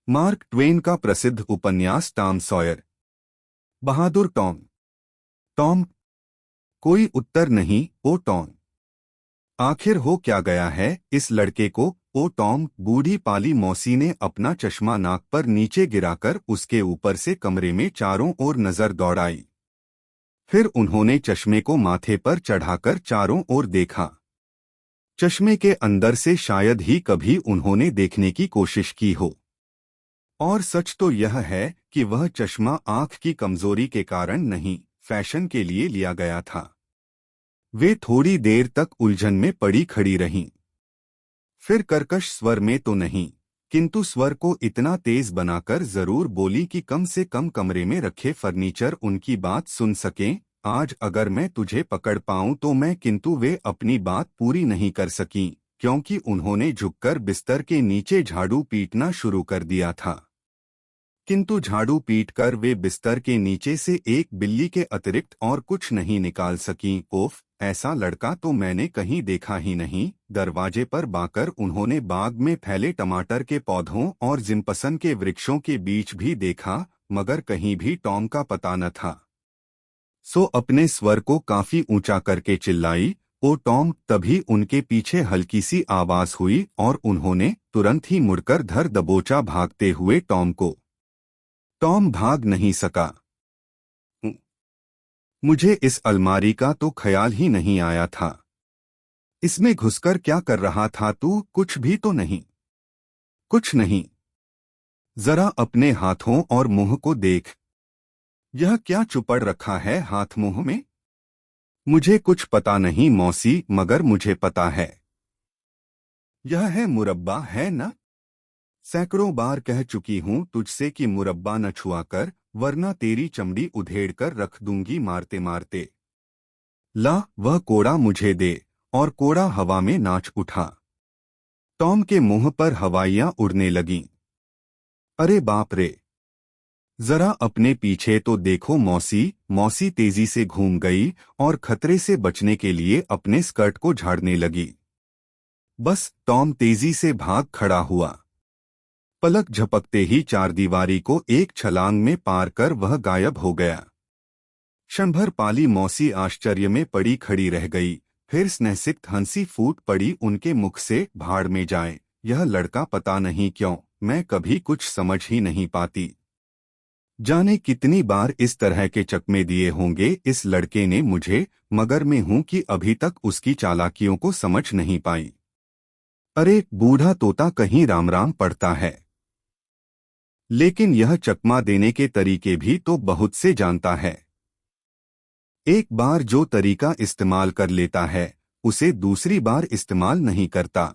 Mark Twain का प्रसिद्ध उपन्यास टॉम सॉयर। बहादुर टॉम। टॉम। कोई उत्तर नहीं। ओ टॉम, आखिर हो क्या गया है इस लड़के को? ओ टॉम, बूढ़ी पाली मौसी ने अपना चश्मा नाक पर नीचे गिराकर उसके ऊपर से कमरे में चारों ओर नजर दौड़ाई। फिर उन्होंने चश्मे को माथे पर चढ़ाकर चारों ओर देखा। चश्मे के अंदर से शायद ही कभी उन्होंने देखने की कोशिश की हो। और सच तो यह है कि वह चश्मा आंख की कमजोरी के कारण नहीं, फैशन के लिए लिया गया था। वे थोड़ी देर तक उलझन में पड़ी खड़ी रहीं। फिर कर्कश स्वर में तो नहीं, किंतु स्वर को इतना तेज बनाकर जरूर बोली कि कम से कम कमरे में रखे फर्नीचर उनकी बात सुन सकें। आज अगर मैं तुझे पकड़ पाऊं तो मैं। किंतु वे अपनी बात पूरी नहीं कर सकीं, क्योंकि उन्होंने झुककर बिस्तर के नीचे झाड़ू पीटना शुरू कर दिया था। किंतु झाड़ू पीटकर वे बिस्तर के नीचे से एक बिल्ली के अतिरिक्त और कुछ नहीं निकाल सकीं। ओफ, ऐसा लड़का तो मैंने कहीं देखा ही नहीं। दरवाजे पर बाकर उन्होंने बाग में फैले टमाटर के पौधों और जिम्पसन के वृक्षों के बीच भी देखा, मगर कहीं भी टॉम का पता न था। सो अपने स्वर को काफी ऊंचा करके चिल्लाई, ओ टॉम। तभी उनके पीछे हल्की सी आवाज हुई और उन्होंने तुरंत ही मुड़कर धर दबोचा भागते हुए टॉम को। टॉम भाग नहीं सका। मुझे इस अलमारी का तो ख्याल ही नहीं आया था। इसमें घुसकर क्या कर रहा था तू? कुछ भी तो नहीं। कुछ नहीं। जरा अपने हाथों और मुंह को देख। यह क्या चुपड़ रखा है हाथ मुंह में? मुझे कुछ पता नहीं मौसी, मगर मुझे पता है। यह है मुरब्बा, है न? सैकड़ों बार कह चुकी हूं तुझसे कि मुरब्बा न छुआ कर, वरना तेरी चमड़ी उधेड़ कर रख दूंगी मारते मारते। ला, वह कोड़ा मुझे दे। और कोड़ा हवा में नाच उठा। टॉम के मुंह पर हवाइयां उड़ने लगीं। अरे बाप रे! जरा अपने पीछे तो देखो मौसी। मौसी तेजी से घूम गई और खतरे से बचने के लिए अपने स्कर्ट को झाड़ने लगी। बस टॉम तेजी से भाग खड़ा हुआ। पलक झपकते ही चारदीवारी को एक छलांग में पार कर वह गायब हो गया। क्षण भर पाली मौसी आश्चर्य में पड़ी खड़ी रह गई। फिर स्नेहसिक्त हंसी फूट पड़ी उनके मुख से। भाड़ में जाए यह लड़का, पता नहीं क्यों मैं कभी कुछ समझ ही नहीं पाती। जाने कितनी बार इस तरह के चकमे दिए होंगे इस लड़के ने मुझे, मगर मैं हूं कि अभी तक उसकी चालाकियों को समझ नहीं पाई। अरे बूढ़ा तोता कहीं राम राम पढ़ता है, लेकिन यह चकमा देने के तरीके भी तो बहुत से जानता है। एक बार जो तरीका इस्तेमाल कर लेता है उसे दूसरी बार इस्तेमाल नहीं करता।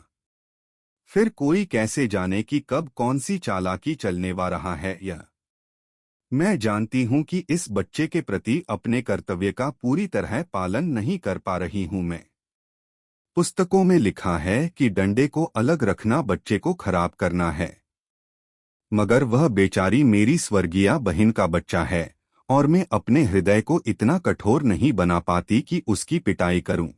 फिर कोई कैसे जाने कि कब कौन सी चालाकी चलने वा रहा है यह। मैं जानती हूं कि इस बच्चे के प्रति अपने कर्तव्य का पूरी तरह पालन नहीं कर पा रही हूं मैं। पुस्तकों में लिखा है कि डंडे को अलग रखना बच्चे को खराब करना है, मगर वह बेचारी मेरी स्वर्गीय बहन का बच्चा है और मैं अपने हृदय को इतना कठोर नहीं बना पाती कि उसकी पिटाई करूं।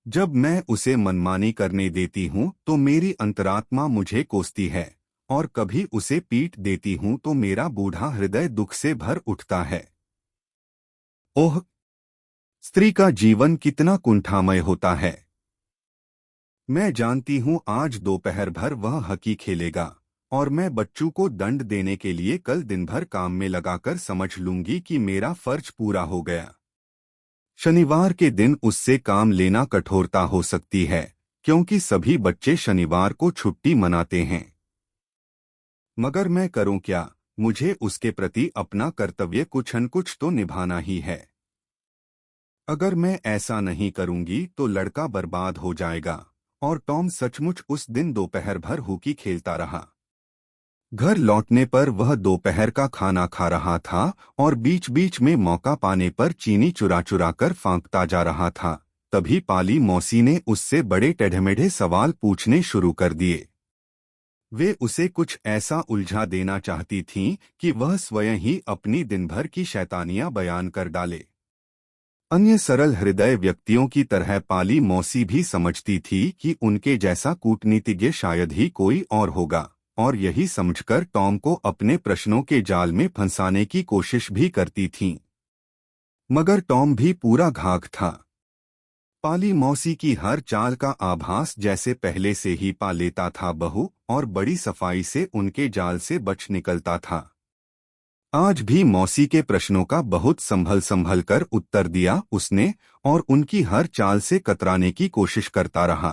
जब मैं उसे मनमानी करने देती हूं तो मेरी अंतरात्मा मुझे कोसती है, और कभी उसे पीट देती हूं तो मेरा बूढ़ा हृदय दुख से भर उठता है। ओह, स्त्री का जीवन कितना कुंठामय होता है। मैं जानती हूं आज दोपहर भर वह हॉकी खेलेगा और मैं बच्चों को दंड देने के लिए कल दिन भर काम में लगाकर समझ लूंगी कि मेरा फर्ज पूरा हो गया। शनिवार के दिन उससे काम लेना कठोरता हो सकती है, क्योंकि सभी बच्चे शनिवार को छुट्टी मनाते हैं। मगर मैं करूं क्या? मुझे उसके प्रति अपना कर्तव्य कुछ न कुछ तो निभाना ही है। अगर मैं ऐसा नहीं करूंगी तो लड़का बर्बाद हो जाएगा। और टॉम सचमुच उस दिन दोपहर भर हॉकी खेलता रहा। घर लौटने पर वह दोपहर का खाना खा रहा था और बीच बीच में मौका पाने पर चीनी चुरा चुरा कर फांकता जा रहा था। तभी पाली मौसी ने उससे बड़े टेढ़मेढ़े सवाल पूछने शुरू कर दिए। वे उसे कुछ ऐसा उलझा देना चाहती थीं कि वह स्वयं ही अपनी दिन भर की शैतानियां बयान कर डाले। अन्य सरल हृदय व्यक्तियों की तरह पाली मौसी भी समझती थी कि उनके जैसा कूटनीतिज्ञ शायद ही कोई और होगा, और यही समझकर टॉम को अपने प्रश्नों के जाल में फंसाने की कोशिश भी करती थीं। मगर टॉम भी पूरा घाघ था। पाली मौसी की हर चाल का आभास जैसे पहले से ही पा लेता था बहू, और बड़ी सफाई से उनके जाल से बच निकलता था। आज भी मौसी के प्रश्नों का बहुत संभल संभल कर उत्तर दिया उसने, और उनकी हर चाल से कतराने की कोशिश करता रहा।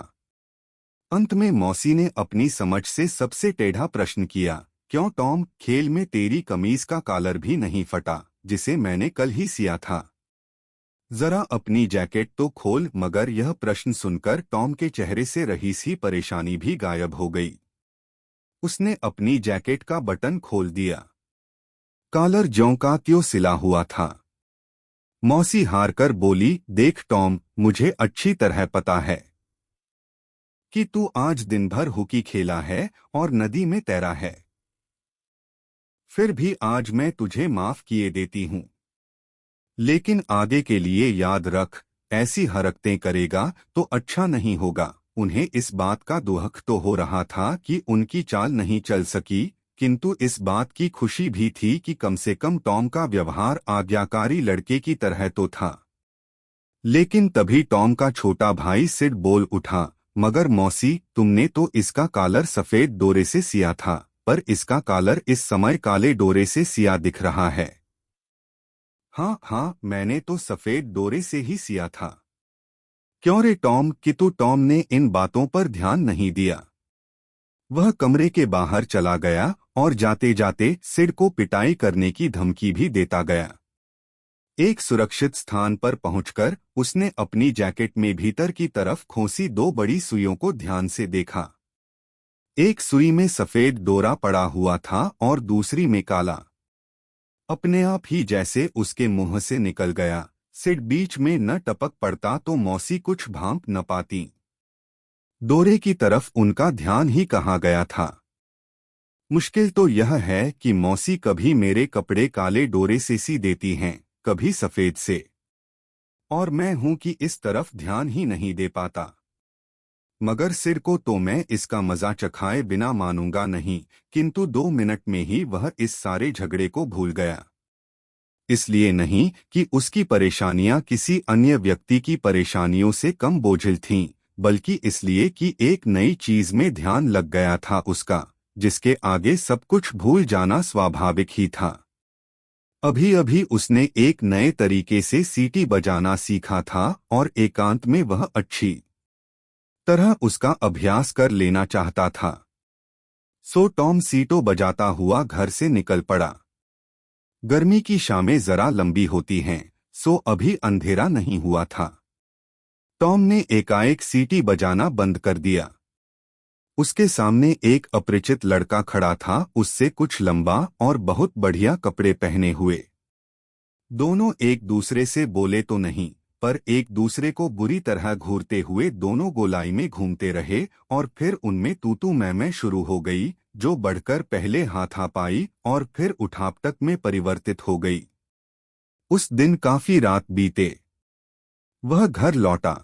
अंत में मौसी ने अपनी समझ से सबसे टेढ़ा प्रश्न किया, क्यों टॉम, खेल में तेरी कमीज का कॉलर भी नहीं फटा, जिसे मैंने कल ही सिया था? जरा अपनी जैकेट तो खोल। मगर यह प्रश्न सुनकर टॉम के चेहरे से रही सी परेशानी भी गायब हो गई। उसने अपनी जैकेट का बटन खोल दिया। कॉलर ज्यों का त्यों सिला हुआ था। मौसी हार कर बोली, देख टॉम, मुझे अच्छी तरह पता है कि तू आज दिन भर हॉकी खेला है और नदी में तैरा है। फिर भी आज मैं तुझे माफ किए देती हूँ। लेकिन आगे के लिए याद रख, ऐसी हरकतें करेगा तो अच्छा नहीं होगा। उन्हें इस बात का दुख तो हो रहा था कि उनकी चाल नहीं चल सकी, किंतु इस बात की खुशी भी थी कि कम से कम टॉम का व्यवहार आज्ञाकारी लड़के की तरह तो था। लेकिन तभी टॉम का छोटा भाई सिड बोल उठा, मगर मौसी, तुमने तो इसका कॉलर सफेद डोरे से सिया था, पर इसका कॉलर इस समय काले डोरे से सिया दिख रहा है। हाँ हाँ, मैंने तो सफेद डोरे से ही सिया था। क्यों रे टॉम? किंतु टॉम ने इन बातों पर ध्यान नहीं दिया। वह कमरे के बाहर चला गया और जाते जाते सिड को पिटाई करने की धमकी भी देता गया। एक सुरक्षित स्थान पर पहुंचकर उसने अपनी जैकेट में भीतर की तरफ खोसी दो बड़ी सुइयों को ध्यान से देखा। एक सुई में सफेद डोरा पड़ा हुआ था और दूसरी में काला। अपने आप ही जैसे उसके मुंह से निकल गया। सिड बीच में न टपक पड़ता तो मौसी कुछ भांप न पाती। डोरे की तरफ उनका ध्यान ही कहाँ गया था। मुश्किल तो यह है कि मौसी कभी मेरे कपड़े काले डोरे से सी देती हैं, कभी सफेद से, और मैं हूं कि इस तरफ ध्यान ही नहीं दे पाता। मगर सिर को तो मैं इसका मजा चखाए बिना मानूंगा नहीं। किंतु 2 मिनट में ही वह इस सारे झगड़े को भूल गया। इसलिए नहीं कि उसकी परेशानियां किसी अन्य व्यक्ति की परेशानियों से कम बोझिल थीं, बल्कि इसलिए कि एक नई चीज में ध्यान लग गया था उसका, जिसके आगे सब कुछ भूल जाना स्वाभाविक ही था। अभी अभी उसने एक नए तरीके से सीटी बजाना सीखा था और एकांत में वह अच्छी तरह उसका अभ्यास कर लेना चाहता था। सो टॉम सीटों बजाता हुआ घर से निकल पड़ा। गर्मी की शामें जरा लंबी होती हैं, सो अभी अंधेरा नहीं हुआ था। टॉम ने एकाएक सीटी बजाना बंद कर दिया। उसके सामने एक अपरिचित लड़का खड़ा था, उससे कुछ लंबा और बहुत बढ़िया कपड़े पहने हुए। दोनों एक दूसरे से बोले तो नहीं, पर एक दूसरे को बुरी तरह घूरते हुए दोनों गोलाई में घूमते रहे, और फिर उनमें तू मैं शुरू हो गई, जो बढ़कर पहले हाथापाई और फिर उठापटक में परिवर्तित हो गई। उस दिन काफी रात बीते। वह घर लौटा।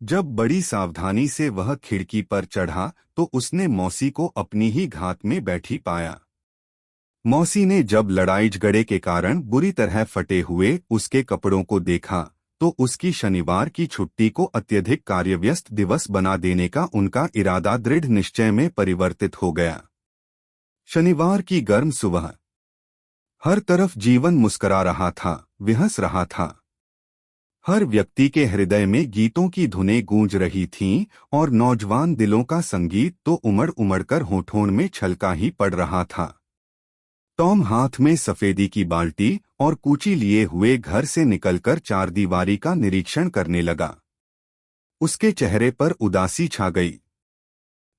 जब बड़ी सावधानी से वह खिड़की पर चढ़ा तो उसने मौसी को अपनी ही घात में बैठी पाया। मौसी ने जब लड़ाई झगड़े के कारण बुरी तरह फटे हुए उसके कपड़ों को देखा तो उसकी शनिवार की छुट्टी को अत्यधिक कार्यव्यस्त दिवस बना देने का उनका इरादा दृढ़ निश्चय में परिवर्तित हो गया। शनिवार की गर्म सुबह। हर तरफ जीवन मुस्करा रहा था, विहस रहा था। हर व्यक्ति के हृदय में गीतों की धुनें गूंज रही थीं और नौजवान दिलों का संगीत तो उमड़ उमड़कर होठों में छलका ही पड़ रहा था। टॉम हाथ में सफेदी की बाल्टी और कूची लिए हुए घर से निकलकर चारदीवारी का निरीक्षण करने लगा। उसके चेहरे पर उदासी छा गई।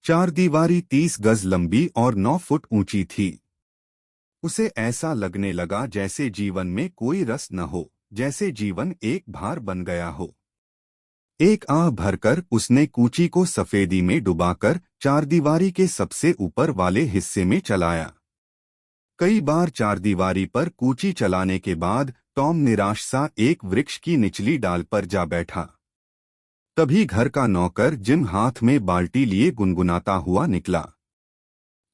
चारदीवारी 30 गज लंबी और 9 फुट ऊंची थी। उसे ऐसा लगने लगा जैसे जीवन में कोई रस न हो, जैसे जीवन एक भार बन गया हो। एक आह भरकर उसने कूची को सफेदी में डुबाकर चारदीवारी के सबसे ऊपर वाले हिस्से में चलाया। कई बार चारदीवारी पर कूची चलाने के बाद टॉम निराश सा एक वृक्ष की निचली डाल पर जा बैठा। तभी घर का नौकर जिम हाथ में बाल्टी लिए गुनगुनाता हुआ निकला।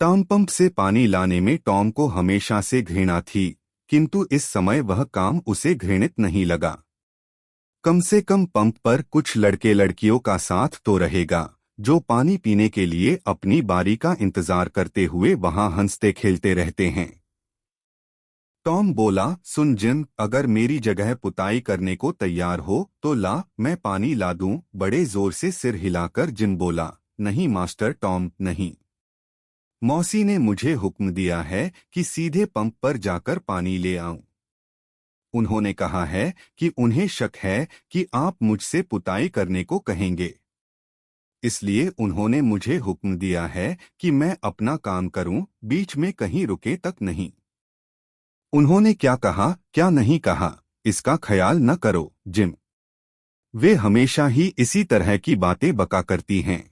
टॉम पंप से पानी लाने में टॉम को हमेशा से घृणा थी, किंतु इस समय वह काम उसे घृणित नहीं लगा। कम से कम पंप पर कुछ लड़के लड़कियों का साथ तो रहेगा, जो पानी पीने के लिए अपनी बारी का इंतजार करते हुए वहां हंसते खेलते रहते हैं। टॉम बोला, सुन जिम, अगर मेरी जगह पुताई करने को तैयार हो तो ला, मैं पानी ला दूं। बड़े जोर से सिर हिलाकर जिम बोला, नहीं मास्टर टॉम, नहीं। मौसी ने मुझे हुक्म दिया है कि सीधे पंप पर जाकर पानी ले आऊं। उन्होंने कहा है कि उन्हें शक है कि आप मुझसे पुताई करने को कहेंगे, इसलिए उन्होंने मुझे हुक्म दिया है कि मैं अपना काम करूं, बीच में कहीं रुके तक नहीं। उन्होंने क्या कहा क्या नहीं कहा, इसका ख्याल न करो जिम। वे हमेशा ही इसी तरह की बातें बका करती हैं।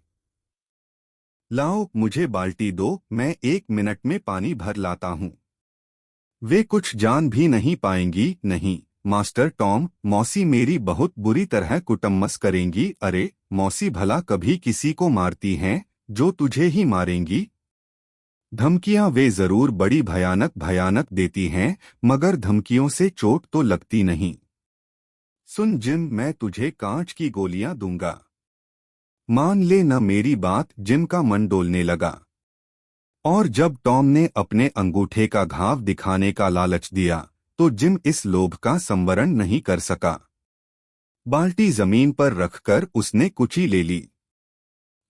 लाओ मुझे बाल्टी दो, मैं 1 मिनट में पानी भर लाता हूँ। वे कुछ जान भी नहीं पाएंगी। नहीं मास्टर टॉम, मौसी मेरी बहुत बुरी तरह कुटम्मस करेंगी। अरे मौसी भला कभी किसी को मारती हैं जो तुझे ही मारेंगी? धमकियां वे जरूर बड़ी भयानक भयानक देती हैं, मगर धमकियों से चोट तो लगती नहीं। सुन जिम, मैं तुझे कांच की गोलियां दूंगा, मान ले न मेरी बात। जिम का मन डोलने लगा, और जब टॉम ने अपने अंगूठे का घाव दिखाने का लालच दिया तो जिम इस लोभ का संवरण नहीं कर सका। बाल्टी जमीन पर रखकर उसने कुची ले ली,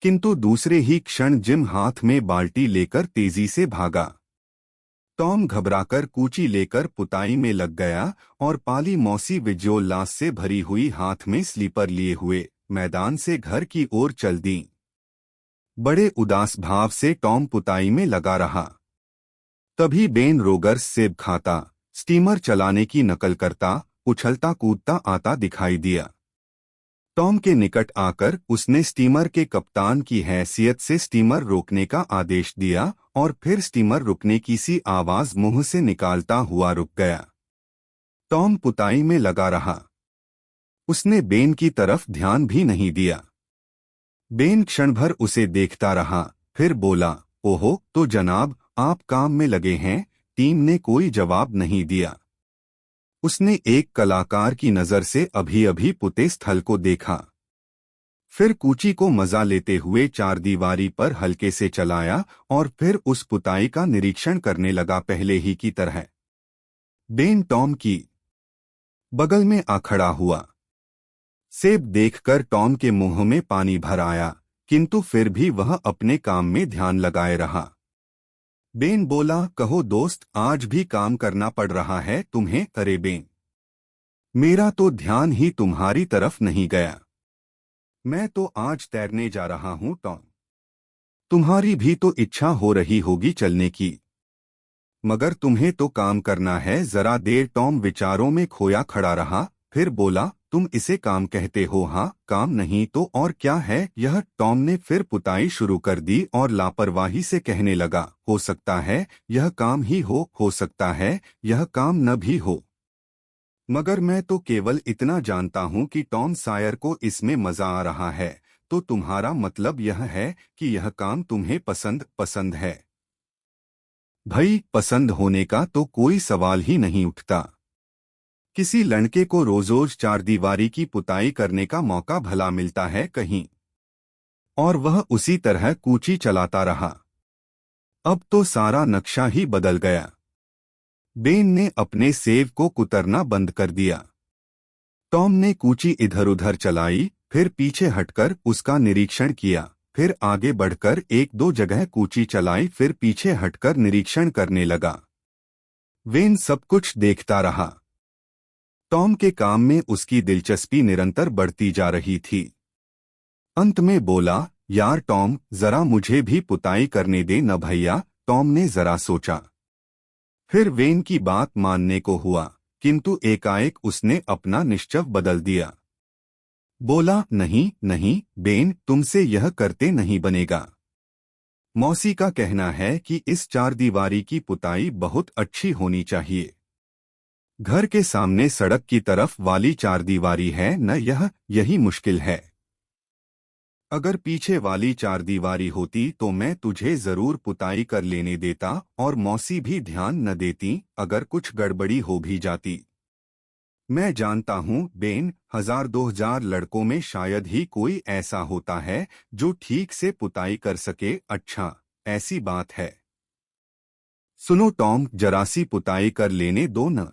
किंतु दूसरे ही क्षण जिम हाथ में बाल्टी लेकर तेजी से भागा। टॉम घबराकर कूची लेकर पुताई में लग गया और पाली मौसी विजयोल्लास से भरी हुई हाथ में स्लीपर लिए हुए मैदान से घर की ओर चल दी। बड़े उदास भाव से टॉम पुताई में लगा रहा। तभी बेन रोगर्स सेब खाता, स्टीमर चलाने की नकल करता, उछलता कूदता आता दिखाई दिया। टॉम के निकट आकर उसने स्टीमर के कप्तान की हैसियत से स्टीमर रोकने का आदेश दिया और फिर स्टीमर रुकने की सी आवाज मुंह से निकालता हुआ रुक गया। टॉम पुताई में लगा रहा, उसने बेन की तरफ ध्यान भी नहीं दिया। बेन क्षण भर उसे देखता रहा, फिर बोला, ओहो तो जनाब, आप काम में लगे हैं। टीम ने कोई जवाब नहीं दिया। उसने एक कलाकार की नजर से अभी अभी पुते स्थल को देखा, फिर कूची को मजा लेते हुए चारदीवारी पर हल्के से चलाया और फिर उस पुताई का निरीक्षण करने लगा पहले ही की तरह। बेन टॉम की बगल में आ खड़ा हुआ। सेब देखकर टॉम के मुंह में पानी भर आया, किंतु फिर भी वह अपने काम में ध्यान लगाए रहा। बेन बोला, कहो दोस्त, आज भी काम करना पड़ रहा है तुम्हें? अरे बेन, मेरा तो ध्यान ही तुम्हारी तरफ नहीं गया। मैं तो आज तैरने जा रहा हूं टॉम। तुम्हारी भी तो इच्छा हो रही होगी चलने की, मगर तुम्हें तो काम करना है। जरा देर टॉम विचारों में खोया खड़ा रहा, फिर बोला, तुम इसे काम कहते हो? हाँ, काम नहीं तो और क्या है यह? टॉम ने फिर पुताई शुरू कर दी और लापरवाही से कहने लगा, हो सकता है यह काम ही हो सकता है यह काम न भी हो, मगर मैं तो केवल इतना जानता हूं कि टॉम सायर को इसमें मजा आ रहा है। तो तुम्हारा मतलब यह है कि यह काम तुम्हें पसंद है? भाई, पसंद होने का तो कोई सवाल ही नहीं उठता। किसी लड़के को रोज चारदीवारी की पुताई करने का मौका भला मिलता है कहीं? और वह उसी तरह कूची चलाता रहा। अब तो सारा नक्शा ही बदल गया। बेन ने अपने सेब को कुतरना बंद कर दिया। टॉम ने कूची इधर उधर चलाई, फिर पीछे हटकर उसका निरीक्षण किया, फिर आगे बढ़कर 1-2 जगह कूची चलाई, फिर पीछे हटकर निरीक्षण करने लगा। वेन सब कुछ देखता रहा। टॉम के काम में उसकी दिलचस्पी निरंतर बढ़ती जा रही थी। अंत में बोला, यार टॉम, जरा मुझे भी पुताई करने दे न भैया। टॉम ने जरा सोचा, फिर वेन की बात मानने को हुआ, किंतु एकाएक उसने अपना निश्चय बदल दिया। बोला, नहीं नहीं बेन, तुमसे यह करते नहीं बनेगा। मौसी का कहना है कि इस चारदीवारी की पुताई बहुत अच्छी होनी चाहिए। घर के सामने सड़क की तरफ वाली चारदीवारी है न, यही मुश्किल है। अगर पीछे वाली चारदीवारी होती तो मैं तुझे जरूर पुताई कर लेने देता और मौसी भी ध्यान न देती अगर कुछ गड़बड़ी हो भी जाती। मैं जानता हूँ बेन, 1000-2000 लड़कों में शायद ही कोई ऐसा होता है जो ठीक से पुताई कर सके। अच्छा, ऐसी बात है। सुनो टॉम, जरासी पुताई कर लेने दो न।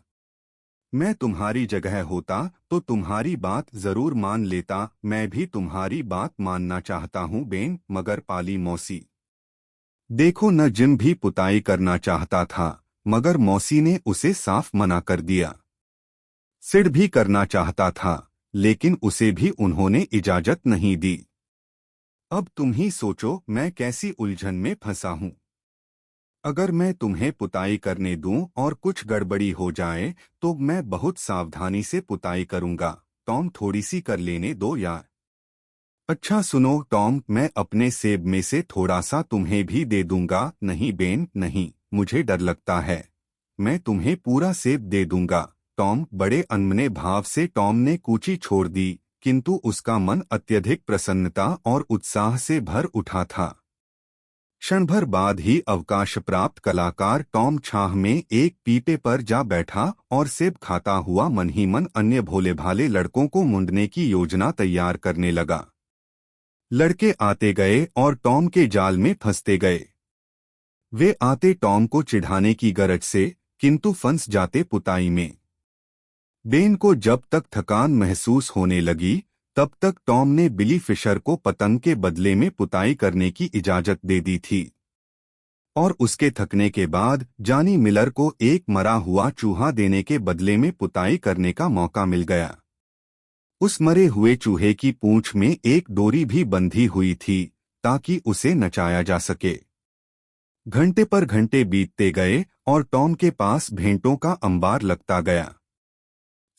मैं तुम्हारी जगह होता तो तुम्हारी बात जरूर मान लेता। मैं भी तुम्हारी बात मानना चाहता हूँ बेन, मगर पाली मौसी। देखो न, जिम भी पुताई करना चाहता था मगर मौसी ने उसे साफ मना कर दिया। सिड भी करना चाहता था लेकिन उसे भी उन्होंने इजाजत नहीं दी। अब तुम ही सोचो मैं कैसी उलझन में फंसा हूँ। अगर मैं तुम्हें पुताई करने दूं और कुछ गड़बड़ी हो जाए तो मैं बहुत सावधानी से पुताई करूंगा। टॉम, थोड़ी सी कर लेने दो यार। अच्छा सुनो टॉम, मैं अपने सेब में से थोड़ा सा तुम्हें भी दे दूंगा। नहीं बेन, नहीं, मुझे डर लगता है। मैं तुम्हें पूरा सेब दे दूंगा। टॉम, बड़े अनमने भाव से टॉम ने कूची छोड़ दी, किंतु उसका मन अत्यधिक प्रसन्नता और उत्साह से भर उठा था। क्षण भर बाद ही अवकाश प्राप्त कलाकार टॉम छाह में एक पीपे पर जा बैठा और सेब खाता हुआ मन ही मन अन्य भोले भाले लड़कों को मुंडने की योजना तैयार करने लगा। लड़के आते गए और टॉम के जाल में फंसते गए। वे आते टॉम को चिढ़ाने की गरज से, किंतु फंस जाते पुताई में। बेन को जब तक थकान महसूस होने लगी तब तक टॉम ने बिली फिशर को पतंग के बदले में पुताई करने की इजाजत दे दी थी और उसके थकने के बाद जानी मिलर को एक मरा हुआ चूहा देने के बदले में पुताई करने का मौका मिल गया। उस मरे हुए चूहे की पूंछ में एक डोरी भी बंधी हुई थी ताकि उसे नचाया जा सके। घंटे पर घंटे बीतते गए और टॉम के पास भेंटों का अंबार लगता गया।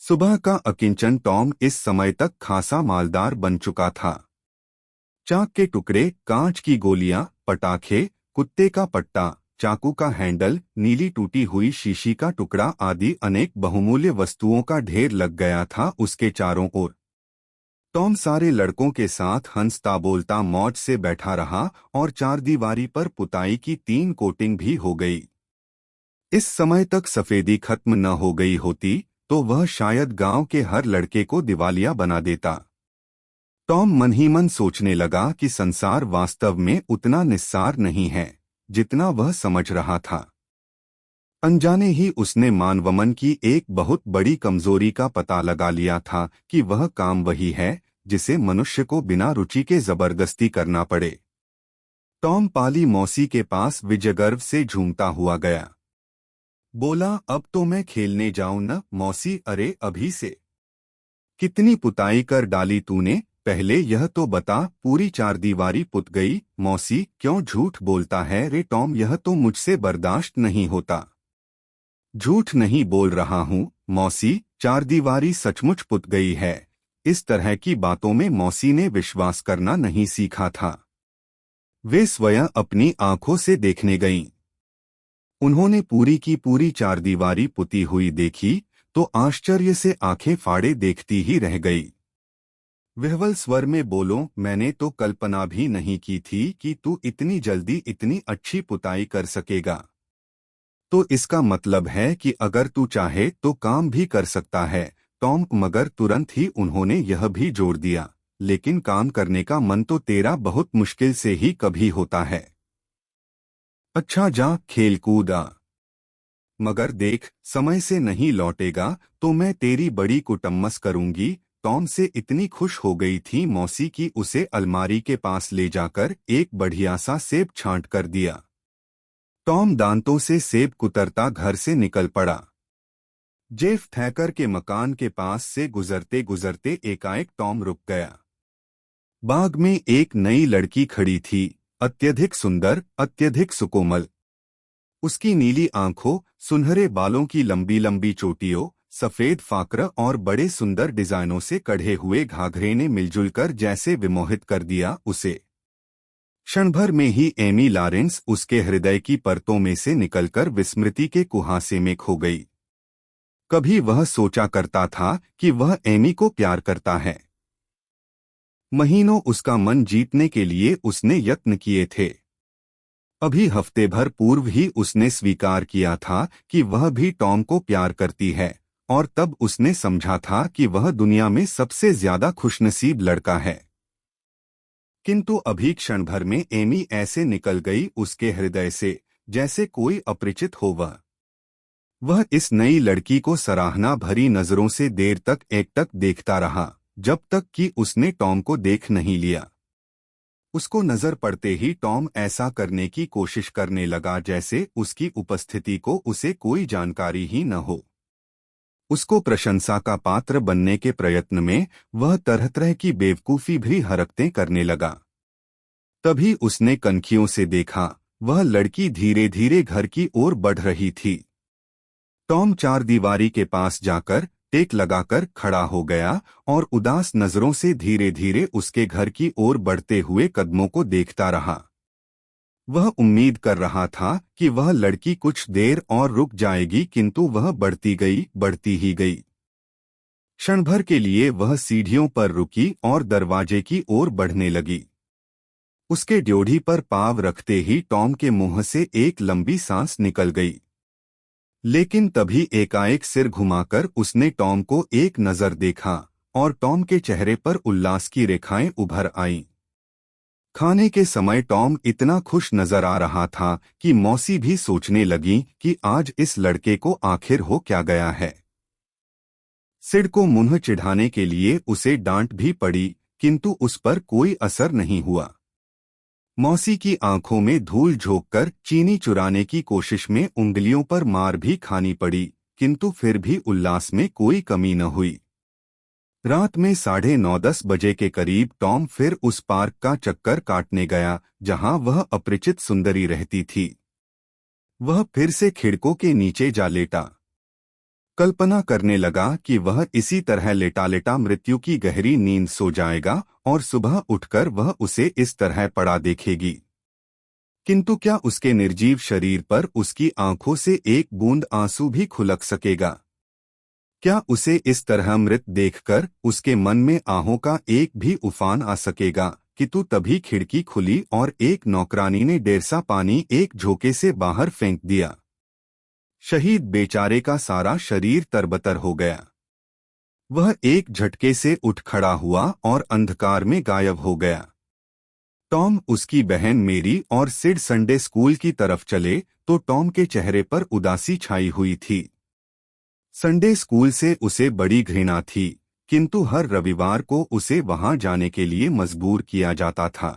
सुबह का अकिंचन टॉम इस समय तक खासा मालदार बन चुका था। चाक के टुकड़े, कांच की गोलियां, पटाखे, कुत्ते का पट्टा, चाकू का हैंडल, नीली टूटी हुई शीशी का टुकड़ा आदि अनेक बहुमूल्य वस्तुओं का ढेर लग गया था उसके चारों ओर। टॉम सारे लड़कों के साथ हंसता बोलता मौज से बैठा रहा और चारदीवारी पर पुताई की 3 कोटिंग भी हो गई। इस समय तक सफेदी खत्म न हो गई होती तो वह शायद गांव के हर लड़के को दिवालिया बना देता। टॉम मन ही मन सोचने लगा कि संसार वास्तव में उतना निस्सार नहीं है जितना वह समझ रहा था। अनजाने ही उसने मानवमन की एक बहुत बड़ी कमजोरी का पता लगा लिया था कि वह काम वही है जिसे मनुष्य को बिना रुचि के जबरदस्ती करना पड़े। टॉम पाली मौसी के पास विजयगर्व से झूमता हुआ गया। बोला, अब तो मैं खेलने जाऊं न मौसी। अरे अभी से कितनी पुताई कर डाली तूने, पहले यह तो बता। पूरी चारदीवारी पुत गई। मौसी, क्यों झूठ बोलता है रे टॉम, यह तो मुझसे बर्दाश्त नहीं होता। झूठ नहीं बोल रहा हूँ मौसी, चारदीवारी सचमुच पुत गई है। इस तरह की बातों में मौसी ने विश्वास करना नहीं सीखा था। वे स्वयं अपनी आंखों से देखने गईं। उन्होंने पूरी की पूरी चारदीवारी पुती हुई देखी तो आश्चर्य से आंखें फाड़े देखती ही रह गई। विह्वल स्वर में बोलो, मैंने तो कल्पना भी नहीं की थी कि तू इतनी जल्दी इतनी अच्छी पुताई कर सकेगा। तो इसका मतलब है कि अगर तू चाहे तो काम भी कर सकता है टॉम। मगर तुरंत ही उन्होंने यह भी जोड़ दिया, लेकिन काम करने का मन तो तेरा बहुत मुश्किल से ही कभी होता है। अच्छा जा खेल कूद आ, मगर देख समय से नहीं लौटेगा तो मैं तेरी बड़ी कुटम्मस करूंगी। टॉम से इतनी खुश हो गई थी मौसी की उसे अलमारी के पास ले जाकर एक बढ़िया सा सेब छांट कर दिया। टॉम दांतों से सेब कुतरता घर से निकल पड़ा। जेफ थैकर के मकान के पास से गुजरते गुजरते एकाएक टॉम रुक गया। बाग में एक नई लड़की खड़ी थी, अत्यधिक सुंदर, अत्यधिक सुकोमल। उसकी नीली आंखों, सुनहरे बालों की लंबी लंबी चोटियों, सफेद फाक्र और बड़े सुंदर डिजाइनों से कढ़े हुए घाघरे ने मिलजुल कर जैसे विमोहित कर दिया उसे। क्षण भर में ही एमी लॉरेंस उसके हृदय की परतों में से निकलकर विस्मृति के कुहासे में खो गई। कभी वह सोचा करता था कि वह एमी को प्यार करता है। महीनों उसका मन जीतने के लिए उसने यत्न किए थे। अभी हफ्ते भर पूर्व ही उसने स्वीकार किया था कि वह भी टॉम को प्यार करती है, और तब उसने समझा था कि वह दुनिया में सबसे ज्यादा खुशनसीब लड़का है। किंतु अभी क्षण भर में एमी ऐसे निकल गई उसके हृदय से जैसे कोई अपरिचित हो। वह इस नई लड़की को सराहना भरी नजरों से देर तक एकटक देखता रहा, जब तक कि उसने टॉम को देख नहीं लिया। उसको नजर पड़ते ही टॉम ऐसा करने की कोशिश करने लगा जैसे उसकी उपस्थिति को उसे कोई जानकारी ही न हो। उसको प्रशंसा का पात्र बनने के प्रयत्न में वह तरह तरह की बेवकूफी भी हरकतें करने लगा। तभी उसने कनखियों से देखा, वह लड़की धीरे धीरे घर की ओर बढ़ रही थी। टॉम चारदीवारी के पास जाकर टेक लगाकर खड़ा हो गया और उदास नजरों से धीरे धीरे उसके घर की ओर बढ़ते हुए कदमों को देखता रहा। वह उम्मीद कर रहा था कि वह लड़की कुछ देर और रुक जाएगी, किंतु वह बढ़ती गई, बढ़ती ही गई। क्षण भर के लिए वह सीढ़ियों पर रुकी और दरवाजे की ओर बढ़ने लगी। उसके ड्योढ़ी पर पाँव रखते ही टॉम के मुंह से एक लंबी सांस निकल गई। लेकिन तभी एकाएक सिर घुमाकर उसने टॉम को एक नजर देखा और टॉम के चेहरे पर उल्लास की रेखाएं उभर आईं। खाने के समय टॉम इतना खुश नजर आ रहा था कि मौसी भी सोचने लगी कि आज इस लड़के को आखिर हो क्या गया है। सिड को मुंह चिढ़ाने के लिए उसे डांट भी पड़ी, किंतु उस पर कोई असर नहीं हुआ। मौसी की आंखों में धूल झोंककर चीनी चुराने की कोशिश में उंगलियों पर मार भी खानी पड़ी, किंतु फिर भी उल्लास में कोई कमी न हुई। रात में 9:30 बजे के करीब टॉम फिर उस पार्क का चक्कर काटने गया जहां वह अपरिचित सुंदरी रहती थी। वह फिर से खिड़कों के नीचे जा लेटा। कल्पना करने लगा कि वह इसी तरह लेटा लेटा मृत्यु की गहरी नींद सो जाएगा और सुबह उठकर वह उसे इस तरह पड़ा देखेगी। किंतु क्या उसके निर्जीव शरीर पर उसकी आंखों से एक बूंद आंसू भी खुलक सकेगा? क्या उसे इस तरह मृत देखकर उसके मन में आहों का एक भी उफान आ सकेगा? किंतु तभी खिड़की खुली और एक नौकरानी ने डेरसा पानी एक झोंके से बाहर फेंक दिया। शहीद बेचारे का सारा शरीर तरबतर हो गया। वह एक झटके से उठ खड़ा हुआ और अंधकार में गायब हो गया। टॉम, उसकी बहन मेरी और सिड संडे स्कूल की तरफ चले तो टॉम के चेहरे पर उदासी छाई हुई थी। संडे स्कूल से उसे बड़ी घृणा थी, किंतु हर रविवार को उसे वहां जाने के लिए मजबूर किया जाता था।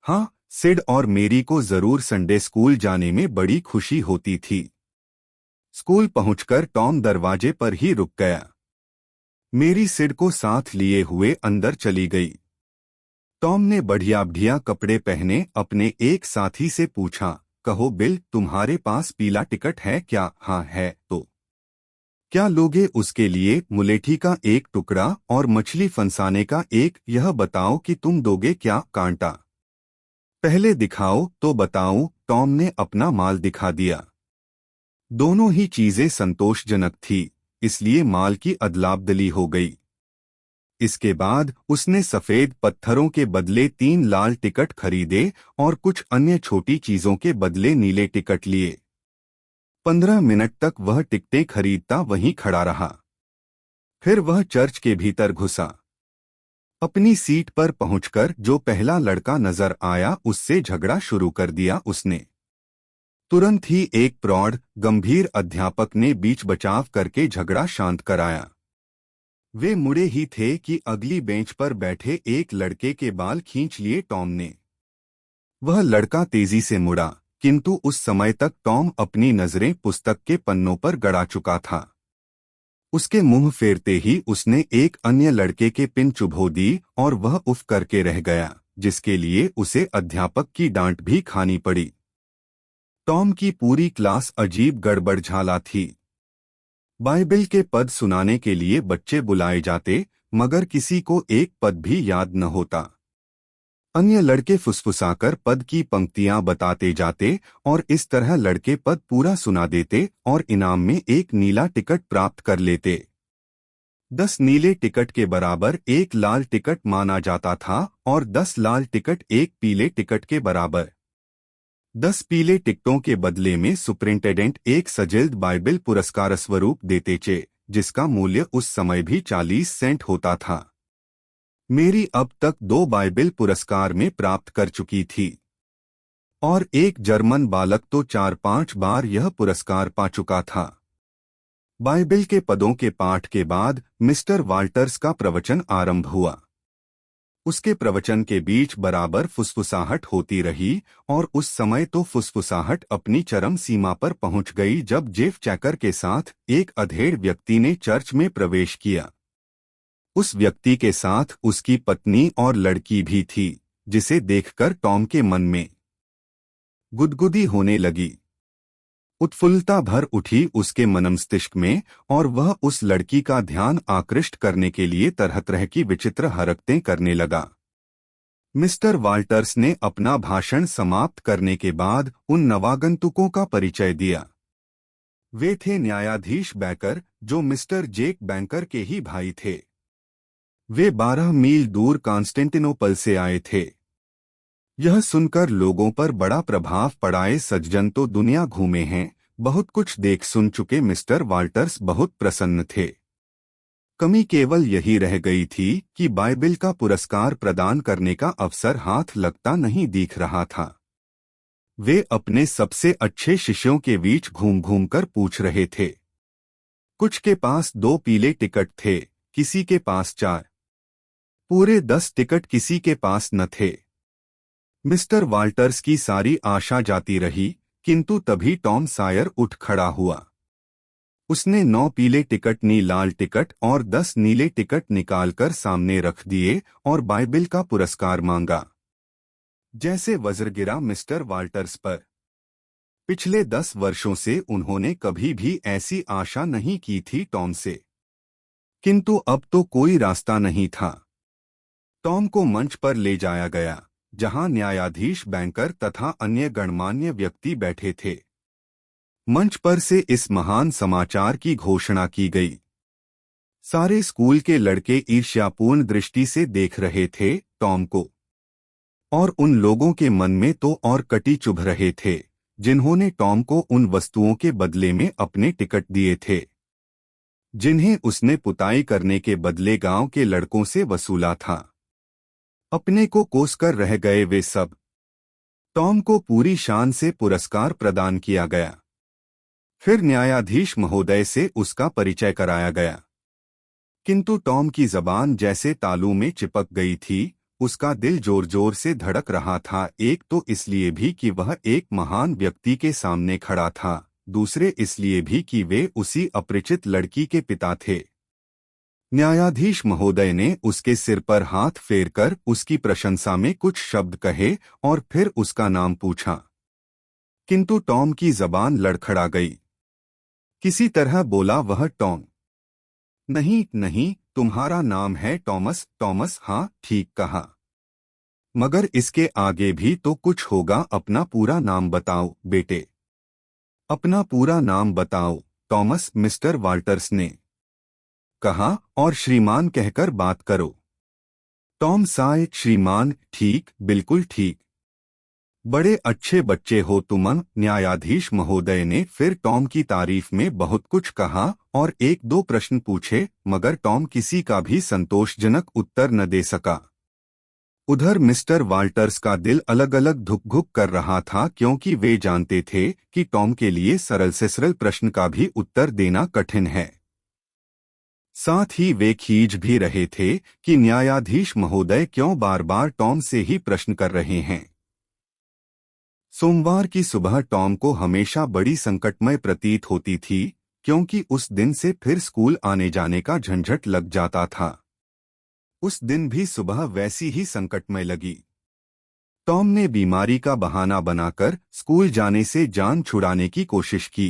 हाँ, सिड और मेरी को जरूर संडे स्कूल जाने में बड़ी खुशी होती थी। स्कूल पहुंचकर टॉम दरवाजे पर ही रुक गया। मेरी सिड को साथ लिए हुए अंदर चली गई। टॉम ने बढ़िया बढ़िया कपड़े पहने अपने एक साथी से पूछा, कहो बिल, तुम्हारे पास पीला टिकट है क्या? हाँ है। तो क्या लोगे उसके लिए? मुलेठी का एक टुकड़ा और मछली फंसाने का एक। यह बताओ कि तुम दोगे क्या? कांटा पहले दिखाओ तो बताऊं। टॉम ने अपना माल दिखा दिया। दोनों ही चीजें संतोषजनक थी, इसलिए माल की अदलाबदली हो गई। इसके बाद उसने सफेद पत्थरों के बदले 3 लाल टिकट खरीदे और कुछ अन्य छोटी चीजों के बदले नीले टिकट लिए। 15 मिनट तक वह टिकटें खरीदता वहीं खड़ा रहा। फिर वह चर्च के भीतर घुसा। अपनी सीट पर पहुंचकर जो पहला लड़का नजर आया उससे झगड़ा शुरू कर दिया उसने। तुरंत ही एक प्रौढ़ गंभीर अध्यापक ने बीच बचाव करके झगड़ा शांत कराया। वे मुड़े ही थे कि अगली बेंच पर बैठे एक लड़के के बाल खींच लिए टॉम ने। वह लड़का तेजी से मुड़ा, किंतु उस समय तक टॉम अपनी नजरें पुस्तक के पन्नों पर गड़ा चुका था। उसके मुंह फेरते ही उसने एक अन्य लड़के के पिन चुभो दी और वह उफ करके रह गया, जिसके लिए उसे अध्यापक की डांट भी खानी पड़ी। टॉम की पूरी क्लास अजीब गड़बड़झाला थी। बाइबिल के पद सुनाने के लिए बच्चे बुलाए जाते, मगर किसी को एक पद भी याद न होता। अन्य लड़के फुसफुसाकर पद की पंक्तियां बताते जाते और इस तरह लड़के पद पूरा सुना देते और इनाम में एक नीला टिकट प्राप्त कर लेते। 10 नीले टिकट के बराबर 1 लाल टिकट माना जाता था और 10 लाल टिकट 1 पीले टिकट के बराबर। 10 पीले टिकटों के बदले में सुपरिंटेंडेंट एक सजिल्ड बाइबिल पुरस्कार स्वरूप देते चे, जिसका मूल्य उस समय भी 40 सेंट होता था। मेरी अब तक 2 बाइबिल पुरस्कार में प्राप्त कर चुकी थी और एक जर्मन बालक तो 4-5 बार यह पुरस्कार पा चुका था। बाइबिल के पदों के पाठ के बाद मिस्टर वाल्टर्स का प्रवचन आरंभ हुआ। उसके प्रवचन के बीच बराबर फुसफुसाहट होती रही और उस समय तो फुसफुसाहट अपनी चरम सीमा पर पहुंच गई जब जेफ चैकर के साथ एक अधेड़ व्यक्ति ने चर्च में प्रवेश किया। उस व्यक्ति के साथ उसकी पत्नी और लड़की भी थी, जिसे देखकर टॉम के मन में गुदगुदी होने लगी। उत्फुल्लता भर उठी उसके मनमस्तिष्क में और वह उस लड़की का ध्यान आकृष्ट करने के लिए तरह तरह की विचित्र हरकतें करने लगा। मिस्टर वाल्टर्स ने अपना भाषण समाप्त करने के बाद उन नवागंतुकों का परिचय दिया। वे थे न्यायाधीश बैंकर, जो मिस्टर जेक बैंकर के ही भाई थे। वे 12 मील दूर कॉन्स्टेंटिनोपल से आए थे। यह सुनकर लोगों पर बड़ा प्रभाव पड़ाए सज्जन तो दुनिया घूमे हैं, बहुत कुछ देख सुन चुके मिस्टर वाल्टर्स बहुत प्रसन्न थे। कमी केवल यही रह गई थी कि बाइबिल का पुरस्कार प्रदान करने का अवसर हाथ लगता नहीं दिख रहा था। वे अपने सबसे अच्छे शिष्यों के बीच घूम घूम कर पूछ रहे थे। कुछ के पास 2 पीले टिकट थे, किसी के पास 4। पूरे 10 टिकट किसी के पास न थे। मिस्टर वाल्टर्स की सारी आशा जाती रही, किंतु तभी टॉम सायर उठ खड़ा हुआ। उसने 9 पीले टिकट, नी लाल टिकट और 10 नीले टिकट निकालकर सामने रख दिए और बाइबिल का पुरस्कार मांगा। जैसे वज्र गिरा मिस्टर वाल्टर्स पर। पिछले 10 वर्षों से उन्होंने कभी भी ऐसी आशा नहीं की थी टॉम से, किंतु अब तो कोई रास्ता नहीं था। टॉम को मंच पर ले जाया गया, जहां न्यायाधीश बैंकर तथा अन्य गणमान्य व्यक्ति बैठे थे। मंच पर से इस महान समाचार की घोषणा की गई। सारे स्कूल के लड़के ईर्ष्यापूर्ण दृष्टि से देख रहे थे टॉम को, और उन लोगों के मन में तो और कटी चुभ रहे थे जिन्होंने टॉम को उन वस्तुओं के बदले में अपने टिकट दिए थे, जिन्हें उसने पुताई करने के बदले गांव के लड़कों से वसूला था। अपने को कोसकर रह गए वे सब। टॉम को पूरी शान से पुरस्कार प्रदान किया गया। फिर न्यायाधीश महोदय से उसका परिचय कराया गया, किंतु टॉम की जबान जैसे तालू में चिपक गई थी। उसका दिल जोर जोर से धड़क रहा था, एक तो इसलिए भी कि वह एक महान व्यक्ति के सामने खड़ा था, दूसरे इसलिए भी कि वे उसी अपरिचित लड़की के पिता थे। न्यायाधीश महोदय ने उसके सिर पर हाथ फेरकर उसकी प्रशंसा में कुछ शब्द कहे और फिर उसका नाम पूछा, किंतु टॉम की जबान लड़खड़ा गई। किसी तरह बोला वह टॉम। नहीं नहीं, तुम्हारा नाम है टॉमस। टॉमस, हाँ ठीक कहा, मगर इसके आगे भी तो कुछ होगा। अपना पूरा नाम बताओ बेटे। अपना पूरा नाम बताओ टॉमस, मिस्टर वाल्टर्स ने कहा, और श्रीमान कहकर बात करो। टॉम साय, श्रीमान, ठीक, बिल्कुल ठीक। बड़े अच्छे बच्चे हो तुम। न्यायाधीश महोदय ने फिर टॉम की तारीफ में बहुत कुछ कहा और 1-2 प्रश्न पूछे, मगर टॉम किसी का भी संतोषजनक उत्तर न दे सका। उधर मिस्टर वाल्टर्स का दिल अलग अलग धुक-धुक कर रहा था, क्योंकि वे जानते थे कि टॉम के लिए सरल से सरल प्रश्न का भी उत्तर देना कठिन है। साथ ही वे खींच भी रहे थे कि न्यायाधीश महोदय क्यों बार बार टॉम से ही प्रश्न कर रहे हैं। सोमवार की सुबह टॉम को हमेशा बड़ी संकटमय प्रतीत होती थी, क्योंकि उस दिन से फिर स्कूल आने जाने का झंझट लग जाता था। उस दिन भी सुबह वैसी ही संकटमय लगी। टॉम ने बीमारी का बहाना बनाकर स्कूल जाने से जान छुड़ाने की कोशिश की।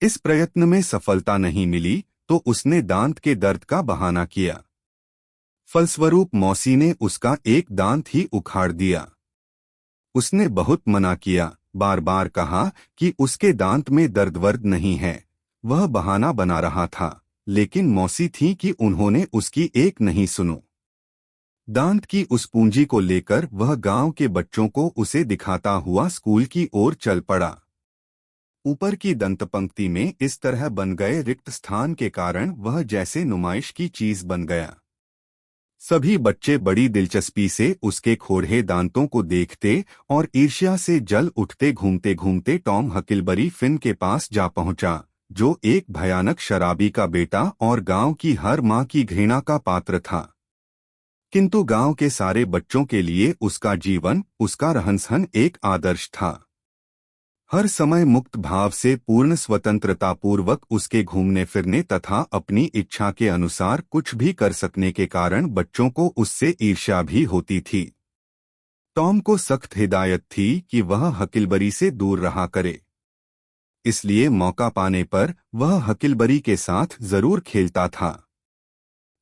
इस प्रयत्न में सफलता नहीं मिली तो उसने दांत के दर्द का बहाना किया। फलस्वरूप मौसी ने उसका एक दांत ही उखाड़ दिया। उसने बहुत मना किया, बार बार कहा कि उसके दांत में दर्द वर्द नहीं है। वह बहाना बना रहा था, लेकिन मौसी थी कि उन्होंने उसकी एक नहीं सुनो। दांत की उस पूंजी को लेकर वह गांव के बच्चों को उसे दिखाता हुआ स्कूल की ओर चल पड़ा। ऊपर की दंतपंक्ति में इस तरह बन गए रिक्त स्थान के कारण वह जैसे नुमाइश की चीज बन गया। सभी बच्चे बड़ी दिलचस्पी से उसके खोड़े दांतों को देखते और ईर्ष्या से जल उठते। घूमते घूमते टॉम हकिलबरी फिन के पास जा पहुंचा, जो एक भयानक शराबी का बेटा और गांव की हर मां की घृणा का पात्र था। किंतु गांव के सारे बच्चों के लिए उसका जीवन, उसका रहन-सहन एक आदर्श था। हर समय मुक्त भाव से पूर्ण स्वतंत्रतापूर्वक उसके घूमने फिरने तथा अपनी इच्छा के अनुसार कुछ भी कर सकने के कारण बच्चों को उससे ईर्ष्या भी होती थी। टॉम को सख्त हिदायत थी कि वह हकिलबरी से दूर रहा करे। इसलिए मौका पाने पर वह हकिलबरी के साथ जरूर खेलता था।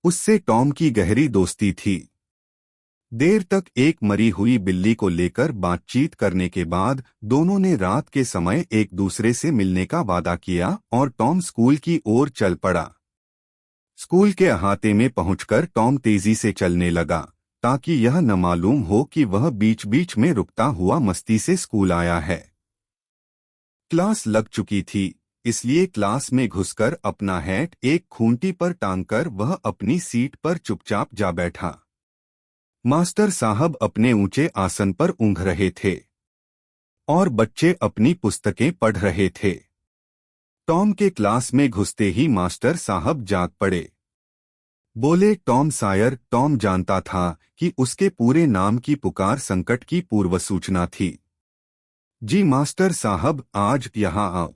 उससे टॉम की गहरी दोस्ती थी। देर तक एक मरी हुई बिल्ली को लेकर बातचीत करने के बाद दोनों ने रात के समय एक दूसरे से मिलने का वादा किया और टॉम स्कूल की ओर चल पड़ा। स्कूल के अहाते में पहुंचकर टॉम तेजी से चलने लगा, ताकि यह न मालूम हो कि वह बीच बीच में रुकता हुआ मस्ती से स्कूल आया है। क्लास लग चुकी थी, इसलिए क्लास में घुसकर अपना हैट एक खूंटी पर टांगकर वह अपनी सीट पर चुपचाप जा बैठा। मास्टर साहब अपने ऊंचे आसन पर ऊँघ रहे थे और बच्चे अपनी पुस्तकें पढ़ रहे थे। टॉम के क्लास में घुसते ही मास्टर साहब जाग पड़े। बोले, टॉम सायर। टॉम जानता था कि उसके पूरे नाम की पुकार संकट की पूर्व सूचना थी। जी मास्टर साहब, आज यहाँ आओ।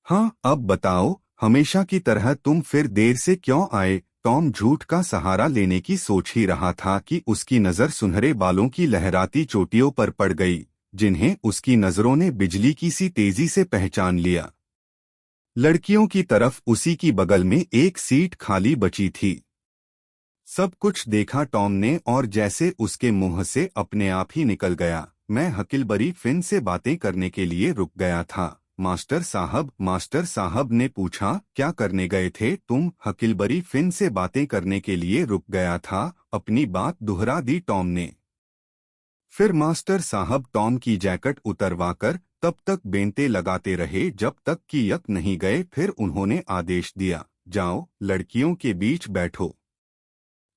हाँ, अब बताओ, हमेशा की तरह तुम फिर देर से क्यों आए? टॉम झूठ का सहारा लेने की सोच ही रहा था कि उसकी नज़र सुनहरे बालों की लहराती चोटियों पर पड़ गई, जिन्हें उसकी नज़रों ने बिजली की सी तेजी से पहचान लिया। लड़कियों की तरफ उसी की बगल में एक सीट खाली बची थी। सब कुछ देखा टॉम ने और जैसे उसके मुंह से अपने आप ही निकल गया, मैं हकिलबरी फिन से बातें करने के लिए रुक गया था। मास्टर साहब ने पूछा, क्या करने गए थे तुम? हकिलबरी फिन से बातें करने के लिए रुक गया था, अपनी बात दोहरा दी टॉम ने। फिर मास्टर साहब टॉम की जैकेट उतरवाकर तब तक बेंते लगाते रहे जब तक कि यक नहीं गए। फिर उन्होंने आदेश दिया, जाओ, लड़कियों के बीच बैठो।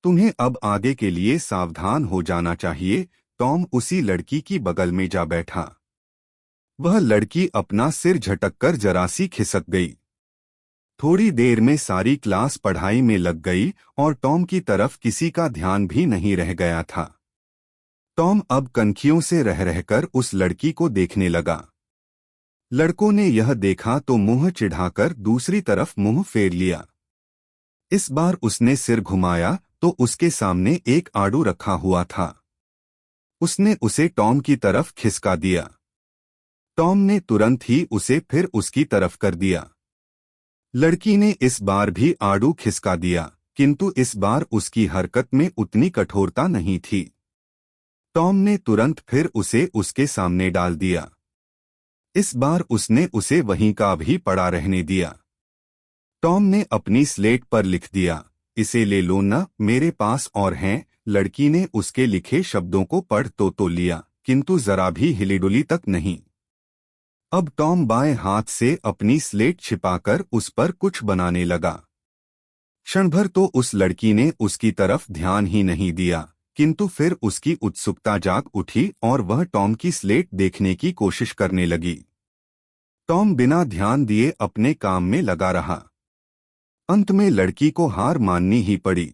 तुम्हें अब आगे के लिए सावधान हो जाना चाहिए। टॉम उसी लड़की की बगल में जा बैठा। वह लड़की अपना सिर झटककर जरा सी खिसक गई। थोड़ी देर में सारी क्लास पढ़ाई में लग गई और टॉम की तरफ किसी का ध्यान भी नहीं रह गया था। टॉम अब कनखियों से रह रहकर उस लड़की को देखने लगा। लड़कों ने यह देखा तो मुंह चिढ़ाकर दूसरी तरफ मुंह फेर लिया। इस बार उसने सिर घुमाया तो उसके सामने एक आड़ू रखा हुआ था। उसने उसे टॉम की तरफ खिसका दिया। टॉम ने तुरंत ही उसे फिर उसकी तरफ कर दिया। लड़की ने इस बार भी आड़ू खिसका दिया, किंतु इस बार उसकी हरकत में उतनी कठोरता नहीं थी। टॉम ने तुरंत फिर उसे उसके सामने डाल दिया। इस बार उसने उसे वहीं का भी पड़ा रहने दिया। टॉम ने अपनी स्लेट पर लिख दिया, इसे ले लो ना, मेरे पास और हैं। लड़की ने उसके लिखे शब्दों को पढ़ तो लिया, किंतु जरा भी हिलीडुली तक नहीं। अब टॉम बाएं हाथ से अपनी स्लेट छिपाकर उस पर कुछ बनाने लगा। क्षण भर तो उस लड़की ने उसकी तरफ ध्यान ही नहीं दिया, किंतु फिर उसकी उत्सुकता जाग उठी और वह टॉम की स्लेट देखने की कोशिश करने लगी। टॉम बिना ध्यान दिए अपने काम में लगा रहा। अंत में लड़की को हार माननी ही पड़ी।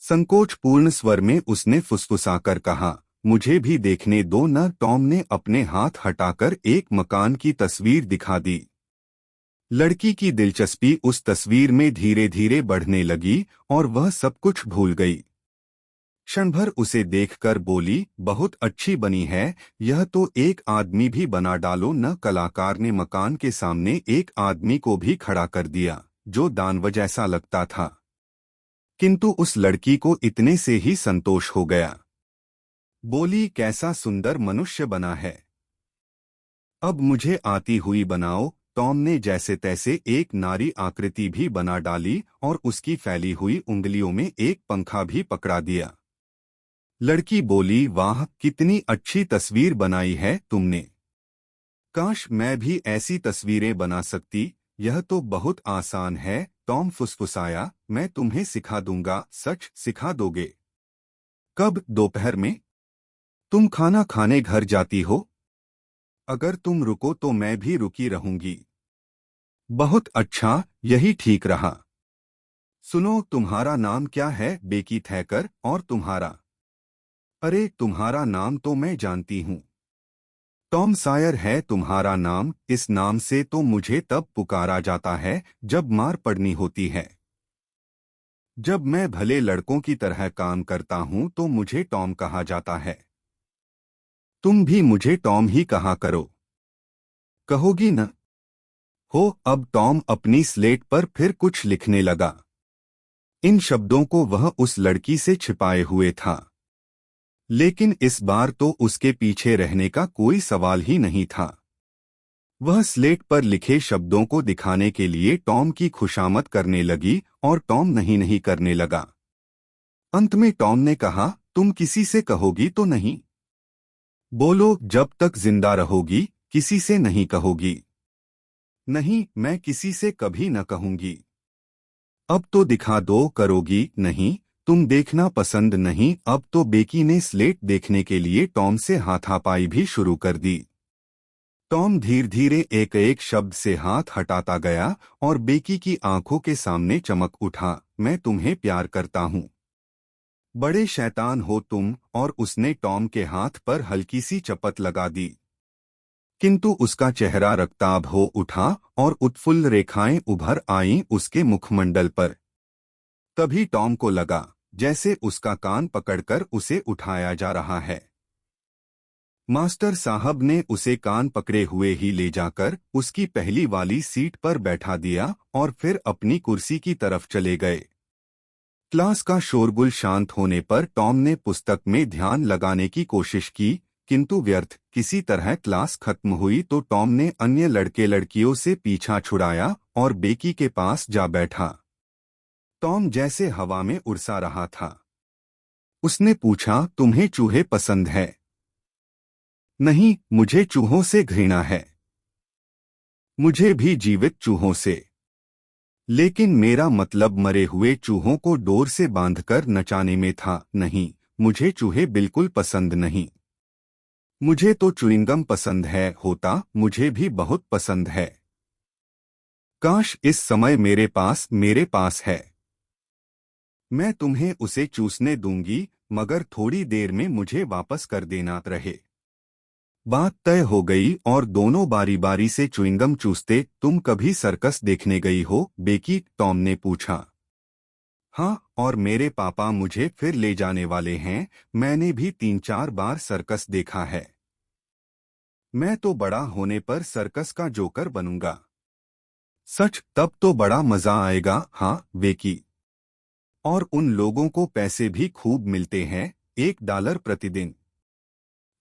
संकोचपूर्ण स्वर में उसने फुसफुसाकर कहा, मुझे भी देखने दो न। टॉम ने अपने हाथ हटाकर एक मकान की तस्वीर दिखा दी। लड़की की दिलचस्पी उस तस्वीर में धीरे धीरे बढ़ने लगी और वह सब कुछ भूल गई। क्षण भर उसे देखकर बोली, बहुत अच्छी बनी है, यह तो एक आदमी भी बना डालो न। कलाकार ने मकान के सामने एक आदमी को भी खड़ा कर दिया, जो दानव जैसा लगता था, किंतु उस लड़की को इतने से ही संतोष हो गया। बोली, कैसा सुंदर मनुष्य बना है, अब मुझे आती हुई बनाओ। टॉम ने जैसे तैसे एक नारी आकृति भी बना डाली और उसकी फैली हुई उंगलियों में एक पंखा भी पकड़ा दिया। लड़की बोली, वाह, कितनी अच्छी तस्वीर बनाई है तुमने। काश मैं भी ऐसी तस्वीरें बना सकती। यह तो बहुत आसान है, टॉम फुसफुसाया। मैं तुम्हें सिखा दूंगा। सच सिखा दोगे? कब? दोपहर में? तुम खाना खाने घर जाती हो? अगर तुम रुको तो मैं भी रुकी रहूंगी। बहुत अच्छा, यही ठीक रहा। सुनो, तुम्हारा नाम क्या है? बेकी थैकर। और तुम्हारा? अरे, तुम्हारा नाम तो मैं जानती हूँ। टॉम सायर है तुम्हारा नाम। इस नाम से तो मुझे तब पुकारा जाता है जब मार पड़नी होती है। जब मैं भले लड़कों की तरह काम करता हूँ तो मुझे टॉम कहा जाता है। तुम भी मुझे टॉम ही कहा करो। कहोगी न? हो। अब टॉम अपनी स्लेट पर फिर कुछ लिखने लगा। इन शब्दों को वह उस लड़की से छिपाए हुए था, लेकिन इस बार तो उसके पीछे रहने का कोई सवाल ही नहीं था। वह स्लेट पर लिखे शब्दों को दिखाने के लिए टॉम की खुशामद करने लगी और टॉम नहीं नहीं करने लगा। अंत में टॉम ने कहा, तुम किसी से कहोगी तो नहीं? बोलो, जब तक जिंदा रहोगी किसी से नहीं कहोगी। नहीं, मैं किसी से कभी न कहूंगी। अब तो दिखा दो। करोगी नहीं? तुम देखना पसंद नहीं? अब तो बेकी ने स्लेट देखने के लिए टॉम से हाथापाई भी शुरू कर दी। टॉम धीरे धीरे एक एक शब्द से हाथ हटाता गया और बेकी की आंखों के सामने चमक उठा। मैं तुम्हें प्यार करता हूँ। बड़े शैतान हो तुम। और उसने टॉम के हाथ पर हल्की सी चपत लगा दी, किंतु उसका चेहरा रक्ताभ हो उठा और उत्फुल्ल रेखाएं उभर आईं उसके मुखमंडल पर। तभी टॉम को लगा जैसे उसका कान पकड़कर उसे उठाया जा रहा है। मास्टर साहब ने उसे कान पकड़े हुए ही ले जाकर उसकी पहली वाली सीट पर बैठा दिया और फिर अपनी कुर्सी की तरफ चले गए। क्लास का शोरगुल शांत होने पर टॉम ने पुस्तक में ध्यान लगाने की कोशिश की, किंतु व्यर्थ। किसी तरह क्लास खत्म हुई तो टॉम ने अन्य लड़के लड़कियों से पीछा छुड़ाया और बेकी के पास जा बैठा। टॉम जैसे हवा में उड़सा रहा था। उसने पूछा, तुम्हें चूहे पसंद है? नहीं, मुझे चूहों से घृणा है। मुझे भी जीवित चूहों से। लेकिन मेरा मतलब मरे हुए चूहों को डोर से बांधकर नचाने में था। नहीं, मुझे चूहे बिल्कुल पसंद नहीं। मुझे तो च्युइंगम पसंद है। होता मुझे भी बहुत पसंद है। काश इस समय मेरे पास है। मैं तुम्हें उसे चूसने दूंगी, मगर थोड़ी देर में मुझे वापस कर देना रहे। बात तय हो गई और दोनों बारी बारी से च्युइंगम चूसते। तुम कभी सर्कस देखने गई हो? बेकी, टॉम ने पूछा। हाँ, और मेरे पापा मुझे फिर ले जाने वाले हैं। मैंने भी 3-4 बार सर्कस देखा है। मैं तो बड़ा होने पर सर्कस का जोकर बनूंगा। सच? तब तो बड़ा मजा आएगा। हाँ, बेकी। और उन लोगों को पैसे भी खूब मिलते हैं, $1 प्रतिदिन।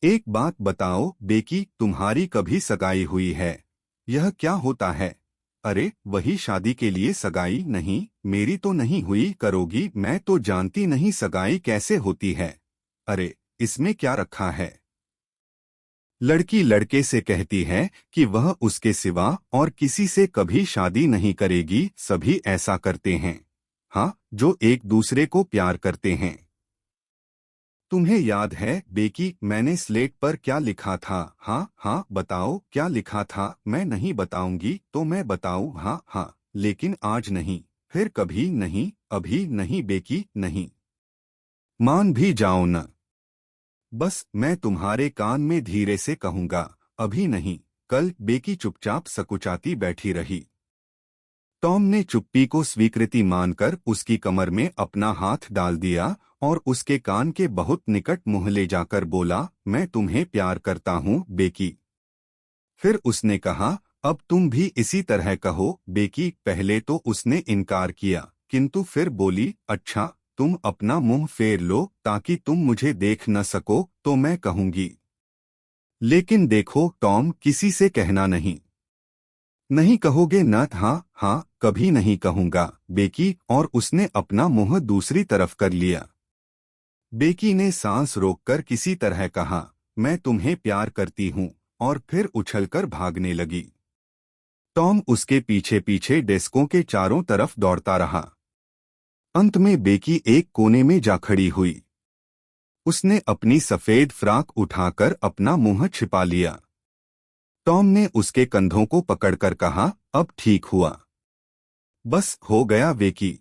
एक बात बताओ बेकी, तुम्हारी कभी सगाई हुई है? यह क्या होता है? अरे, वही शादी के लिए सगाई। नहीं, मेरी तो नहीं हुई। करोगी? मैं तो जानती नहीं सगाई कैसे होती है। अरे, इसमें क्या रखा है? लड़की लड़के से कहती है कि वह उसके सिवा और किसी से कभी शादी नहीं करेगी। सभी ऐसा करते हैं। हाँ, जो एक दूसरे को प्यार करते हैं। तुम्हें याद है बेकी, मैंने स्लेट पर क्या लिखा था? हाँ हाँ, बताओ क्या लिखा था? मैं नहीं बताऊंगी तो मैं बताऊं? हाँ हाँ, लेकिन आज नहीं। फिर कभी नहीं। अभी नहीं बेकी, नहीं। मान भी जाओ न। बस मैं तुम्हारे कान में धीरे से कहूंगा। अभी नहीं, कल। बेकी चुपचाप सकुचाती बैठी रही। टॉम ने चुप्पी को स्वीकृति मानकर उसकी कमर में अपना हाथ डाल दिया और उसके कान के बहुत निकट मुंह ले जाकर बोला, मैं तुम्हें प्यार करता हूँ बेकी। फिर उसने कहा, अब तुम भी इसी तरह कहो बेकी। पहले तो उसने इनकार किया, किंतु फिर बोली, अच्छा, तुम अपना मुंह फेर लो ताकि तुम मुझे देख न सको तो मैं कहूंगी। लेकिन देखो टॉम, किसी से कहना नहीं। नहीं कहोगे न? हाँ हाँ, कभी नहीं कहूंगा बेकी, और उसने अपना मुंह दूसरी तरफ कर लिया। बेकी ने सांस रोककर किसी तरह कहा, मैं तुम्हें प्यार करती हूँ, और फिर उछलकर भागने लगी। टॉम उसके पीछे पीछे डेस्कों के चारों तरफ दौड़ता रहा। अंत में बेकी एक कोने में जा खड़ी हुई। उसने अपनी सफेद फ्राक उठाकर अपना मुंह छिपा लिया। टॉम ने उसके कंधों को पकड़कर कहा, अब ठीक हुआ। बस हो गया बेकी।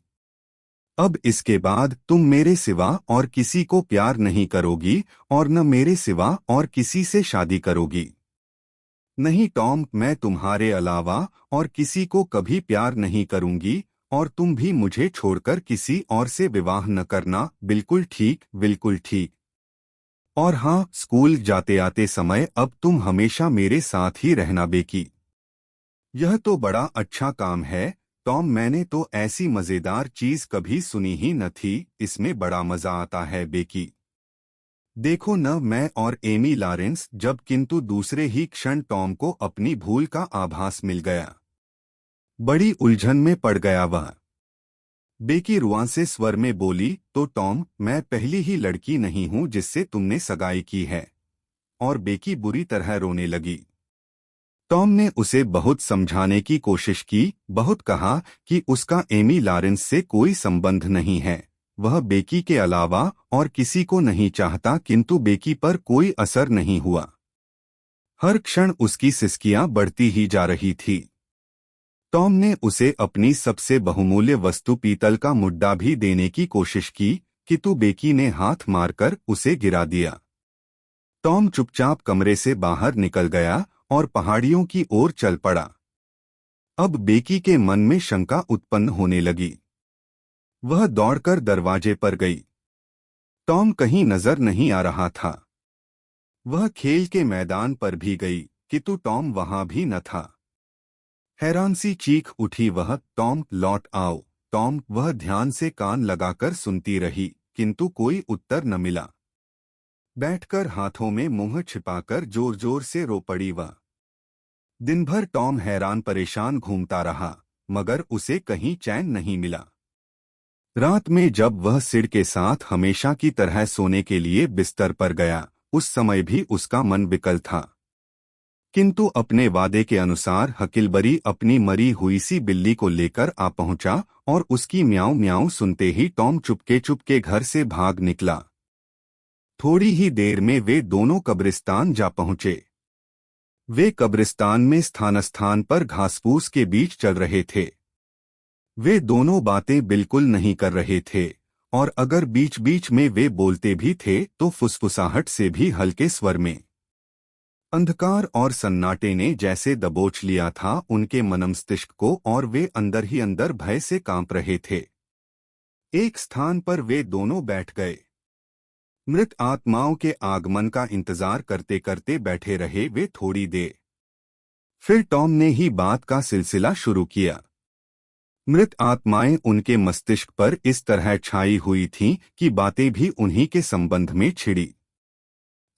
अब इसके बाद तुम मेरे सिवा और किसी को प्यार नहीं करोगी, और न मेरे सिवा और किसी से शादी करोगी। नहीं टॉम, मैं तुम्हारे अलावा और किसी को कभी प्यार नहीं करूंगी, और तुम भी मुझे छोड़कर किसी और से विवाह न करना। बिल्कुल ठीक, बिल्कुल ठीक। और हाँ, स्कूल जाते आते समय अब तुम हमेशा मेरे साथ ही रहना बेकी। यह तो बड़ा अच्छा काम है टॉम, मैंने तो ऐसी मजेदार चीज कभी सुनी ही न थी। इसमें बड़ा मजा आता है बेकी। देखो न, मैं और एमी लॉरेंस जब, किंतु दूसरे ही क्षण टॉम को अपनी भूल का आभास मिल गया। बड़ी उलझन में पड़ गया वह। बेकी रुआंसे स्वर में बोली, तो टॉम, मैं पहली ही लड़की नहीं हूं जिससे तुमने सगाई की है। और बेकी बुरी तरह रोने लगी। टॉम ने उसे बहुत समझाने की कोशिश की, बहुत कहा कि उसका एमी लॉरेंस से कोई संबंध नहीं है, वह बेकी के अलावा और किसी को नहीं चाहता, किंतु बेकी पर कोई असर नहीं हुआ। हर क्षण उसकी सिसकियां बढ़ती ही जा रही थी। टॉम ने उसे अपनी सबसे बहुमूल्य वस्तु पीतल का मुड्डा भी देने की कोशिश की, किंतु बेकी ने हाथ मारकर उसे गिरा दिया। टॉम चुपचाप कमरे से बाहर निकल गया और पहाड़ियों की ओर चल पड़ा। अब बेकी के मन में शंका उत्पन्न होने लगी। वह दौड़कर दरवाजे पर गई। टॉम कहीं नजर नहीं आ रहा था। वह खेल के मैदान पर भी गई, किंतु टॉम वहां भी न था। हैरान सी चीख उठी वह, टॉम लौट आओ टॉम। वह ध्यान से कान लगाकर सुनती रही, किंतु कोई उत्तर न मिला। बैठकर हाथों में मुंह छिपाकर जोर जोर से रो पड़ी वह। दिन भर टॉम हैरान परेशान घूमता रहा, मगर उसे कहीं चैन नहीं मिला। रात में जब वह सिर के साथ हमेशा की तरह सोने के लिए बिस्तर पर गया, उस समय भी उसका मन विकल था। किंतु अपने वादे के अनुसार हकिलबरी अपनी मरी हुई सी बिल्ली को लेकर आ पहुंचा, और उसकी म्याऊं म्याऊं सुनते ही टॉम चुपके चुपके घर से भाग निकला। थोड़ी ही देर में वे दोनों कब्रिस्तान जा पहुंचे। वे कब्रिस्तान में स्थान स्थान पर घासपूस के बीच चल रहे थे। वे दोनों बातें बिल्कुल नहीं कर रहे थे, और अगर बीच बीच में वे बोलते भी थे तो फुसफुसाहट से भी हल्के स्वर में। अंधकार और सन्नाटे ने जैसे दबोच लिया था उनके मनमस्तिष्क को, और वे अंदर ही अंदर भय से कांप रहे थे। एक स्थान पर वे दोनों बैठ गए। मृत आत्माओं के आगमन का इंतजार करते करते बैठे रहे वे थोड़ी देर। फिर टॉम ने ही बात का सिलसिला शुरू किया। मृत आत्माएं उनके मस्तिष्क पर इस तरह छाई हुई थीं कि बातें भी उन्हीं के संबंध में छिड़ी।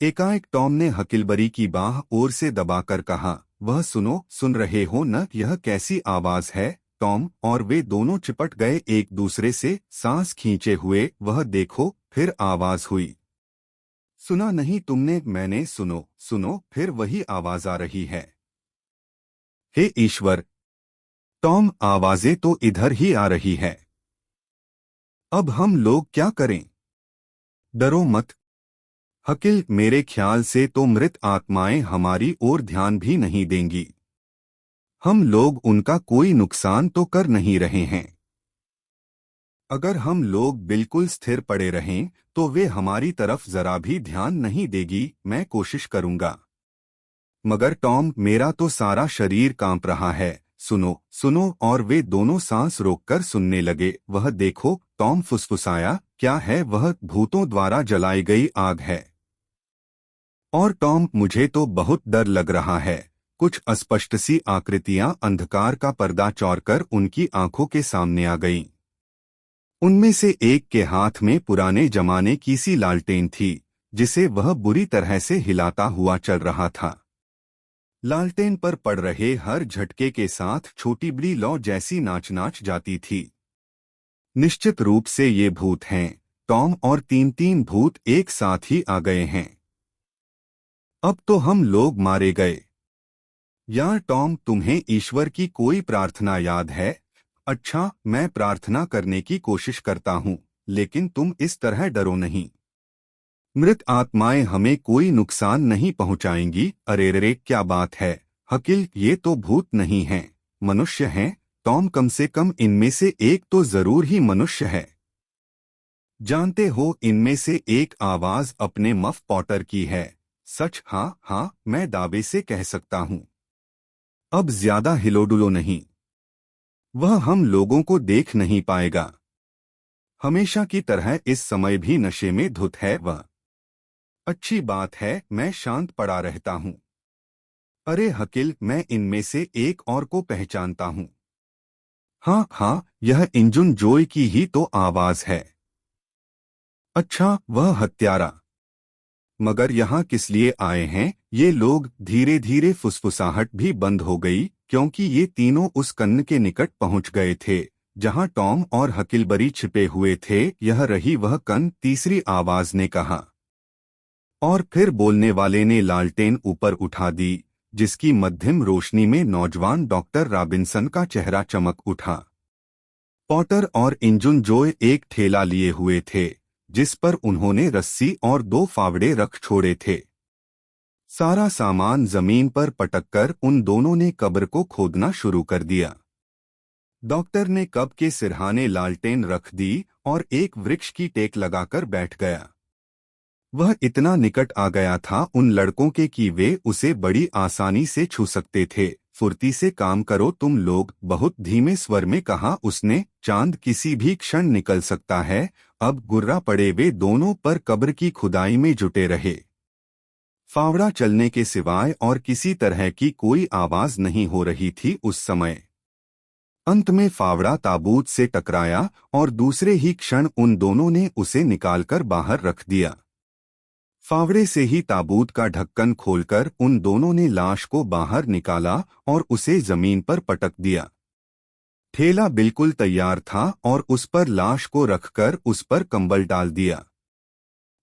एकाएक टॉम ने हकिलबरी की बाह ओर से दबाकर कहा, वह सुनो, सुन रहे हो न? यह कैसी आवाज है टॉम? और वे दोनों चिपट गए एक दूसरे से, सांस खींचे हुए। वह देखो, फिर आवाज हुई। सुना नहीं तुमने? मैंने सुनो सुनो, फिर वही आवाज आ रही है। हे ईश्वर टॉम, आवाजें तो इधर ही आ रही है। अब हम लोग क्या करें? डरो मत हकिल, मेरे ख्याल से तो मृत आत्माएं हमारी ओर ध्यान भी नहीं देंगी। हम लोग उनका कोई नुकसान तो कर नहीं रहे हैं। अगर हम लोग बिल्कुल स्थिर पड़े रहें तो वे हमारी तरफ जरा भी ध्यान नहीं देगी। मैं कोशिश करूंगा। मगर टॉम, मेरा तो सारा शरीर कांप रहा है। सुनो सुनो। और वे दोनों सांस रोककर सुनने लगे। वह देखो, टॉम फुसफुसाया, क्या है वह? भूतों द्वारा जलाई गई आग है। और टॉम, मुझे तो बहुत डर लग रहा है। कुछ अस्पष्ट सी आकृतियां अंधकार का पर्दा चौड़कर उनकी आंखों के सामने आ गईं। उनमें से एक के हाथ में पुराने जमाने की सी लालटेन थी, जिसे वह बुरी तरह से हिलाता हुआ चल रहा था। लालटेन पर पड़ रहे हर झटके के साथ छोटी बड़ी लौ जैसी नाच नाच जाती थी। निश्चित रूप से ये भूत हैं। टॉम और तीन तीन भूत एक साथ ही आ गए हैं। अब तो हम लोग मारे गए। यार टॉम, तुम्हें ईश्वर की कोई प्रार्थना याद है? अच्छा, मैं प्रार्थना करने की कोशिश करता हूँ, लेकिन तुम इस तरह डरो नहीं। मृत आत्माएं हमें कोई नुकसान नहीं पहुंचाएंगी। अरे रे, क्या बात है हकील, ये तो भूत नहीं हैं, मनुष्य हैं। टॉम, कम से कम इनमें से एक तो जरूर ही मनुष्य है। जानते हो, इनमें से एक आवाज अपने मफ पॉटर की है। सच? हाँ हाँ, मैं दावे से कह सकता हूँ। अब ज्यादा हिलोडुलो नहीं। वह हम लोगों को देख नहीं पाएगा। हमेशा की तरह इस समय भी नशे में धुत है वह। अच्छी बात है, मैं शांत पड़ा रहता हूँ। अरे हकील, मैं इनमें से एक और को पहचानता हूँ। हाँ हाँ, यह इंजुन जोय की ही तो आवाज है। अच्छा, वह हत्यारा। मगर यहाँ किस लिए आए हैं ये लोग? धीरे धीरे फुसफुसाहट भी बंद हो गई, क्योंकि ये तीनों उस कन्न के निकट पहुंच गए थे जहां टॉम और हकिलबरी छिपे हुए थे। यह रही वह कन्न, तीसरी आवाज ने कहा। और फिर बोलने वाले ने लालटेन ऊपर उठा दी, जिसकी मध्यम रोशनी में नौजवान डॉक्टर रॉबिन्सन का चेहरा चमक उठा। पॉटर और इंजुन जोय एक ठेला लिए हुए थे, जिस पर उन्होंने रस्सी और दो फावड़े रख छोड़े थे। सारा सामान जमीन पर पटककर उन दोनों ने कब्र को खोदना शुरू कर दिया। डॉक्टर ने कब्र के सिरहाने लालटेन रख दी और एक वृक्ष की टेक लगाकर बैठ गया। वह इतना निकट आ गया था उन लड़कों के कि वे उसे बड़ी आसानी से छू सकते थे। फुर्ती से काम करो तुम लोग, बहुत धीमे स्वर में कहा उसने। चांद किसी भी क्षण निकल सकता है। अब गुर्रा पड़े वे दोनों पर कब्र की खुदाई में जुटे रहे। फावड़ा चलने के सिवाय और किसी तरह की कोई आवाज नहीं हो रही थी उस समय। अंत में फावड़ा ताबूत से टकराया और दूसरे ही क्षण उन दोनों ने उसे निकालकर बाहर रख दिया। फावड़े से ही ताबूत का ढक्कन खोलकर उन दोनों ने लाश को बाहर निकाला और उसे जमीन पर पटक दिया। ठेला बिल्कुल तैयार था और उस पर लाश को रखकर उस पर कंबल डाल दिया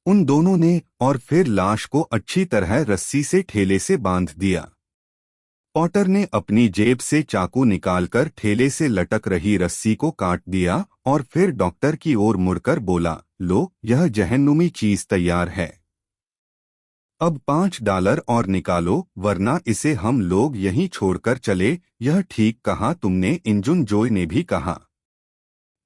उन दोनों ने, और फिर लाश को अच्छी तरह रस्सी से ठेले से बांध दिया। पॉटर ने अपनी जेब से चाकू निकालकर ठेले से लटक रही रस्सी को काट दिया और फिर डॉक्टर की ओर मुड़कर बोला, लो, यह जहन्नुमी चीज तैयार है। अब $5 और निकालो, वरना इसे हम लोग यहीं छोड़कर चले। यह ठीक कहा तुमने, इंजुन जोय ने भी कहा।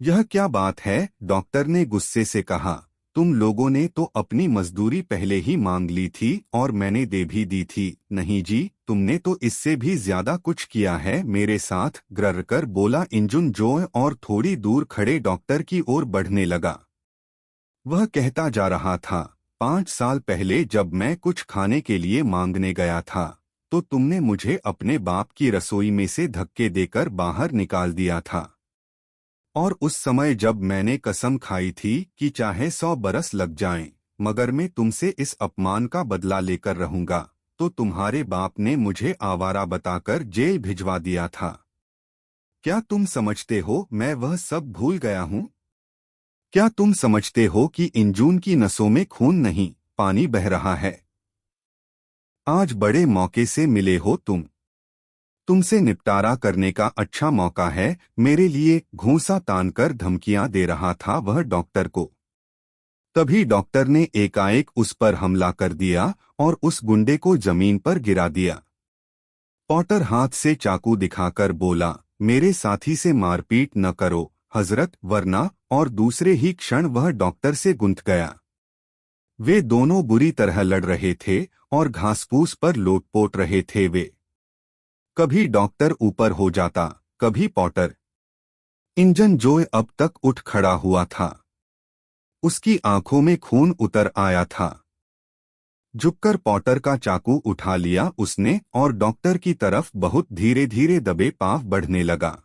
यह क्या बात है? डॉक्टर ने गुस्से से कहा। तुम लोगों ने तो अपनी मजदूरी पहले ही मांग ली थी और मैंने दे भी दी थी। नहीं जी, तुमने तो इससे भी ज्यादा कुछ किया है मेरे साथ, ग्रर कर बोला इंजुन जोय और थोड़ी दूर खड़े डॉक्टर की ओर बढ़ने लगा। वह कहता जा रहा था, 5 साल पहले जब मैं कुछ खाने के लिए मांगने गया था, तो तुमने मुझे अपने बाप की रसोई में से धक्के देकर बाहर निकाल दिया था। और उस समय जब मैंने कसम खाई थी कि चाहे 100 बरस लग जाएं, मगर मैं तुमसे इस अपमान का बदला लेकर रहूंगा, तो तुम्हारे बाप ने मुझे आवारा बताकर जेल भिजवा दिया था। क्या तुम समझते हो मैं वह सब भूल गया हूँ? क्या तुम समझते हो कि इंजून की नसों में खून नहीं, पानी बह रहा है? आज बड़े मौके से मिले हो तुम। तुमसे निपटारा करने का अच्छा मौका है मेरे लिए। घूंसा तानकर धमकियां दे रहा था वह डॉक्टर को। तभी डॉक्टर ने एकाएक उस पर हमला कर दिया और उस गुंडे को जमीन पर गिरा दिया। पॉटर हाथ से चाकू दिखाकर बोला, मेरे साथी से मारपीट न करो हजरत, वरना। और दूसरे ही क्षण वह डॉक्टर से गुंथ गया। वे दोनों बुरी तरह लड़ रहे थे और घासपूस पर लोटपोट रहे थे वे। कभी डॉक्टर ऊपर हो जाता, कभी पॉटर। इंजन जोय अब तक उठ खड़ा हुआ था। उसकी आंखों में खून उतर आया था। झुककर पॉटर का चाकू उठा लिया उसने और डॉक्टर की तरफ बहुत धीरे धीरे दबे पांव बढ़ने लगा।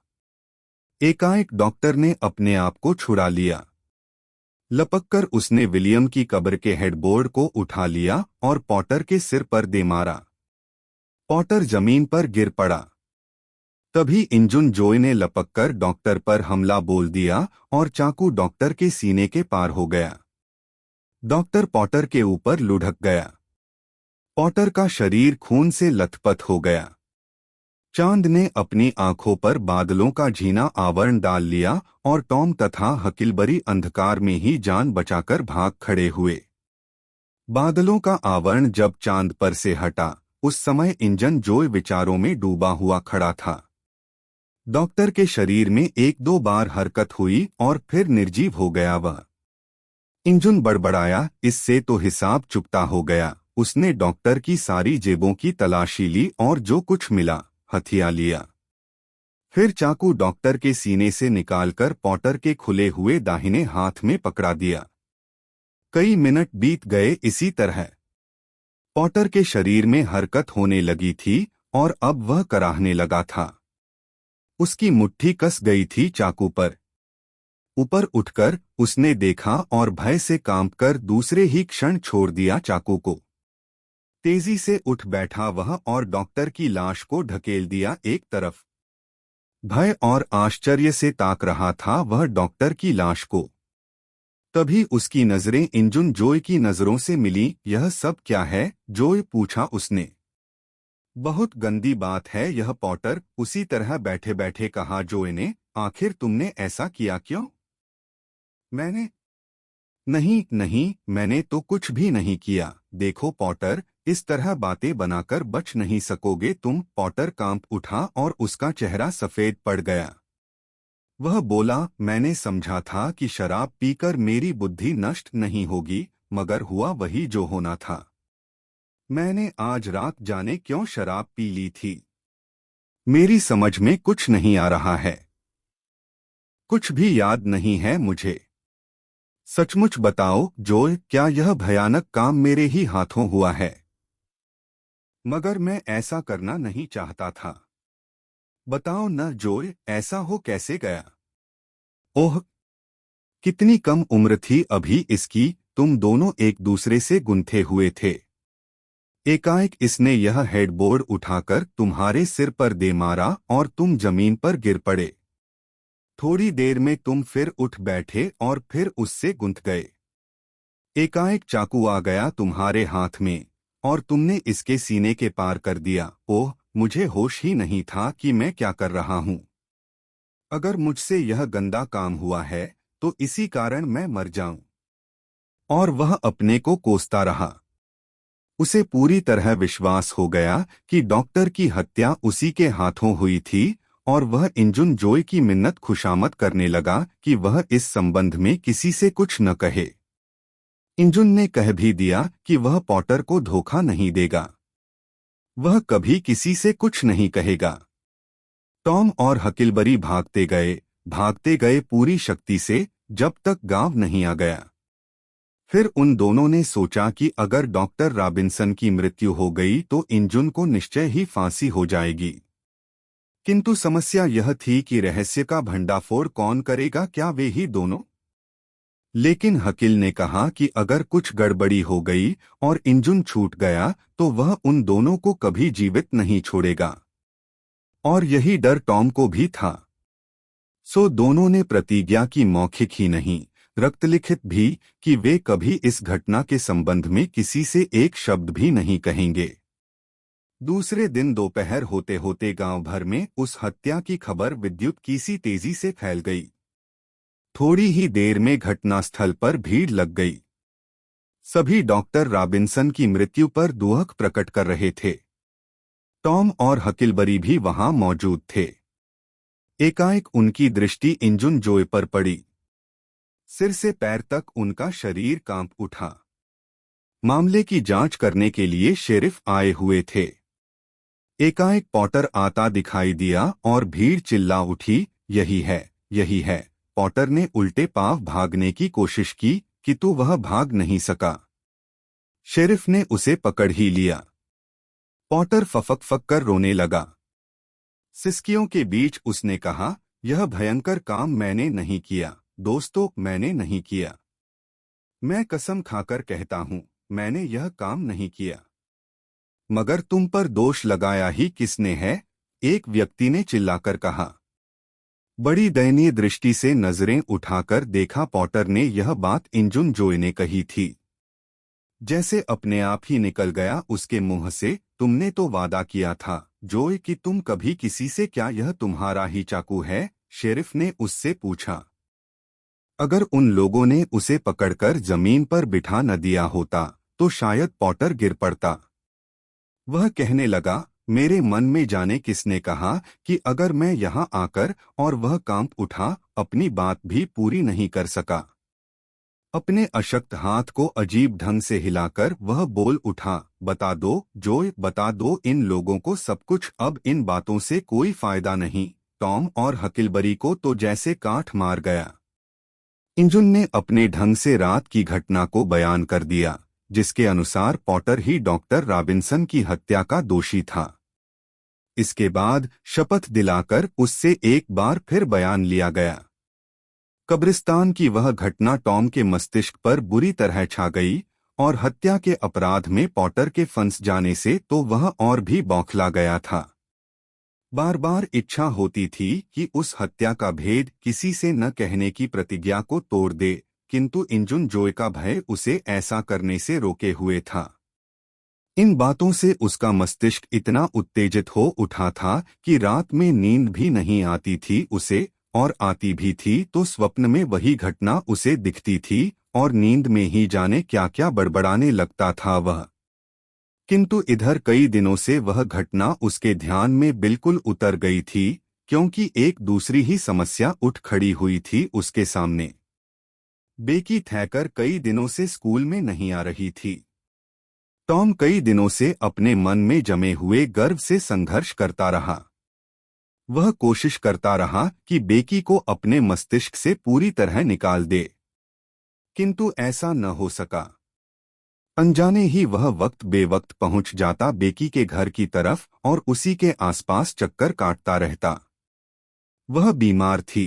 एकाएक डॉक्टर ने अपने आप को छुड़ा लिया। लपककर उसने विलियम की कब्र के हेडबोर्ड को उठा लिया और पॉटर के सिर पर दे मारा। पॉटर जमीन पर गिर पड़ा। तभी इंजुन जोय ने लपककर डॉक्टर पर हमला बोल दिया और चाकू डॉक्टर के सीने के पार हो गया। डॉक्टर पॉटर के ऊपर लुढ़क गया। पॉटर का शरीर खून से लथपथ हो गया। चांद ने अपनी आंखों पर बादलों का झीना आवरण डाल लिया और टॉम तथा हकिलबरी अंधकार में ही जान बचाकर भाग खड़े हुए। बादलों का आवरण जब चांद पर से हटा, उस समय इंजन जोय विचारों में डूबा हुआ खड़ा था। डॉक्टर के शरीर में एक दो बार हरकत हुई और फिर निर्जीव हो गया वह। इंजन बड़बड़ाया, इससे तो हिसाब चुकता हो गया। उसने डॉक्टर की सारी जेबों की तलाशी ली और जो कुछ मिला हथिया लिया। फिर चाकू डॉक्टर के सीने से निकालकर पॉटर के खुले हुए दाहिने हाथ में पकड़ा दिया। कई मिनट बीत गए इसी तरह। पॉटर के शरीर में हरकत होने लगी थी और अब वह कराहने लगा था। उसकी मुट्ठी कस गई थी चाकू पर। ऊपर उठकर उसने देखा और भय से कांपकर दूसरे ही क्षण छोड़ दिया चाकू को। तेजी से उठ बैठा वह और डॉक्टर की लाश को ढकेल दिया एक तरफ। भय और आश्चर्य से ताक रहा था वह डॉक्टर की लाश को। तभी उसकी नजरें इंजुन जोय की नजरों से मिली। यह सब क्या है? जोय पूछा उसने। बहुत गंदी बात है यह, पॉटर उसी तरह बैठे बैठे कहा जोय ने। आखिर तुमने ऐसा किया क्यों? मैंने नहीं नहीं, मैंने तो कुछ भी नहीं किया। देखो पॉटर, इस तरह बातें बनाकर बच नहीं सकोगे तुम। पॉटर कांप उठा और उसका चेहरा सफेद पड़ गया। वह बोला, मैंने समझा था कि शराब पीकर मेरी बुद्धि नष्ट नहीं होगी, मगर हुआ वही जो होना था। मैंने आज रात जाने क्यों शराब पी ली थी। मेरी समझ में कुछ नहीं आ रहा है। कुछ भी याद नहीं है मुझे। सचमुच बताओ जोय, क्या यह भयानक काम मेरे ही हाथों हुआ है? मगर मैं ऐसा करना नहीं चाहता था। बताओ न जोय, ऐसा हो कैसे गया? ओह, कितनी कम उम्र थी अभी इसकी। तुम दोनों एक दूसरे से गुंथे हुए थे। एकाएक इसने यह हेडबोर्ड उठाकर तुम्हारे सिर पर दे मारा और तुम जमीन पर गिर पड़े। थोड़ी देर में तुम फिर उठ बैठे और फिर उससे गुंथ गए। एकाएक चाकू आ गया तुम्हारे हाथ में और तुमने इसके सीने के पार कर दिया। ओह, मुझे होश ही नहीं था कि मैं क्या कर रहा हूँ। अगर मुझसे यह गंदा काम हुआ है तो इसी कारण मैं मर जाऊं। और वह अपने को कोसता रहा। उसे पूरी तरह विश्वास हो गया कि डॉक्टर की हत्या उसी के हाथों हुई थी और वह इंजुन जोय की मिन्नत खुशामद करने लगा कि वह इस संबंध में किसी से कुछ न कहे। इंजुन ने कह भी दिया कि वह पॉटर को धोखा नहीं देगा। वह कभी किसी से कुछ नहीं कहेगा। टॉम और हकिलबरी भागते गए पूरी शक्ति से, जब तक गांव नहीं आ गया। फिर उन दोनों ने सोचा कि अगर डॉक्टर रॉबिन्सन की मृत्यु हो गई तो इंजुन को निश्चय ही फांसी हो जाएगी। किंतु समस्या यह थी कि रहस्य का भंडाफोड़ कौन करेगा, क्या वे ही दोनों? लेकिन हकील ने कहा कि अगर कुछ गड़बड़ी हो गई और इंजुन छूट गया तो वह उन दोनों को कभी जीवित नहीं छोड़ेगा। और यही डर टॉम को भी था। सो दोनों ने प्रतिज्ञा की, मौखिक ही नहीं रक्तलिखित भी, कि वे कभी इस घटना के संबंध में किसी से एक शब्द भी नहीं कहेंगे। दूसरे दिन दोपहर होते होते गांव भर में उस हत्या की खबर विद्युत की सी तेजी से फैल गई। थोड़ी ही देर में घटनास्थल पर भीड़ लग गई। सभी डॉक्टर रॉबिन्सन की मृत्यु पर दुख प्रकट कर रहे थे। टॉम और हकिलबरी भी वहां मौजूद थे। एकाएक उनकी दृष्टि इंजुन जोय पर पड़ी। सिर से पैर तक उनका शरीर कांप उठा। मामले की जांच करने के लिए शेरिफ आए हुए थे। एकाएक पॉटर आता दिखाई दिया और भीड़ चिल्ला उठी, यही है, यही है। पॉटर ने उल्टे पांव भागने की कोशिश की किंतु वह भाग नहीं सका। शेरिफ ने उसे पकड़ ही लिया। पॉटर फफक कर रोने लगा। सिसकियों के बीच उसने कहा, यह भयंकर काम मैंने नहीं किया दोस्तों, मैंने नहीं किया। मैं कसम खाकर कहता हूं, मैंने यह काम नहीं किया। मगर तुम पर दोष लगाया ही किसने है? एक व्यक्ति ने चिल्लाकर कहा। बड़ी दयनीय दृष्टि से नजरें उठाकर देखा पॉटर ने यह बात इंजुन जोय ने कही थी। जैसे अपने आप ही निकल गया उसके मुंह से। तुमने तो वादा किया था जोय कि तुम कभी किसी से, क्या यह तुम्हारा ही चाकू है? शेरिफ ने उससे पूछा। अगर उन लोगों ने उसे पकड़कर जमीन पर बिठा न दिया होता तो शायद पॉटर गिर पड़ता। वह कहने लगा, मेरे मन में जाने किसने कहा कि अगर मैं यहाँ आकर और वह कांप उठा, अपनी बात भी पूरी नहीं कर सका। अपने अशक्त हाथ को अजीब ढंग से हिलाकर वह बोल उठा, बता दो जोय, बता दो इन लोगों को सब कुछ। अब इन बातों से कोई फायदा नहीं। टॉम और हकिलबरी को तो जैसे काठ मार गया। इंजुन ने अपने ढंग से रात की घटना को बयान कर दिया, जिसके अनुसार पॉटर ही डॉक्टर रॉबिन्सन की हत्या का दोषी था। इसके बाद शपथ दिलाकर उससे एक बार फिर बयान लिया गया। कब्रिस्तान की वह घटना टॉम के मस्तिष्क पर बुरी तरह छा गई और हत्या के अपराध में पॉटर के फंस जाने से तो वह और भी बौखला गया था। बार बार इच्छा होती थी कि उस हत्या का भेद किसी से न कहने की प्रतिज्ञा को तोड़ दे, किंतु इंजुन जोय का भय उसे ऐसा करने से रोके हुए था। इन बातों से उसका मस्तिष्क इतना उत्तेजित हो उठा था कि रात में नींद भी नहीं आती थी उसे, और आती भी थी तो स्वप्न में वही घटना उसे दिखती थी और नींद में ही जाने क्या क्या बड़बड़ाने लगता था वह। किंतु इधर कई दिनों से वह घटना उसके ध्यान में बिल्कुल उतर गई थी, क्योंकि एक दूसरी ही समस्या उठ खड़ी हुई थी उसके सामने। बेकी थैकर कई दिनों से स्कूल में नहीं आ रही थी। टॉम कई दिनों से अपने मन में जमे हुए गर्व से संघर्ष करता रहा। वह कोशिश करता रहा कि बेकी को अपने मस्तिष्क से पूरी तरह निकाल दे, किंतु ऐसा न हो सका। अनजाने ही वह वक्त बेवक्त पहुंच जाता बेकी के घर की तरफ और उसी के आसपास चक्कर काटता रहता। वह बीमार थी।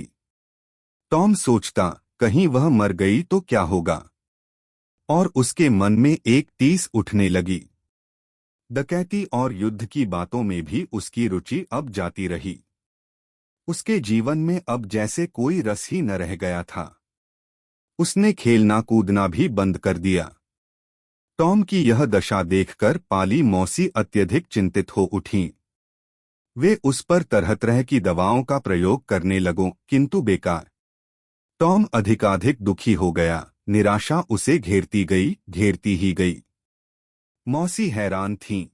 टॉम सोचता, कहीं वह मर गई तो क्या होगा, और उसके मन में एक टीस उठने लगी। डकैती और युद्ध की बातों में भी उसकी रुचि अब जाती रही। उसके जीवन में अब जैसे कोई रस ही न रह गया था। उसने खेलना कूदना भी बंद कर दिया। टॉम की यह दशा देखकर पाली मौसी अत्यधिक चिंतित हो उठीं। वे उस पर तरह तरह की दवाओं का प्रयोग करने लगों, किंतु बेकार। टॉम अधिकाधिक दुखी हो गया। निराशा उसे घेरती ही गई। मौसी हैरान थीं।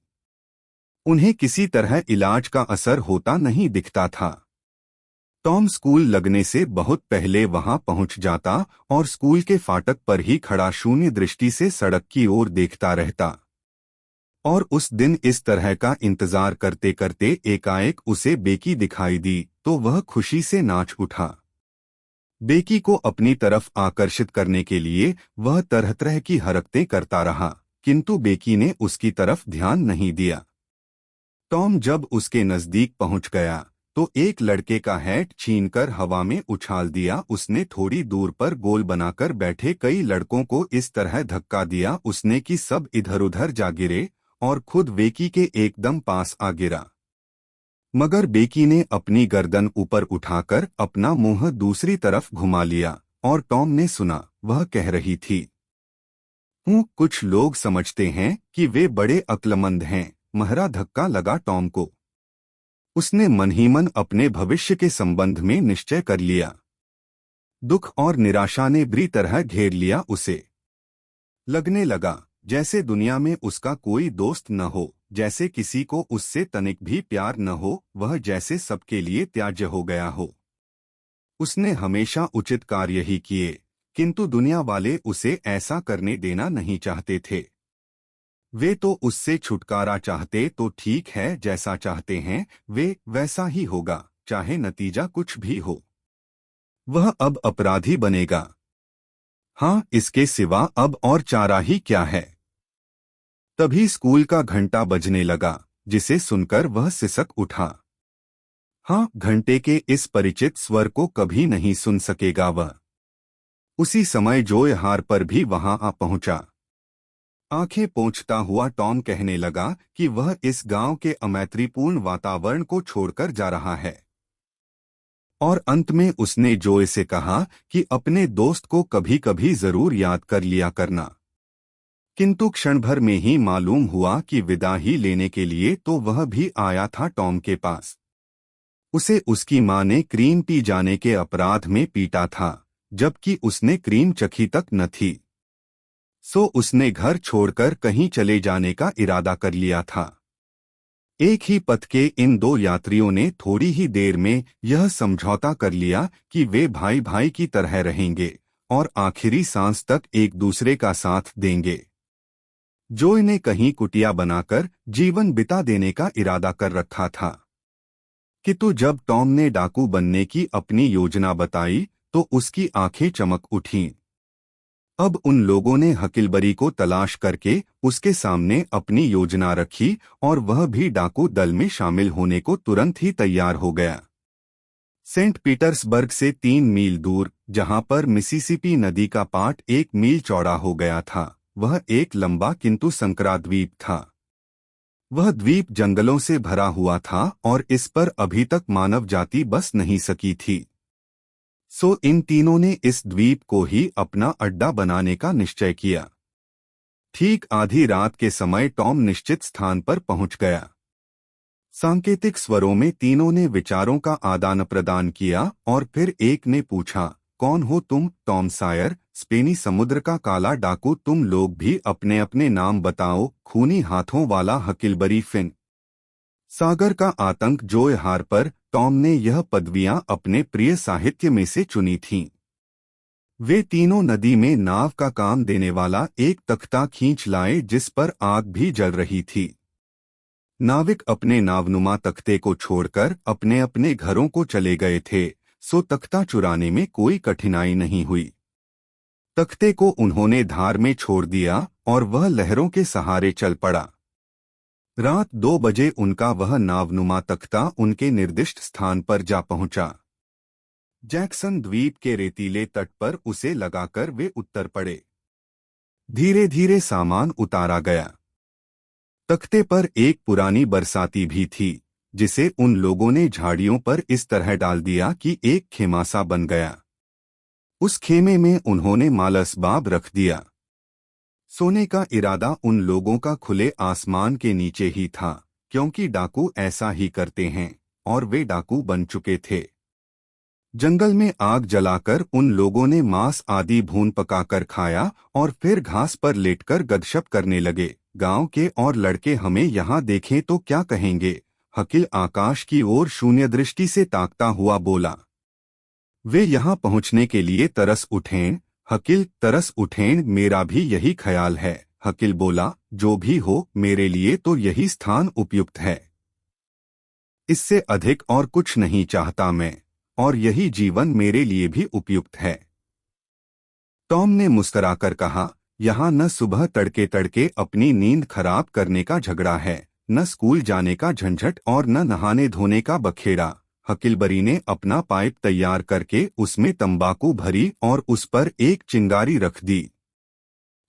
उन्हें किसी तरह इलाज का असर होता नहीं दिखता था। टॉम स्कूल लगने से बहुत पहले वहां पहुंच जाता और स्कूल के फाटक पर ही खड़ा शून्य दृष्टि से सड़क की ओर देखता रहता। और उस दिन इस तरह का इंतजार करते करते एकाएक उसे बेकी दिखाई दी तो वह खुशी से नाच उठा। बेकी को अपनी तरफ आकर्षित करने के लिए वह तरह तरह की हरकतें करता रहा, किंतु बेकी ने उसकी तरफ ध्यान नहीं दिया। टॉम जब उसके नजदीक पहुंच गया तो एक लड़के का हैट छीनकर हवा में उछाल दिया उसने। थोड़ी दूर पर गोल बनाकर बैठे कई लड़कों को इस तरह धक्का दिया उसने कि सब इधर उधर जा गिरे और खुद बेकी के एकदम पास आ गिरा। मगर बेकी ने अपनी गर्दन ऊपर उठाकर अपना मुंह दूसरी तरफ घुमा लिया और टॉम ने सुना वह कह रही थी, कुछ लोग समझते हैं कि वे बड़े अक्लमंद हैं। महरा धक्का लगा टॉम को। उसने मन ही मन अपने भविष्य के संबंध में निश्चय कर लिया। दुख और निराशा ने बुरी तरह घेर लिया उसे। लगने लगा जैसे दुनिया में उसका कोई दोस्त न हो, जैसे किसी को उससे तनिक भी प्यार न हो, वह जैसे सबके लिए त्याज्य हो गया हो। उसने हमेशा उचित कार्य ही किए, किंतु दुनिया वाले उसे ऐसा करने देना नहीं चाहते थे। वे तो उससे छुटकारा चाहते तो ठीक है, जैसा चाहते हैं वे वैसा ही होगा, चाहे नतीजा कुछ भी हो। वह अब अपराधी बनेगा। हाँ, इसके सिवा अब और चारा ही क्या है। तभी स्कूल का घंटा बजने लगा, जिसे सुनकर वह सिसक उठा। हाँ, घंटे के इस परिचित स्वर को कभी नहीं सुन सकेगा वह। उसी समय जोय हार पर भी वहां आ पहुंचा। आंखें पोंछता हुआ टॉम कहने लगा कि वह इस गांव के अमैत्रीपूर्ण वातावरण को छोड़कर जा रहा है। और अंत में उसने जोय से कहा कि अपने दोस्त को कभी कभी जरूर याद कर लिया करना। किंतु क्षण भर में ही मालूम हुआ कि विदा ही लेने के लिए तो वह भी आया था टॉम के पास। उसे उसकी मां ने क्रीम पी जाने के अपराध में पीटा था, जबकि उसने क्रीम चखी तक न थी। सो उसने घर छोड़कर कहीं चले जाने का इरादा कर लिया था। एक ही पथ के इन दो यात्रियों ने थोड़ी ही देर में यह समझौता कर लिया कि वे भाई भाई की तरह रहेंगे और आखिरी सांस तक एक दूसरे का साथ देंगे। जोय ने कहीं कुटिया बनाकर जीवन बिता देने का इरादा कर रखा था, किंतु जब टॉम ने डाकू बनने की अपनी योजना बताई तो उसकी आंखें चमक उठीं। अब उन लोगों ने हकिलबरी को तलाश करके उसके सामने अपनी योजना रखी और वह भी डाकू दल में शामिल होने को तुरंत ही तैयार हो गया। सेंट पीटर्सबर्ग से 3 मील दूर, जहां पर मिसिसिपी नदी का पाट 1 मील चौड़ा हो गया था, वह एक लंबा किंतु संकरा द्वीप था। वह द्वीप जंगलों से भरा हुआ था और इस पर अभी तक मानव जाति बस नहीं सकी थी। सो इन तीनों ने इस द्वीप को ही अपना अड्डा बनाने का निश्चय किया। ठीक आधी रात के समय टॉम निश्चित स्थान पर पहुंच गया। सांकेतिक स्वरों में तीनों ने विचारों का आदान प्रदान किया और फिर एक ने पूछा, कौन हो तुम? टॉम सायर, स्पेनी समुद्र का काला डाकू। तुम लोग भी अपने अपने नाम बताओ। खूनी हाथों वाला हकिलबरी फिन। सागर का आतंक जोय हार्पर। टॉम ने यह पदवियां अपने प्रिय साहित्य में से चुनी थीं। वे तीनों नदी में नाव का काम देने वाला एक तख्ता खींच लाए जिस पर आग भी जल रही थी। नाविक अपने नावनुमा तख्ते को छोड़कर अपने अपने घरों को चले गए थे, सो तख्ता चुराने में कोई कठिनाई नहीं हुई। तख्ते को उन्होंने धार में छोड़ दिया और वह लहरों के सहारे चल पड़ा। रात 2 बजे उनका वह नावनुमा तख्ता उनके निर्दिष्ट स्थान पर जा पहुंचा। जैक्सन द्वीप के रेतीले तट पर उसे लगाकर वे उत्तर पड़े। धीरे धीरे सामान उतारा गया। तख्ते पर एक पुरानी बरसाती भी थी, जिसे उन लोगों ने झाड़ियों पर इस तरह डाल दिया कि एक खेमासा बन गया। उस खेमे में उन्होंने मालसबाब रख दिया। सोने का इरादा उन लोगों का खुले आसमान के नीचे ही था, क्योंकि डाकू ऐसा ही करते हैं और वे डाकू बन चुके थे। जंगल में आग जलाकर उन लोगों ने मांस आदि भून पकाकर खाया और फिर घास पर लेटकर गपशप करने लगे। गांव के और लड़के हमें यहाँ देखें तो क्या कहेंगे? हकील आकाश की ओर शून्य दृष्टि से ताकता हुआ बोला। वे यहाँ पहुँचने के लिए तरस उठें। हकील तरस उठें, मेरा भी यही ख्याल है। हकील बोला, जो भी हो, मेरे लिए तो यही स्थान उपयुक्त है। इससे अधिक और कुछ नहीं चाहता मैं, और यही जीवन मेरे लिए भी उपयुक्त है। टॉम ने मुस्कराकर कहा, यहाँ न सुबह तड़के तड़के अपनी नींद खराब करने का झगड़ा है, न स्कूल जाने का झंझट और न नहाने धोने का बखेड़ा। हकिलबरी ने अपना पाइप तैयार करके उसमें तंबाकू भरी और उस पर एक चिंगारी रख दी।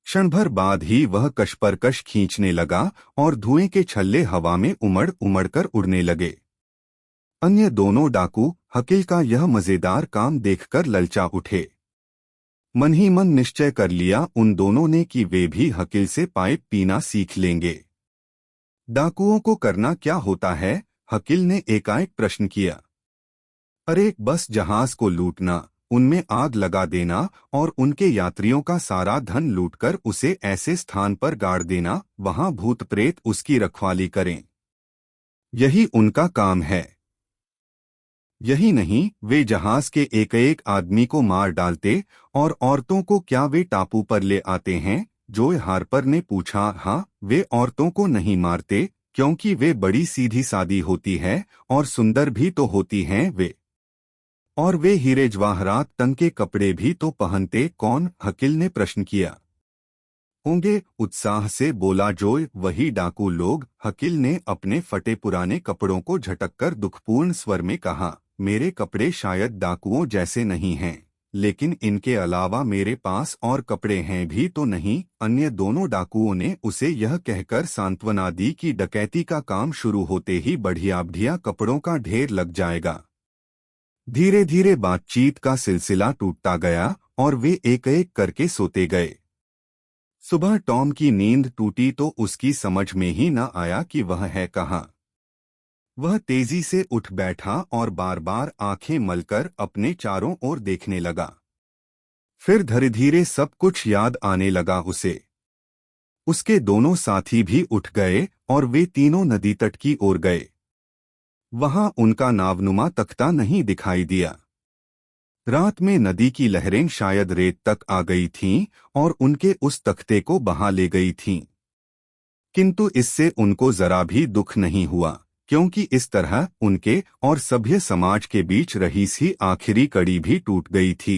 क्षण भर बाद ही वह कश खींचने लगा और धुएं के छल्ले हवा में उमड़ उमड़कर उड़ने लगे। अन्य दोनों डाकू हकील का यह मजेदार काम देखकर ललचा उठे। मन ही मन निश्चय कर लिया उन दोनों ने कि वे भी हकील से पाइप पीना सीख लेंगे। डाकुओं को करना क्या होता है? हकील ने एकाएक प्रश्न किया। अरे बस जहाज को लूटना, उनमें आग लगा देना और उनके यात्रियों का सारा धन लूटकर उसे ऐसे स्थान पर गाड़ देना वहां भूत प्रेत उसकी रखवाली करें। यही उनका काम है। यही नहीं, वे जहाज के एक एक आदमी को मार डालते और औरतों को क्या वे टापू पर ले आते हैं? जोय हार्पर ने पूछा। हाँ, वे औरतों को नहीं मारते, क्योंकि वे बड़ी सीधी सादी होती है और सुंदर भी तो होती हैं वे। और वे हीरे जवाहरात तंग कपड़े भी तो पहनते। कौन? हकील ने प्रश्न किया। होंगे, उत्साह से बोला जोय, वही डाकू लोग। हकील ने अपने फटे पुराने कपड़ों को झटककर दुखपूर्ण स्वर में कहा, मेरे कपड़े शायद डाकुओं जैसे नहीं हैं, लेकिन इनके अलावा मेरे पास और कपड़े हैं भी तो नहीं। अन्य दोनों डाकुओं ने उसे यह कहकर सांत्वना दी कि डकैती का काम शुरू होते ही बढ़िया बढ़िया कपड़ों का ढेर लग जाएगा। धीरे धीरे बातचीत का सिलसिला टूटता गया और वे एक एक करके सोते गए। सुबह टॉम की नींद टूटी तो उसकी समझ में ही न आया कि वह है कहाँ। वह तेजी से उठ बैठा और बार बार आंखें मलकर अपने चारों ओर देखने लगा। फिर धीरे धीरे सब कुछ याद आने लगा उसे। उसके दोनों साथी भी उठ गए और वे तीनों नदी तट की ओर गए। वहां उनका नावनुमा तख्ता नहीं दिखाई दिया। रात में नदी की लहरें शायद रेत तक आ गई थीं और उनके उस तख्ते को बहा ले गई थीं। किंतु इससे उनको जरा भी दुख नहीं हुआ, क्योंकि इस तरह उनके और सभ्य समाज के बीच रही सी आखिरी कड़ी भी टूट गई थी।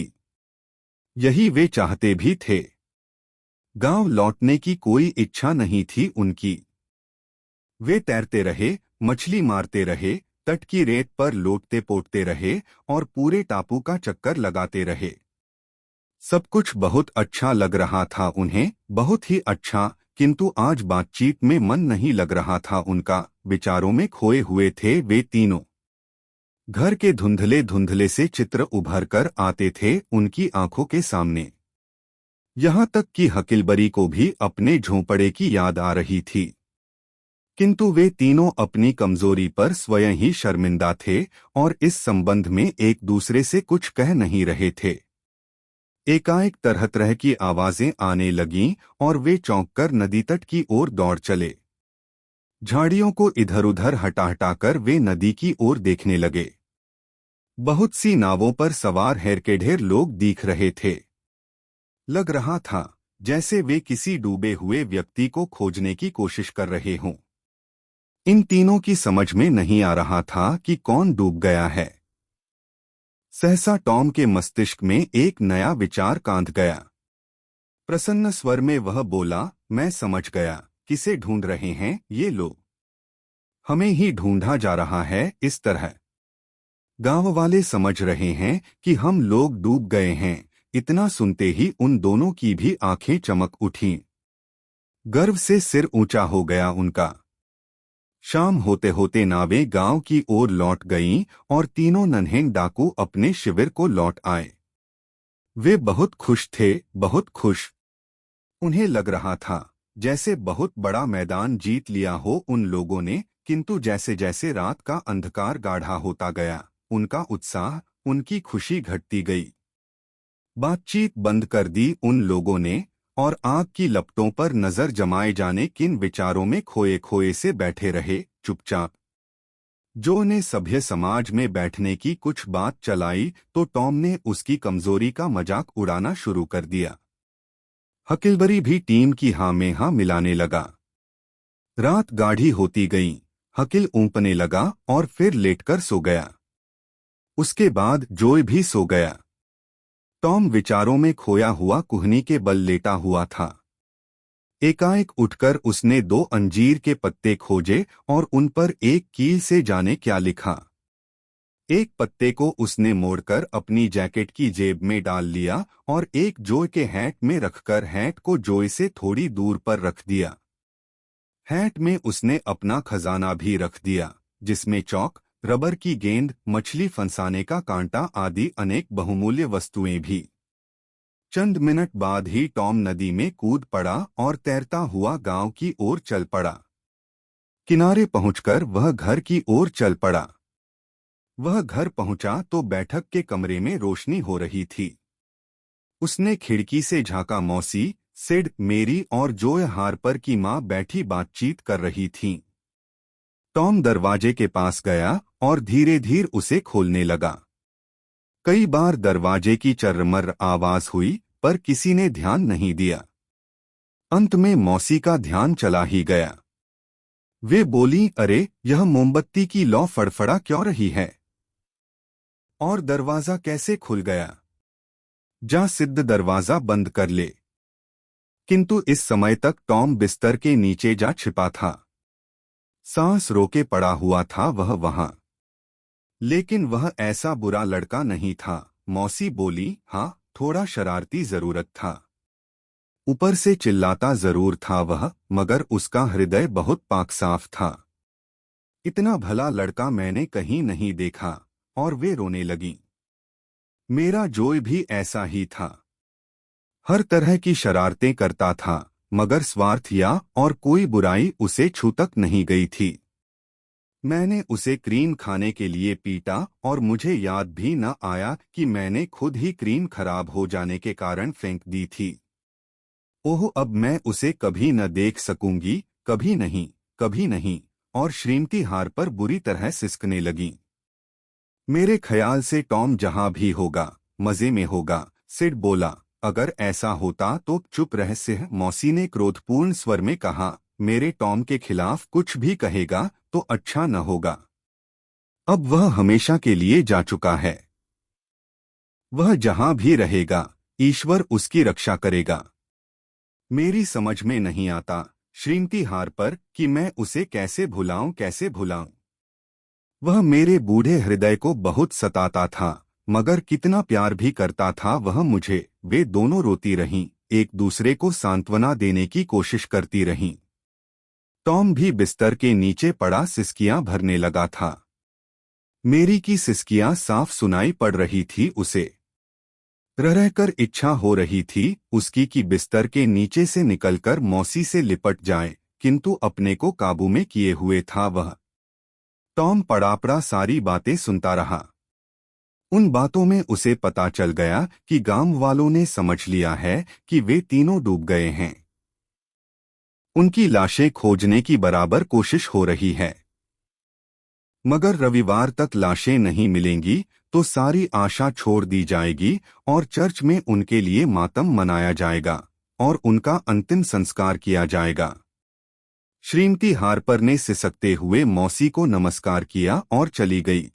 यही वे चाहते भी थे। गांव लौटने की कोई इच्छा नहीं थी उनकी। वे तैरते रहे, मछली मारते रहे, तट की रेत पर लोटते पोटते रहे और पूरे टापू का चक्कर लगाते रहे। सब कुछ बहुत अच्छा लग रहा था उन्हें, बहुत ही अच्छा। किंतु आज बातचीत में मन नहीं लग रहा था उनका। विचारों में खोए हुए थे वे तीनों। घर के धुंधले धुंधले से चित्र उभर कर आते थे उनकी आंखों के सामने। यहाँ तक कि हकिलबरी को भी अपने झोंपड़े की याद आ रही थी। किंतु वे तीनों अपनी कमजोरी पर स्वयं ही शर्मिंदा थे और इस संबंध में एक दूसरे से कुछ कह नहीं रहे थे। एकाएक तरह तरह की आवाजें आने लगीं और वे चौंककर नदी तट की ओर दौड़ चले। झाड़ियों को इधर उधर हटा हटाकर वे नदी की ओर देखने लगे। बहुत सी नावों पर सवार हेरकेढेर लोग दिख रहे थे। लग रहा था जैसे वे किसी डूबे हुए व्यक्ति को खोजने की कोशिश कर रहे हों। इन तीनों की समझ में नहीं आ रहा था कि कौन डूब गया है। सहसा टॉम के मस्तिष्क में एक नया विचार कांध गया। प्रसन्न स्वर में वह बोला, मैं समझ गया, किसे ढूंढ रहे हैं ये लोग। हमें ही ढूंढा जा रहा है। इस तरह गांव वाले समझ रहे हैं कि हम लोग डूब गए हैं। इतना सुनते ही उन दोनों की भी आंखें चमक उठीं। गर्व से सिर ऊंचा हो गया उनका। शाम होते होते नावें गांव की ओर लौट गईं और तीनों नन्हे डाकू अपने शिविर को लौट आए। वे बहुत खुश थे, बहुत खुश। उन्हें लग रहा था जैसे बहुत बड़ा मैदान जीत लिया हो उन लोगों ने। किंतु जैसे जैसे रात का अंधकार गाढ़ा होता गया, उनका उत्साह, उनकी खुशी घटती गई। बातचीत बंद कर दी उन लोगों ने और आग की लपटों पर नजर जमाए जाने किन विचारों में खोए खोए से बैठे रहे चुपचाप। जो ने सभ्य समाज में बैठने की कुछ बात चलाई तो टॉम ने उसकी कमजोरी का मजाक उड़ाना शुरू कर दिया। हकिलबरी भी टीम की हाँ में हाँ मिलाने लगा। रात गाढ़ी होती गई। हकिल ऊँपने लगा और फिर लेटकर सो गया। उसके बाद जोय भी सो गया। टॉम विचारों में खोया हुआ कुहनी के बल लेटा हुआ था। एकाएक उठकर उसने 2 अंजीर के पत्ते खोजे और उन पर एक कील से जाने क्या लिखा। एक पत्ते को उसने मोड़कर अपनी जैकेट की जेब में डाल लिया और एक जोय के हैट में रखकर हैट को जोय से थोड़ी दूर पर रख दिया। हैट में उसने अपना खजाना भी रख दिया, जिसमें चौक, रबर की गेंद, मछली फंसाने का कांटा आदि अनेक बहुमूल्य वस्तुएं भी। चंद मिनट बाद ही टॉम नदी में कूद पड़ा और तैरता हुआ गांव की ओर चल पड़ा। किनारे पहुंचकर वह घर की ओर चल पड़ा। वह घर पहुंचा तो बैठक के कमरे में रोशनी हो रही थी। उसने खिड़की से झांका। मौसी, सिड, मेरी और जोय हार्पर की मां बैठी बातचीत कर रही थीं। टॉम दरवाजे के पास गया और धीरे धीरे उसे खोलने लगा। कई बार दरवाजे की चर्रमर्र आवाज हुई पर किसी ने ध्यान नहीं दिया। अंत में मौसी का ध्यान चला ही गया। वे बोली, अरे यह मोमबत्ती की लौ फड़फड़ा क्यों रही है? और दरवाजा कैसे खुल गया? जा सिद्ध दरवाजा बंद कर ले। किंतु इस समय तक टॉम बिस्तर के नीचे जा छिपा था। सांस रोके पड़ा हुआ था वह वहां। लेकिन वह ऐसा बुरा लड़का नहीं था। मौसी बोली, हाँ, थोड़ा शरारती जरूरत था। ऊपर से चिल्लाता जरूर था वह, मगर उसका हृदय बहुत पाक साफ था। इतना भला लड़का मैंने कहीं नहीं देखा। और वे रोने लगी। मेरा जोय भी ऐसा ही था। हर तरह की शरारतें करता था, मगर स्वार्थ या और कोई बुराई उसे छू तक नहीं गई थी। मैंने उसे क्रीम खाने के लिए पीटा और मुझे याद भी न आया कि मैंने खुद ही क्रीम खराब हो जाने के कारण फेंक दी थी। ओह, अब मैं उसे कभी न देख सकूंगी, कभी नहीं, कभी नहीं। और श्रीमती हार्पर बुरी तरह सिसकने लगी। मेरे ख्याल से टॉम जहां भी होगा, मजे में होगा, सिड बोला। अगर ऐसा होता तो चुप रह सिह, मौसी ने क्रोधपूर्ण स्वर में कहा। मेरे टॉम के खिलाफ कुछ भी कहेगा तो अच्छा न होगा। अब वह हमेशा के लिए जा चुका है। वह जहां भी रहेगा, ईश्वर उसकी रक्षा करेगा। मेरी समझ में नहीं आता, श्रीमती हार्पर, कि मैं उसे कैसे भुलाऊं, कैसे भुलाऊं। वह मेरे बूढ़े हृदय को बहुत सताता था, मगर कितना प्यार भी करता था वह मुझे। वे दोनों रोती रहीं, एक दूसरे को सांत्वना देने की कोशिश करती रहीं। टॉम भी बिस्तर के नीचे पड़ा सिसकियां भरने लगा था। मेरी की सिसकियां साफ सुनाई पड़ रही थी उसे। रह रहकर इच्छा हो रही थी उसकी कि बिस्तर के नीचे से निकलकर मौसी से लिपट जाए, किंतु अपने को काबू में किए हुए था वह। टॉम पड़ा सारी बातें सुनता रहा। उन बातों में उसे पता चल गया कि गांव वालों ने समझ लिया है कि वे तीनों डूब गए हैं। उनकी लाशें खोजने की बराबर कोशिश हो रही है, मगर रविवार तक लाशें नहीं मिलेंगी तो सारी आशा छोड़ दी जाएगी और चर्च में उनके लिए मातम मनाया जाएगा और उनका अंतिम संस्कार किया जाएगा। श्रीमती हार्पर ने सिसकते हुए मौसी को नमस्कार किया और चली गई।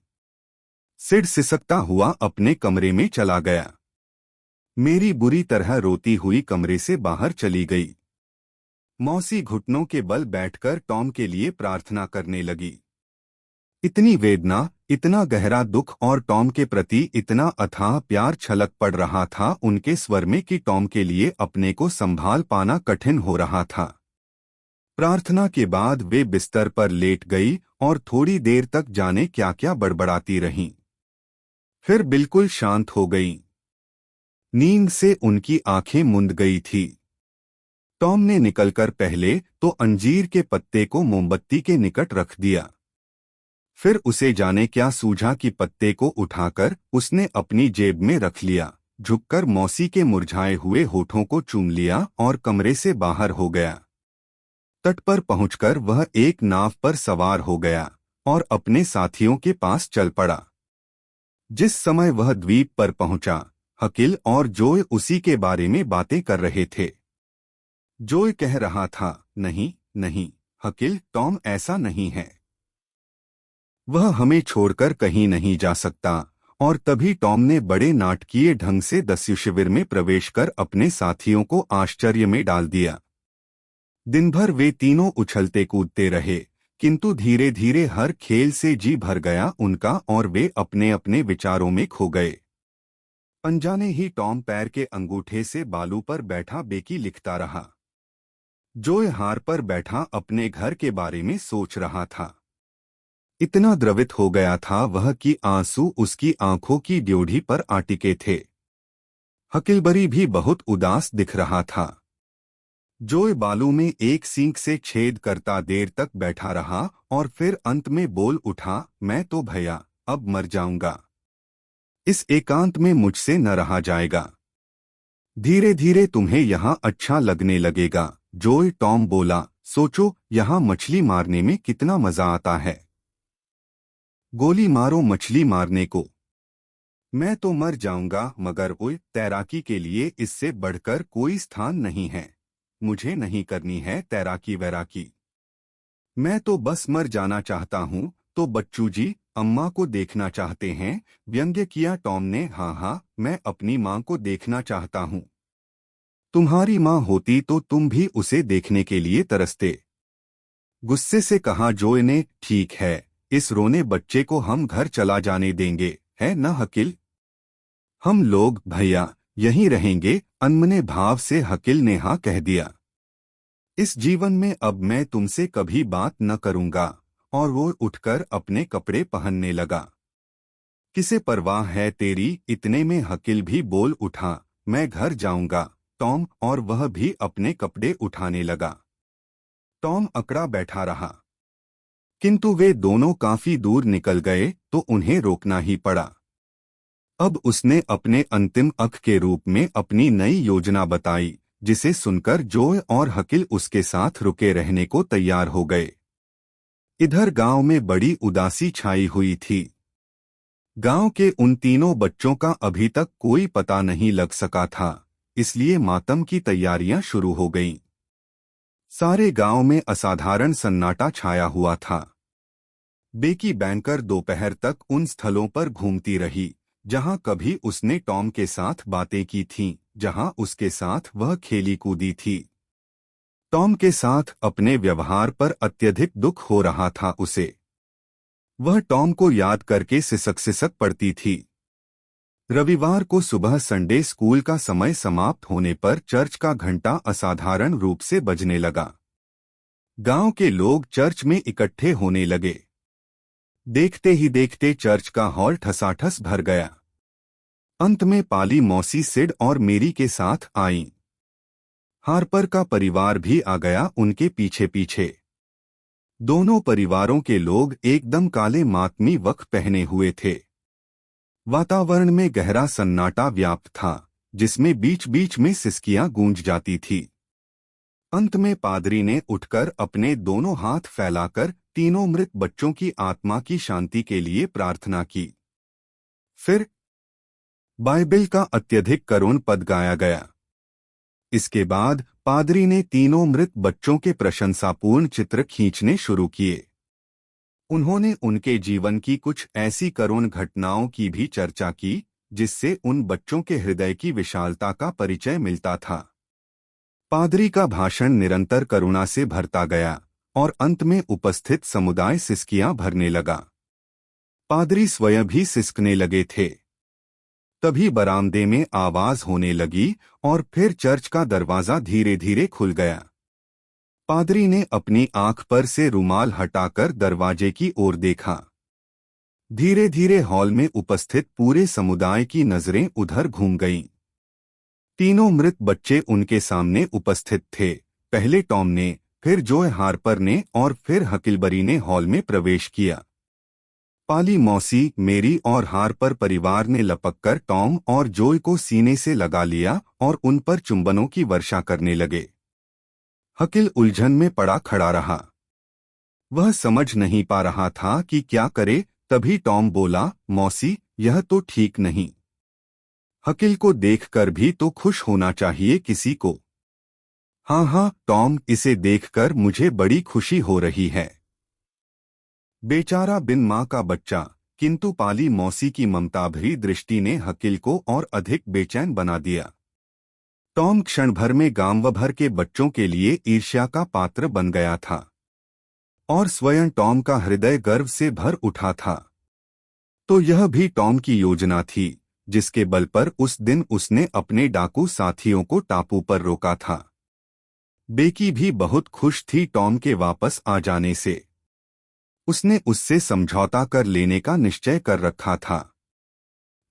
सिड सिसकता हुआ अपने कमरे में चला गया। मेरी बुरी तरह रोती हुई कमरे से बाहर चली गई। मौसी घुटनों के बल बैठकर टॉम के लिए प्रार्थना करने लगी। इतनी वेदना, इतना गहरा दुख और टॉम के प्रति इतना अथाह प्यार छलक पड़ रहा था उनके स्वर में कि टॉम के लिए अपने को संभाल पाना कठिन हो रहा था। प्रार्थना के बाद वे बिस्तर पर लेट गई और थोड़ी देर तक जाने क्या क्या बड़बड़ाती रहीं। फिर बिल्कुल शांत हो गईं। नींद से उनकी आंखें मुंद गई थी। टॉम ने निकलकर पहले तो अंजीर के पत्ते को मोमबत्ती के निकट रख दिया। फिर उसे जाने क्या सूझा कि पत्ते को उठाकर उसने अपनी जेब में रख लिया, झुककर मौसी के मुरझाए हुए होठों को चूम लिया और कमरे से बाहर हो गया। तट पर पहुंचकर वह एक नाव पर सवार हो गया और अपने साथियों के पास चल पड़ा। जिस समय वह द्वीप पर पहुंचा, हकिल और जोय उसी के बारे में बातें कर रहे थे। जोय कह रहा था, नहीं नहीं हकिल, टॉम ऐसा नहीं है। वह हमें छोड़कर कहीं नहीं जा सकता। और तभी टॉम ने बड़े नाटकीय ढंग से दस्यु शिविर में प्रवेश कर अपने साथियों को आश्चर्य में डाल दिया। दिन भर वे तीनों उछलते कूदते रहे, किंतु धीरे धीरे हर खेल से जी भर गया उनका और वे अपने अपने विचारों में खो गए। अनजाने ही टॉम पैर के अंगूठे से बालू पर बैठा बेकी लिखता रहा। जोय हार पर बैठा अपने घर के बारे में सोच रहा था। इतना द्रवित हो गया था वह कि आंसू उसकी आंखों की ड्योढ़ी पर आ टिके थे। हकिलबरी भी बहुत उदास दिख रहा था। जोय बालू में एक सींग से छेद करता देर तक बैठा रहा और फिर अंत में बोल उठा, मैं तो भैया अब मर जाऊंगा। इस एकांत में मुझसे न रहा जाएगा। धीरे धीरे तुम्हें यहाँ अच्छा लगने लगेगा। जोय, टॉम बोला, सोचो यहाँ मछली मारने में कितना मजा आता है। गोली मारो मछली मारने को। मैं तो मर जाऊंगा, मगर ओए, तैराकी के लिए इससे बढ़कर कोई स्थान नहीं है। मुझे नहीं करनी है तैराकी वैराकी। मैं तो बस मर जाना चाहता हूँ। तो बच्चू जी अम्मा को देखना चाहते हैं, व्यंग्य किया टॉम ने। हाँ हाँ, मैं अपनी माँ को देखना चाहता हूँ। तुम्हारी माँ होती तो तुम भी उसे देखने के लिए तरसते। गुस्से से कहा जोय ने। ठीक है, इस रोने बच्चे को हम घर चला जाने देंगे, है न हकिल? हम लोग भैया यहीं रहेंगे, अनमने भाव से हकील ने हाँ कह दिया। इस जीवन में अब मैं तुमसे कभी बात न करूंगा। और वो उठकर अपने कपड़े पहनने लगा। किसे परवाह है तेरी, इतने में हकील भी बोल उठा, मैं घर जाऊंगा टॉम, और वह भी अपने कपड़े उठाने लगा। टॉम अकड़ा बैठा रहा, किंतु वे दोनों काफी दूर निकल गए तो उन्हें रोकना ही पड़ा। अब उसने अपने अंतिम अंक के रूप में अपनी नई योजना बताई, जिसे सुनकर जोय और हकील उसके साथ रुके रहने को तैयार हो गए। इधर गांव में बड़ी उदासी छाई हुई थी। गांव के उन तीनों बच्चों का अभी तक कोई पता नहीं लग सका था, इसलिए मातम की तैयारियां शुरू हो गईं। सारे गांव में असाधारण सन्नाटा छाया हुआ था। बेकी बैंकर दोपहर तक उन स्थलों पर घूमती रही जहां कभी उसने टॉम के साथ बातें की थीं, जहां उसके साथ वह खेली कूदी थी। टॉम के साथ अपने व्यवहार पर अत्यधिक दुख हो रहा था उसे। वह टॉम को याद करके सिसक सिसक पड़ती थी। रविवार को सुबह संडे स्कूल का समय समाप्त होने पर चर्च का घंटा असाधारण रूप से बजने लगा। गांव के लोग चर्च में इकट्ठे होने लगे। देखते ही देखते चर्च का हॉल ठसाठस भर गया। अंत में पाली मौसी सिड और मेरी के साथ आईं। हार्पर का परिवार भी आ गया उनके पीछे पीछे। दोनों परिवारों के लोग एकदम काले मातमी वक पहने हुए थे। वातावरण में गहरा सन्नाटा व्याप्त था, जिसमें बीच बीच में सिसकियां गूंज जाती थी। अंत में पादरी ने उठकर अपने दोनों हाथ फैलाकर तीनों मृत बच्चों की आत्मा की शांति के लिए प्रार्थना की। फिर बाइबिल का अत्यधिक करुण पद गाया गया। इसके बाद पादरी ने तीनों मृत बच्चों के प्रशंसापूर्ण चित्र खींचने शुरू किए। उन्होंने उनके जीवन की कुछ ऐसी करुण घटनाओं की भी चर्चा की, जिससे उन बच्चों के हृदय की विशालता का परिचय मिलता था। पादरी का भाषण निरंतर करुणा से भरता गया और अंत में उपस्थित समुदाय सिसकियां भरने लगा। पादरी स्वयं भी सिसकने लगे थे। तभी बरामदे में आवाज होने लगी और फिर चर्च का दरवाजा धीरे धीरे खुल गया। पादरी ने अपनी आंख पर से रुमाल हटाकर दरवाजे की ओर देखा। धीरे धीरे हॉल में उपस्थित पूरे समुदाय की नजरें उधर घूम गईं। तीनों मृत बच्चे उनके सामने उपस्थित थे। पहले टॉम ने, फिर जोय हार्पर ने और फिर हकिलबरी ने हॉल में प्रवेश किया। पाली मौसी, मेरी और हार्पर परिवार ने लपककर टॉम और जोय को सीने से लगा लिया और उन पर चुंबनों की वर्षा करने लगे। हकील उलझन में पड़ा खड़ा रहा। वह समझ नहीं पा रहा था कि क्या करे। तभी टॉम बोला, मौसी, यह तो ठीक नहीं। हकील को देखकर भी तो खुश होना चाहिए किसी को। हाँ हाँ टॉम, इसे देखकर मुझे बड़ी खुशी हो रही है। बेचारा बिन माँ का बच्चा, किंतु पाली मौसी की ममता भरी दृष्टि ने हकील को और अधिक बेचैन बना दिया। टॉम क्षण भर में गांव भर के बच्चों के लिए ईर्ष्या का पात्र बन गया था और स्वयं टॉम का हृदय गर्व से भर उठा था। तो यह भी टॉम की योजना थी, जिसके बल पर उस दिन उसने अपने डाकू साथियों को टापू पर रोका था। बेकी भी बहुत खुश थी टॉम के वापस आ जाने से। उसने उससे समझौता कर लेने का निश्चय कर रखा था,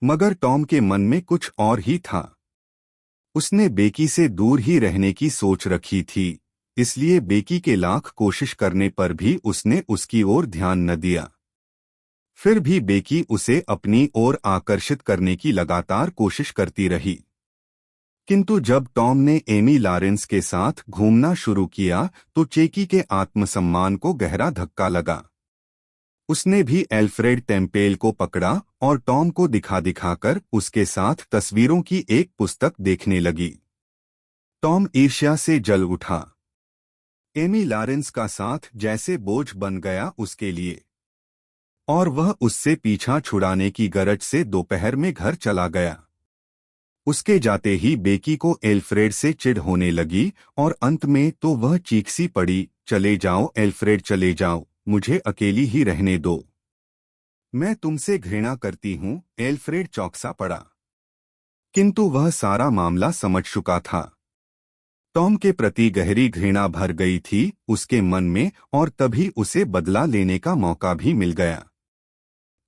मगर टॉम के मन में कुछ और ही था। उसने बेकी से दूर ही रहने की सोच रखी थी, इसलिए बेकी के लाख कोशिश करने पर भी उसने उसकी ओर ध्यान न दिया। फिर भी बेकी उसे अपनी ओर आकर्षित करने की लगातार कोशिश करती रही। किंतु जब टॉम ने एमी लॉरेंस के साथ घूमना शुरू किया तो चेकी के आत्मसम्मान को गहरा धक्का लगा। उसने भी एल्फ्रेड टेम्पेल को पकड़ा और टॉम को दिखा दिखाकर उसके साथ तस्वीरों की एक पुस्तक देखने लगी। टॉम ईर्ष्या से जल उठा। एमी लॉरेंस का साथ जैसे बोझ बन गया उसके लिए, और वह उससे पीछा छुड़ाने की गरज से दोपहर में घर चला गया। उसके जाते ही बेकी को एल्फ्रेड से चिढ़ होने लगी और अंत में तो वह चीख सी पड़ी, चले जाओ एल्फ्रेड, चले जाओ, मुझे अकेली ही रहने दो। मैं तुमसे घृणा करती हूँ। एल्फ्रेड चौंकसा पड़ा। किंतु वह सारा मामला समझ चुका था। टॉम के प्रति गहरी घृणा भर गई थी उसके मन में, और तभी उसे बदला लेने का मौका भी मिल गया।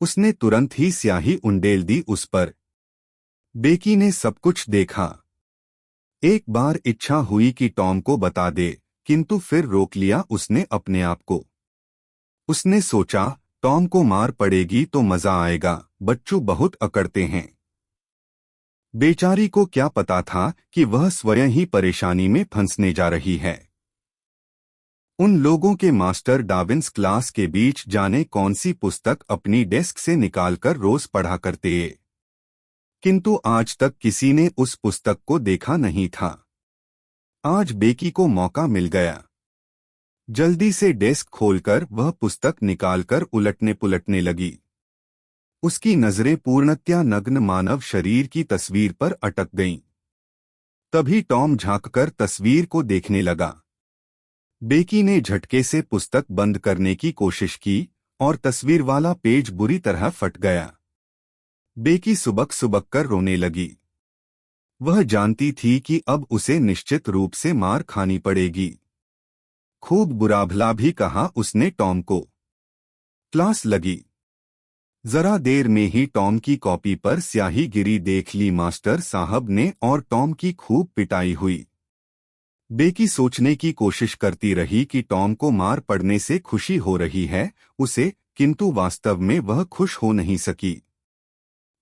उसने तुरंत ही स्याही उंडेल दी उस पर। बेकी ने सब कुछ देखा। एक बार इच्छा हुई कि टॉम को बता दे, किंतु फिर रोक लिया उसने अपने आप को। उसने सोचा, टॉम को मार पड़ेगी तो मजा आएगा, बच्चों बहुत अकड़ते हैं। बेचारी को क्या पता था कि वह स्वयं ही परेशानी में फंसने जा रही है। उन लोगों के मास्टर डाविंस क्लास के बीच जाने कौन सी पुस्तक अपनी डेस्क से निकालकर रोज पढ़ा करते, किंतु आज तक किसी ने उस पुस्तक को देखा नहीं था। आज बेकी को मौका मिल गया। जल्दी से डेस्क खोलकर वह पुस्तक निकालकर उलटने पुलटने लगी। उसकी नजरें पूर्णतया नग्न मानव शरीर की तस्वीर पर अटक गईं। तभी टॉम झांककर तस्वीर को देखने लगा। बेकी ने झटके से पुस्तक बंद करने की कोशिश की और तस्वीर वाला पेज बुरी तरह फट गया। बेकी सुबक सुबक कर रोने लगी। वह जानती थी कि अब उसे निश्चित रूप से मार खानी पड़ेगी। खूब बुरा भला भी कहा उसने टॉम को। क्लास लगी। जरा देर में ही टॉम की कॉपी पर स्याही गिरी देख ली मास्टर साहब ने, और टॉम की खूब पिटाई हुई। बेकी सोचने की कोशिश करती रही कि टॉम को मार पड़ने से खुशी हो रही है उसे, किंतु वास्तव में वह खुश हो नहीं सकी।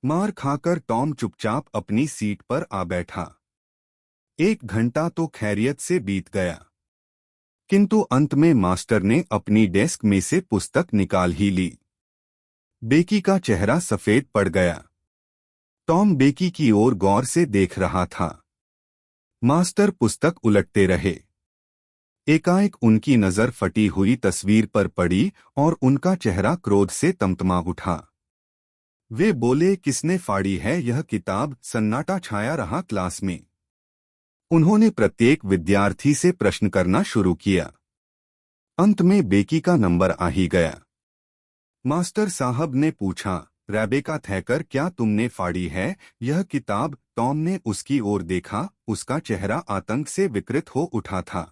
मार खाकर टॉम चुपचाप अपनी सीट पर आ बैठा। 1 घंटा तो खैरियत से बीत गया, किंतु अंत में मास्टर ने अपनी डेस्क में से पुस्तक निकाल ही ली। बेकी का चेहरा सफेद पड़ गया। टॉम बेकी की ओर गौर से देख रहा था। मास्टर पुस्तक उलटते रहे। एकाएक उनकी नजर फटी हुई तस्वीर पर पड़ी और उनका चेहरा क्रोध से तमतमा उठा। वे बोले, किसने फाड़ी है यह किताब? सन्नाटा छाया रहा क्लास में। उन्होंने प्रत्येक विद्यार्थी से प्रश्न करना शुरू किया। अंत में बेकी का नंबर आ ही गया। मास्टर साहब ने पूछा, रेबेका थैकर, क्या तुमने फाड़ी है यह किताब? टॉम ने उसकी ओर देखा। उसका चेहरा आतंक से विकृत हो उठा था।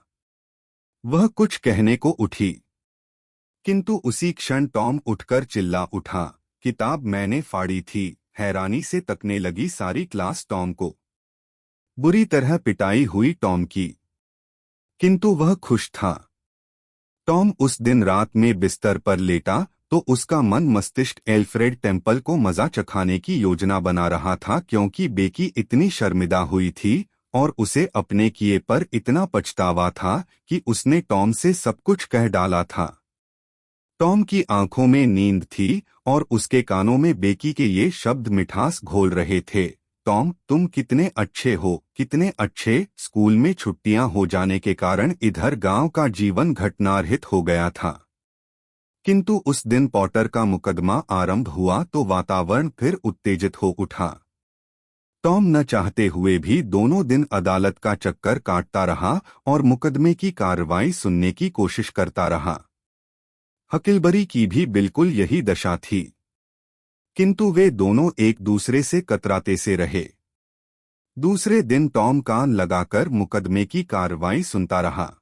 वह कुछ कहने को उठी, किंतु उसी क्षण टॉम उठकर चिल्ला उठा, किताब मैंने फाड़ी थी। हैरानी से तकने लगी सारी क्लास टॉम को। बुरी तरह पिटाई हुई टॉम की, किंतु वह खुश था। टॉम उस दिन रात में बिस्तर पर लेटा तो उसका मन मस्तिष्क एल्फ्रेड टेम्पल को मजा चखाने की योजना बना रहा था, क्योंकि बेकी इतनी शर्मिंदा हुई थी और उसे अपने किए पर इतना पछतावा था कि उसने टॉम से सब कुछ कह डाला था। टॉम की आंखों में नींद थी और उसके कानों में बेकी के ये शब्द मिठास घोल रहे थे, टॉम तुम कितने अच्छे हो, कितने अच्छे। स्कूल में छुट्टियां हो जाने के कारण इधर गांव का जीवन घटनारहित हो गया था, किंतु उस दिन पॉटर का मुकदमा आरंभ हुआ तो वातावरण फिर उत्तेजित हो उठा। टॉम न चाहते हुए भी दोनों दिन अदालत का चक्कर काटता रहा और मुकदमे की कार्रवाई सुनने की कोशिश करता रहा। हकिलबरी की भी बिल्कुल यही दशा थी, किंतु वे दोनों एक दूसरे से कतराते से रहे। दूसरे दिन टॉम कान लगाकर मुकदमे की कार्रवाई सुनता रहा।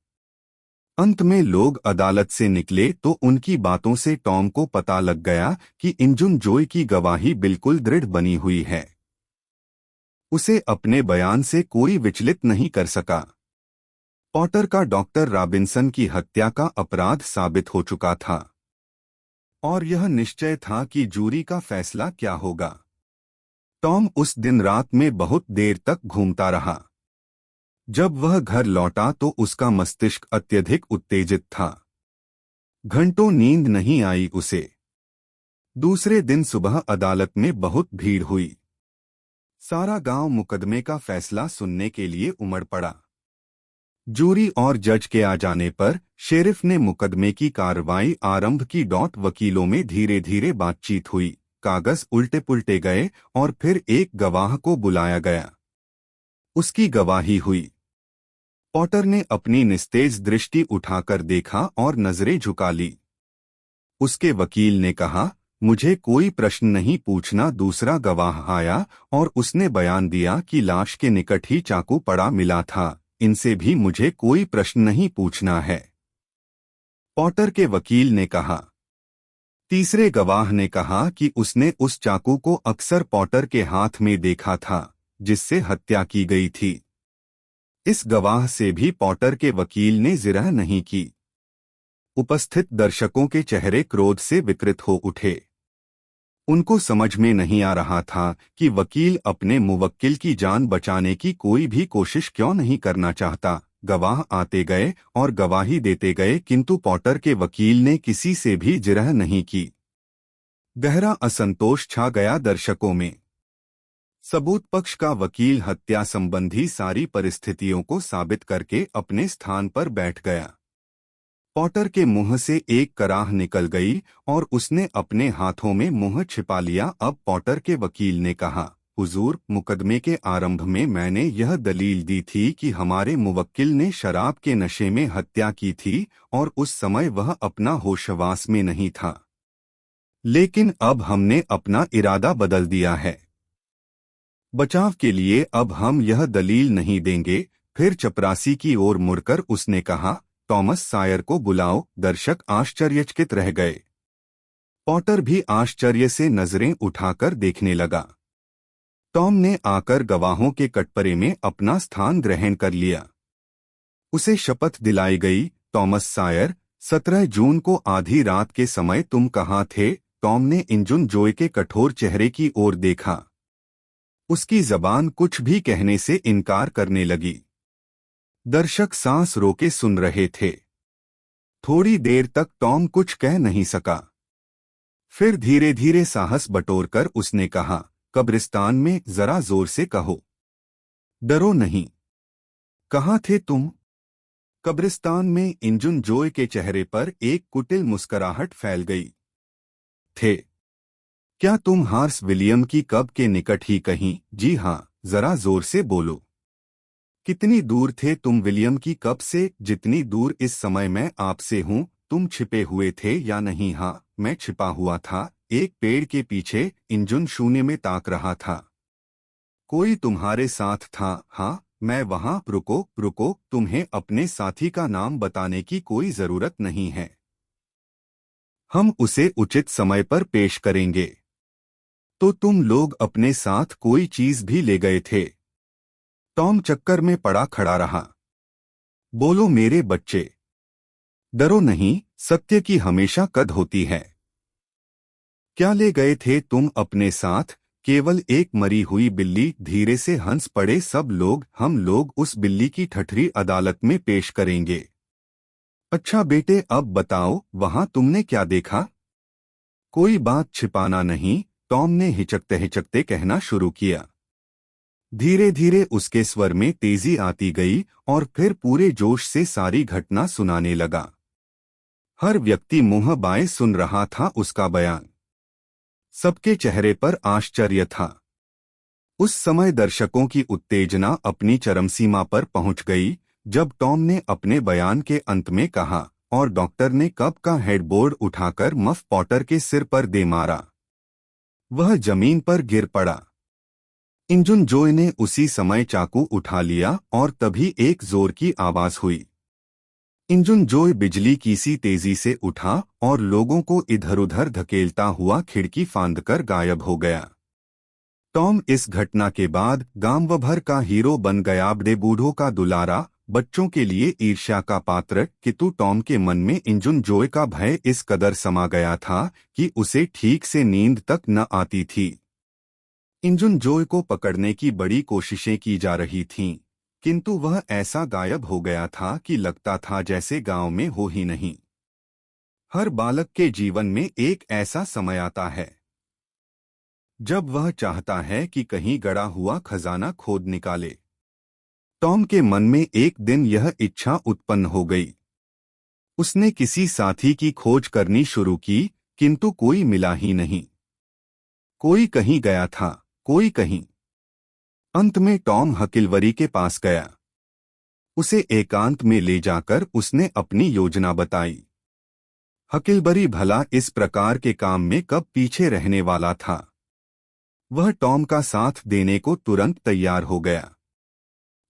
अंत में लोग अदालत से निकले तो उनकी बातों से टॉम को पता लग गया कि इंजुन जोई की गवाही बिल्कुल दृढ़ बनी हुई है। उसे अपने बयान से कोई विचलित नहीं कर सका। पॉटर का डॉक्टर रॉबिन्सन की हत्या का अपराध साबित हो चुका था और यह निश्चय था कि जूरी का फैसला क्या होगा। टॉम उस दिन रात में बहुत देर तक घूमता रहा। जब वह घर लौटा तो उसका मस्तिष्क अत्यधिक उत्तेजित था। घंटों नींद नहीं आई उसे। दूसरे दिन सुबह अदालत में बहुत भीड़ हुई। सारा गांव मुकदमे का फैसला सुनने के लिए उमड़ पड़ा। जूरी और जज के आ जाने पर शेरिफ ने मुकदमे की कार्रवाई आरंभ की। वकीलों में धीरे धीरे बातचीत हुई, कागज उल्टे पुल्टे गए और फिर एक गवाह को बुलाया गया। उसकी गवाही हुई। पॉटर ने अपनी निस्तेज दृष्टि उठाकर देखा और नजरें झुका ली। उसके वकील ने कहा, मुझे कोई प्रश्न नहीं पूछना। दूसरा गवाह आया और उसने बयान दिया कि लाश के निकट ही चाकू पड़ा मिला था। इनसे भी मुझे कोई प्रश्न नहीं पूछना है, पॉटर के वकील ने कहा। तीसरे गवाह ने कहा कि उसने उस चाकू को अक्सर पॉटर के हाथ में देखा था जिससे हत्या की गई थी। इस गवाह से भी पॉटर के वकील ने जिरह नहीं की। उपस्थित दर्शकों के चेहरे क्रोध से विकृत हो उठे। उनको समझ में नहीं आ रहा था कि वकील अपने मुवक्किल की जान बचाने की कोई भी कोशिश क्यों नहीं करना चाहता। गवाह आते गए और गवाही देते गए, किंतु पॉटर के वकील ने किसी से भी जिरह नहीं की। गहरा असंतोष छा गया दर्शकों में। सबूत पक्ष का वकील हत्या संबंधी सारी परिस्थितियों को साबित करके अपने स्थान पर बैठ गया। पॉटर के मुंह से एक कराह निकल गई और उसने अपने हाथों में मुंह छिपा लिया। अब पॉटर के वकील ने कहा, हुजूर, मुकदमे के आरंभ में मैंने यह दलील दी थी कि हमारे मुवक्किल ने शराब के नशे में हत्या की थी और उस समय वह अपना होशवास में नहीं था। लेकिन अब हमने अपना इरादा बदल दिया है। बचाव के लिए अब हम यह दलील नहीं देंगे। फिर चपरासी की ओर मुड़कर उसने कहा, टॉमस सायर को बुलाओ। दर्शक आश्चर्यचकित रह गए। पॉटर भी आश्चर्य से नजरें उठाकर देखने लगा। टॉम ने आकर गवाहों के कटपरे में अपना स्थान ग्रहण कर लिया। उसे शपथ दिलाई गई, टॉमस सायर, 17 जून को आधी रात के समय तुम कहाँ थे? टॉम ने इंजुन जोय के कठोर चेहरे की ओर देखा। उसकी जबान कुछ भी कहने से इनकार करने लगी। दर्शक सांस रोके सुन रहे थे। थोड़ी देर तक टॉम कुछ कह नहीं सका। फिर धीरे धीरे साहस बटोरकर उसने कहा, कब्रिस्तान में, जरा जोर से कहो, डरो नहीं। कहाँ थे तुम? कब्रिस्तान में। इंजुन जोय के चेहरे पर एक कुटिल मुस्कुराहट फैल गई। थे? क्या तुम हार्स विलियम की कब्र के निकट ही कहीं? जी हाँ। जरा जोर से बोलो। कितनी दूर थे तुम विलियम की कब्र से? जितनी दूर इस समय मैं आपसे हूँ। तुम छिपे हुए थे या नहीं? हाँ, मैं छिपा हुआ था, एक पेड़ के पीछे। इंजुन शून्य में ताक रहा था। कोई तुम्हारे साथ था? हाँ, मैं वहाँ। रुको रुको, तुम्हें अपने साथी का नाम बताने की कोई जरूरत नहीं है। हम उसे उचित समय पर पेश करेंगे। तो तुम लोग अपने साथ कोई चीज भी ले गए थे? टॉम चक्कर में पड़ा खड़ा रहा। बोलो मेरे बच्चे, डरो नहीं, सत्य की हमेशा कद होती है। क्या ले गए थे तुम अपने साथ? केवल एक मरी हुई बिल्ली। धीरे से हंस पड़े सब लोग। हम लोग उस बिल्ली की ठठरी अदालत में पेश करेंगे। अच्छा बेटे, अब बताओ, वहां तुमने क्या देखा? कोई बात छिपाना नहीं, टॉम ने हिचकते हिचकते कहना शुरू किया। धीरे धीरे उसके स्वर में तेजी आती गई और फिर पूरे जोश से सारी घटना सुनाने लगा। हर व्यक्ति मुंह बाएं सुन रहा था उसका बयान। सबके चेहरे पर आश्चर्य था। उस समय दर्शकों की उत्तेजना अपनी चरम सीमा पर पहुंच गई जब टॉम ने अपने बयान के अंत में कहा, और डॉक्टर ने कप का हेडबोर्ड उठाकर मफ पॉटर के सिर पर दे मारा। वह जमीन पर गिर पड़ा। इंजुन जोय ने उसी समय चाकू उठा लिया और तभी एक जोर की आवाज हुई। इंजुन जोय बिजली की सी तेजी से उठा और लोगों को इधर उधर धकेलता हुआ खिड़की फांदकर गायब हो गया। टॉम इस घटना के बाद गांव भर का हीरो बन गया। बड़े बूढ़ों का दुलारा, बच्चों के लिए ईर्ष्या का पात्र। किंतु टॉम के मन में इंजुन जोय का भय इस कदर समा गया था कि उसे ठीक से नींद तक न आती थी। इंजुन जोय को पकड़ने की बड़ी कोशिशें की जा रही थीं, किंतु वह ऐसा गायब हो गया था कि लगता था जैसे गांव में हो ही नहीं। हर बालक के जीवन में एक ऐसा समय आता है जब वह चाहता है कि कहीं गड़ा हुआ खजाना खोद निकाले। टॉम के मन में एक दिन यह इच्छा उत्पन्न हो गई। उसने किसी साथी की खोज करनी शुरू की, किंतु कोई मिला ही नहीं। कोई कहीं गया था, कोई कहीं। अंत में टॉम हकिलवरी के पास गया। उसे एकांत में ले जाकर उसने अपनी योजना बताई। हकिलबरी भला इस प्रकार के काम में कब पीछे रहने वाला था। वह टॉम का साथ देने को तुरंत तैयार हो गया।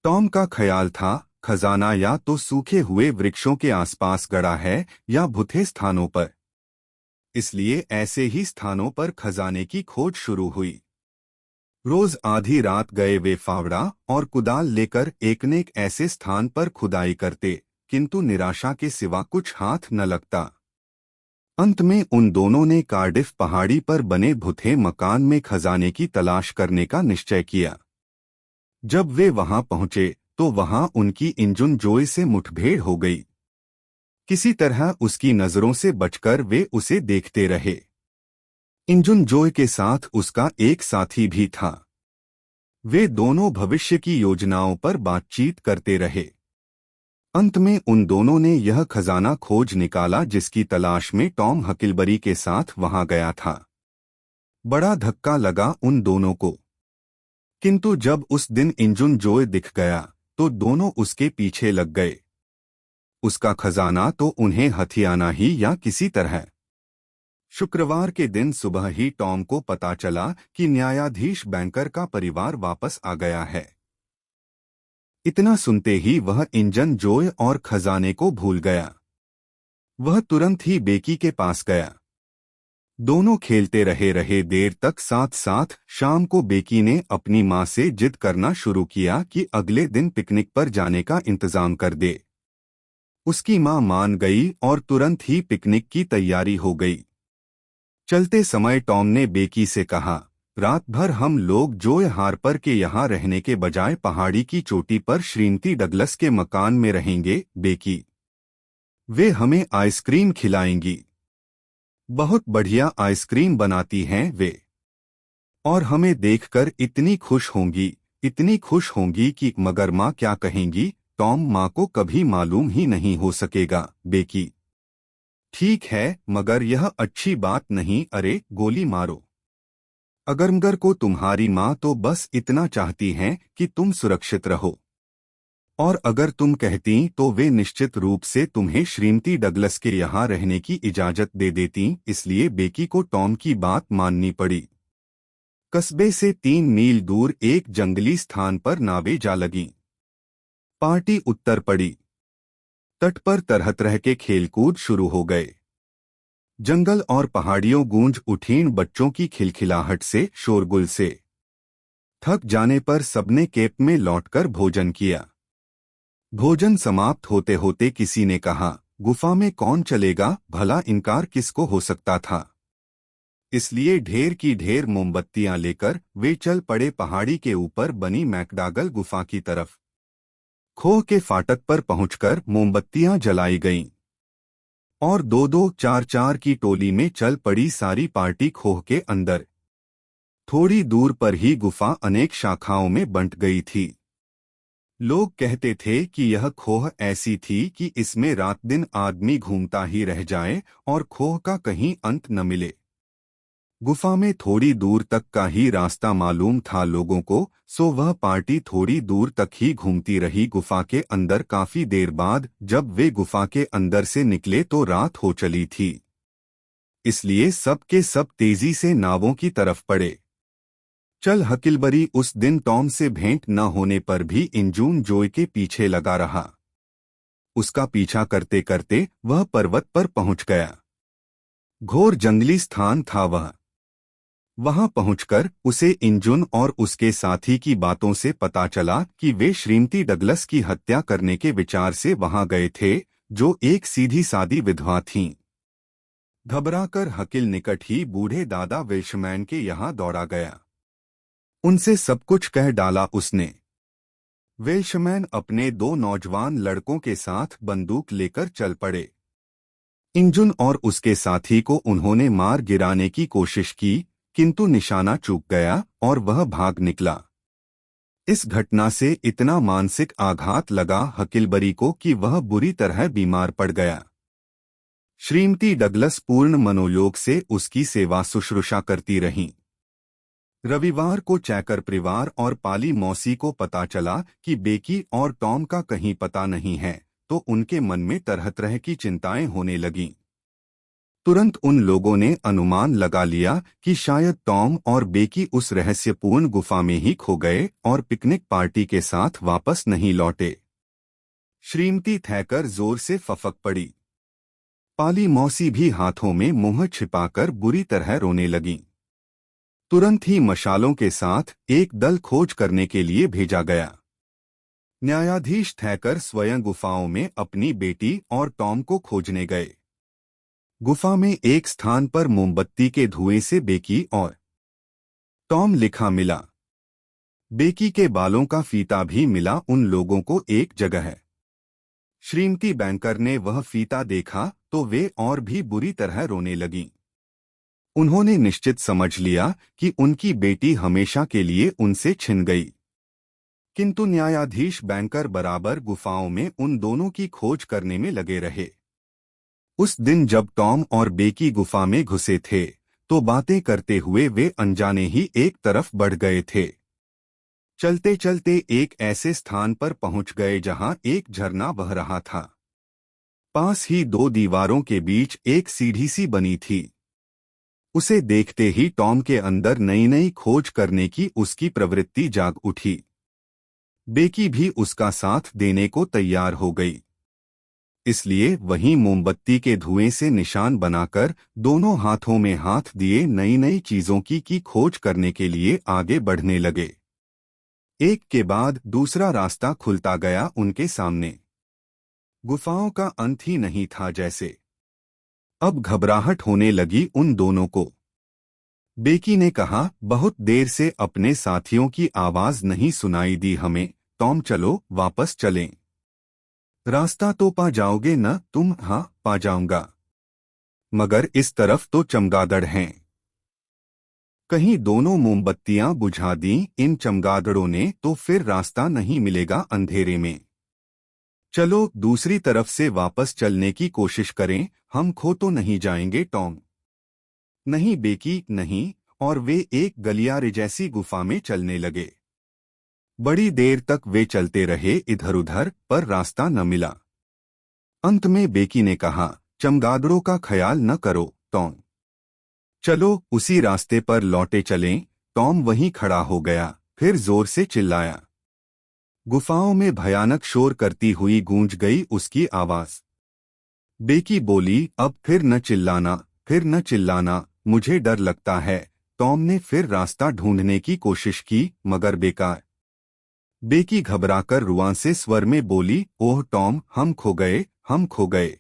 टॉम का ख्याल था खजाना या तो सूखे हुए वृक्षों के आसपास गड़ा है या भुथे स्थानों पर। इसलिए ऐसे ही स्थानों पर खजाने की खोज शुरू हुई। रोज आधी रात गए वे फावड़ा और कुदाल लेकर एक न एक ऐसे स्थान पर खुदाई करते, किंतु निराशा के सिवा कुछ हाथ न लगता। अंत में उन दोनों ने कार्डिफ पहाड़ी पर बने भुथे मकान में खजाने की तलाश करने का निश्चय किया। जब वे वहां पहुंचे तो वहां उनकी इंजुन जोय से मुठभेड़ हो गई। किसी तरह उसकी नजरों से बचकर वे उसे देखते रहे। इंजुन जोय के साथ उसका एक साथी भी था। वे दोनों भविष्य की योजनाओं पर बातचीत करते रहे। अंत में उन दोनों ने यह खजाना खोज निकाला जिसकी तलाश में टॉम हकिलबरी के साथ वहां गया था। बड़ा धक्का लगा उन दोनों को, किंतु जब उस दिन इंजुन जोय दिख गया तो दोनों उसके पीछे लग गए। उसका खजाना तो उन्हें हथियाना ही या किसी तरह। शुक्रवार के दिन सुबह ही टॉम को पता चला कि न्यायाधीश बैंकर का परिवार वापस आ गया है। इतना सुनते ही वह इंजन जोय और खजाने को भूल गया। वह तुरंत ही बेकी के पास गया। दोनों खेलते रहे देर तक साथ साथ। शाम को बेकी ने अपनी माँ से जिद करना शुरू किया कि अगले दिन पिकनिक पर जाने का इंतजाम कर दे। उसकी माँ मान गई और तुरंत ही पिकनिक की तैयारी हो गई। चलते समय टॉम ने बेकी से कहा, रात भर हम लोग जोय हार्पर के यहाँ रहने के बजाय पहाड़ी की चोटी पर श्रीमती डगलस के मकान में रहेंगे। बेकी, वे हमें आइसक्रीम खिलाएंगी। बहुत बढ़िया आइसक्रीम बनाती हैं वे, और हमें देखकर इतनी खुश होंगी कि मगर माँ क्या कहेंगी। टॉम, माँ को कभी मालूम ही नहीं हो सकेगा। बेकी, ठीक है, मगर यह अच्छी बात नहीं। अरे गोली मारो। अगर मगर को तुम्हारी माँ तो बस इतना चाहती हैं कि तुम सुरक्षित रहो, और अगर तुम कहती तो वे निश्चित रूप से तुम्हें श्रीमती डगलस के यहाँ रहने की इजाजत दे देती। इसलिए बेकी को टॉम की बात माननी पड़ी। कस्बे से 3 मील दूर एक जंगली स्थान पर नावें जा लगीं। पार्टी उत्तर पड़ी। तट पर तरह तरह के खेलकूद शुरू हो गए। जंगल और पहाड़ियों गूंज उठीं बच्चों की खिलखिलाहट से, शोरगुल से। थक जाने पर सबने कैंप में लौटकर भोजन किया। भोजन समाप्त होते होते किसी ने कहा, गुफा में कौन चलेगा, भला इनकार किसको हो सकता था। इसलिए ढेर की ढेर मोमबत्तियां लेकर वे चल पड़े पहाड़ी के ऊपर बनी मैकडागल गुफा की तरफ। खोह के फाटक पर पहुंचकर मोमबत्तियां जलाई गईं, और 2-2, 4-4 की टोली में चल पड़ी सारी पार्टी खोह के अंदर। थोड़ी दूर पर ही गुफा अनेक शाखाओं में बंट गई थी। लोग कहते थे कि यह खोह ऐसी थी कि इसमें रात दिन आदमी घूमता ही रह जाए और खोह का कहीं अंत न मिले। गुफा में थोड़ी दूर तक का ही रास्ता मालूम था लोगों को, सो वह पार्टी थोड़ी दूर तक ही घूमती रही गुफा के अंदर। काफी देर बाद जब वे गुफा के अंदर से निकले तो रात हो चली थी। इसलिए सब के सब तेजी से नावों की तरफ पड़े। चल हकिलबरी उस दिन टॉम से भेंट न होने पर भी इंजून जोय के पीछे लगा रहा। उसका पीछा करते करते वह पर्वत पर पहुंच गया। घोर जंगली स्थान था वह। वहां पहुंचकर उसे इंजुन और उसके साथी की बातों से पता चला कि वे श्रीमती डगलस की हत्या करने के विचार से वहां गए थे, जो एक सीधी सादी विधवा थीं। घबराकर हकिल निकट ही बूढ़े दादा वेल्शमैन के यहाँ दौड़ा गया। उनसे सब कुछ कह डाला उसने। वेल्शमैन अपने 2 नौजवान लड़कों के साथ बंदूक लेकर चल पड़े। इंजुन और उसके साथी को उन्होंने मार गिराने की कोशिश की, किंतु निशाना चूक गया और वह भाग निकला। इस घटना से इतना मानसिक आघात लगा हकिलबरी को कि वह बुरी तरह बीमार पड़ गया। श्रीमती डगलस पूर्ण मनोयोग से उसकी सेवा शुश्रूषा करती रहीं। रविवार को चैकर परिवार और पाली मौसी को पता चला कि बेकी और टॉम का कहीं पता नहीं है, तो उनके मन में तरह तरह की चिंताएं होने लगीं। तुरंत उन लोगों ने अनुमान लगा लिया कि शायद टॉम और बेकी उस रहस्यपूर्ण गुफा में ही खो गए और पिकनिक पार्टी के साथ वापस नहीं लौटे। श्रीमती थैकर जोर से फफक पड़ी। पाली मौसी भी हाथों में मुंह छिपाकर बुरी तरह रोने लगीं। तुरंत ही मशालों के साथ एक दल खोज करने के लिए भेजा गया। न्यायाधीश थैकर स्वयं गुफाओं में अपनी बेटी और टॉम को खोजने गए। गुफा में एक स्थान पर मोमबत्ती के धुएं से बेकी और टॉम लिखा मिला। बेकी के बालों का फीता भी मिला उन लोगों को एक जगह। श्रीमती बैंकर ने वह फीता देखा तो वे और भी बुरी तरह रोने लगीं। उन्होंने निश्चित समझ लिया कि उनकी बेटी हमेशा के लिए उनसे छिन गई। किंतु न्यायाधीश बैंकर बराबर गुफाओं में उन दोनों की खोज करने में लगे रहे। उस दिन जब टॉम और बेकी गुफा में घुसे थे तो बातें करते हुए वे अनजाने ही एक तरफ बढ़ गए थे। चलते चलते एक ऐसे स्थान पर पहुंच गए जहां एक झरना बह रहा था। पास ही दो दीवारों के बीच एक सीढ़ी सी बनी थी। उसे देखते ही टॉम के अंदर नई नई खोज करने की उसकी प्रवृत्ति जाग उठी। बेकी भी उसका साथ देने को तैयार हो गई। इसलिए वहीं मोमबत्ती के धुएं से निशान बनाकर दोनों हाथों में हाथ दिए नई नई चीजों की खोज करने के लिए आगे बढ़ने लगे। एक के बाद दूसरा रास्ता खुलता गया उनके सामने। गुफाओं का अंत ही नहीं था जैसे। अब घबराहट होने लगी उन दोनों को। बेकी ने कहा, बहुत देर से अपने साथियों की आवाज नहीं सुनाई दी हमें। टॉम चलो वापस चलें। रास्ता तो पा जाओगे न तुम? हाँ पा जाऊंगा, मगर इस तरफ तो चमगादड़ हैं। कहीं दोनों मोमबत्तियां बुझा दी इन चमगादड़ों ने तो फिर रास्ता नहीं मिलेगा अंधेरे में। चलो दूसरी तरफ से वापस चलने की कोशिश करें, हम खो तो नहीं जाएंगे टॉम? नहीं बेकी नहीं। और वे एक गलियारे जैसी गुफा में चलने लगे। बड़ी देर तक वे चलते रहे इधर उधर, पर रास्ता न मिला। अंत में बेकी ने कहा, चमगादड़ों का ख्याल न करो टॉम, चलो उसी रास्ते पर लौटे चलें। टॉम वहीं खड़ा हो गया, फिर जोर से चिल्लाया। गुफाओं में भयानक शोर करती हुई गूंज गई उसकी आवाज। बेकी बोली, अब फिर न चिल्लाना, फिर न चिल्लाना, मुझे डर लगता है। टॉम ने फिर रास्ता ढूंढने की कोशिश की, मगर बेकार। बेकी घबराकर रुआंसे स्वर में बोली, ओह टॉम, हम खो गए, हम खो गए।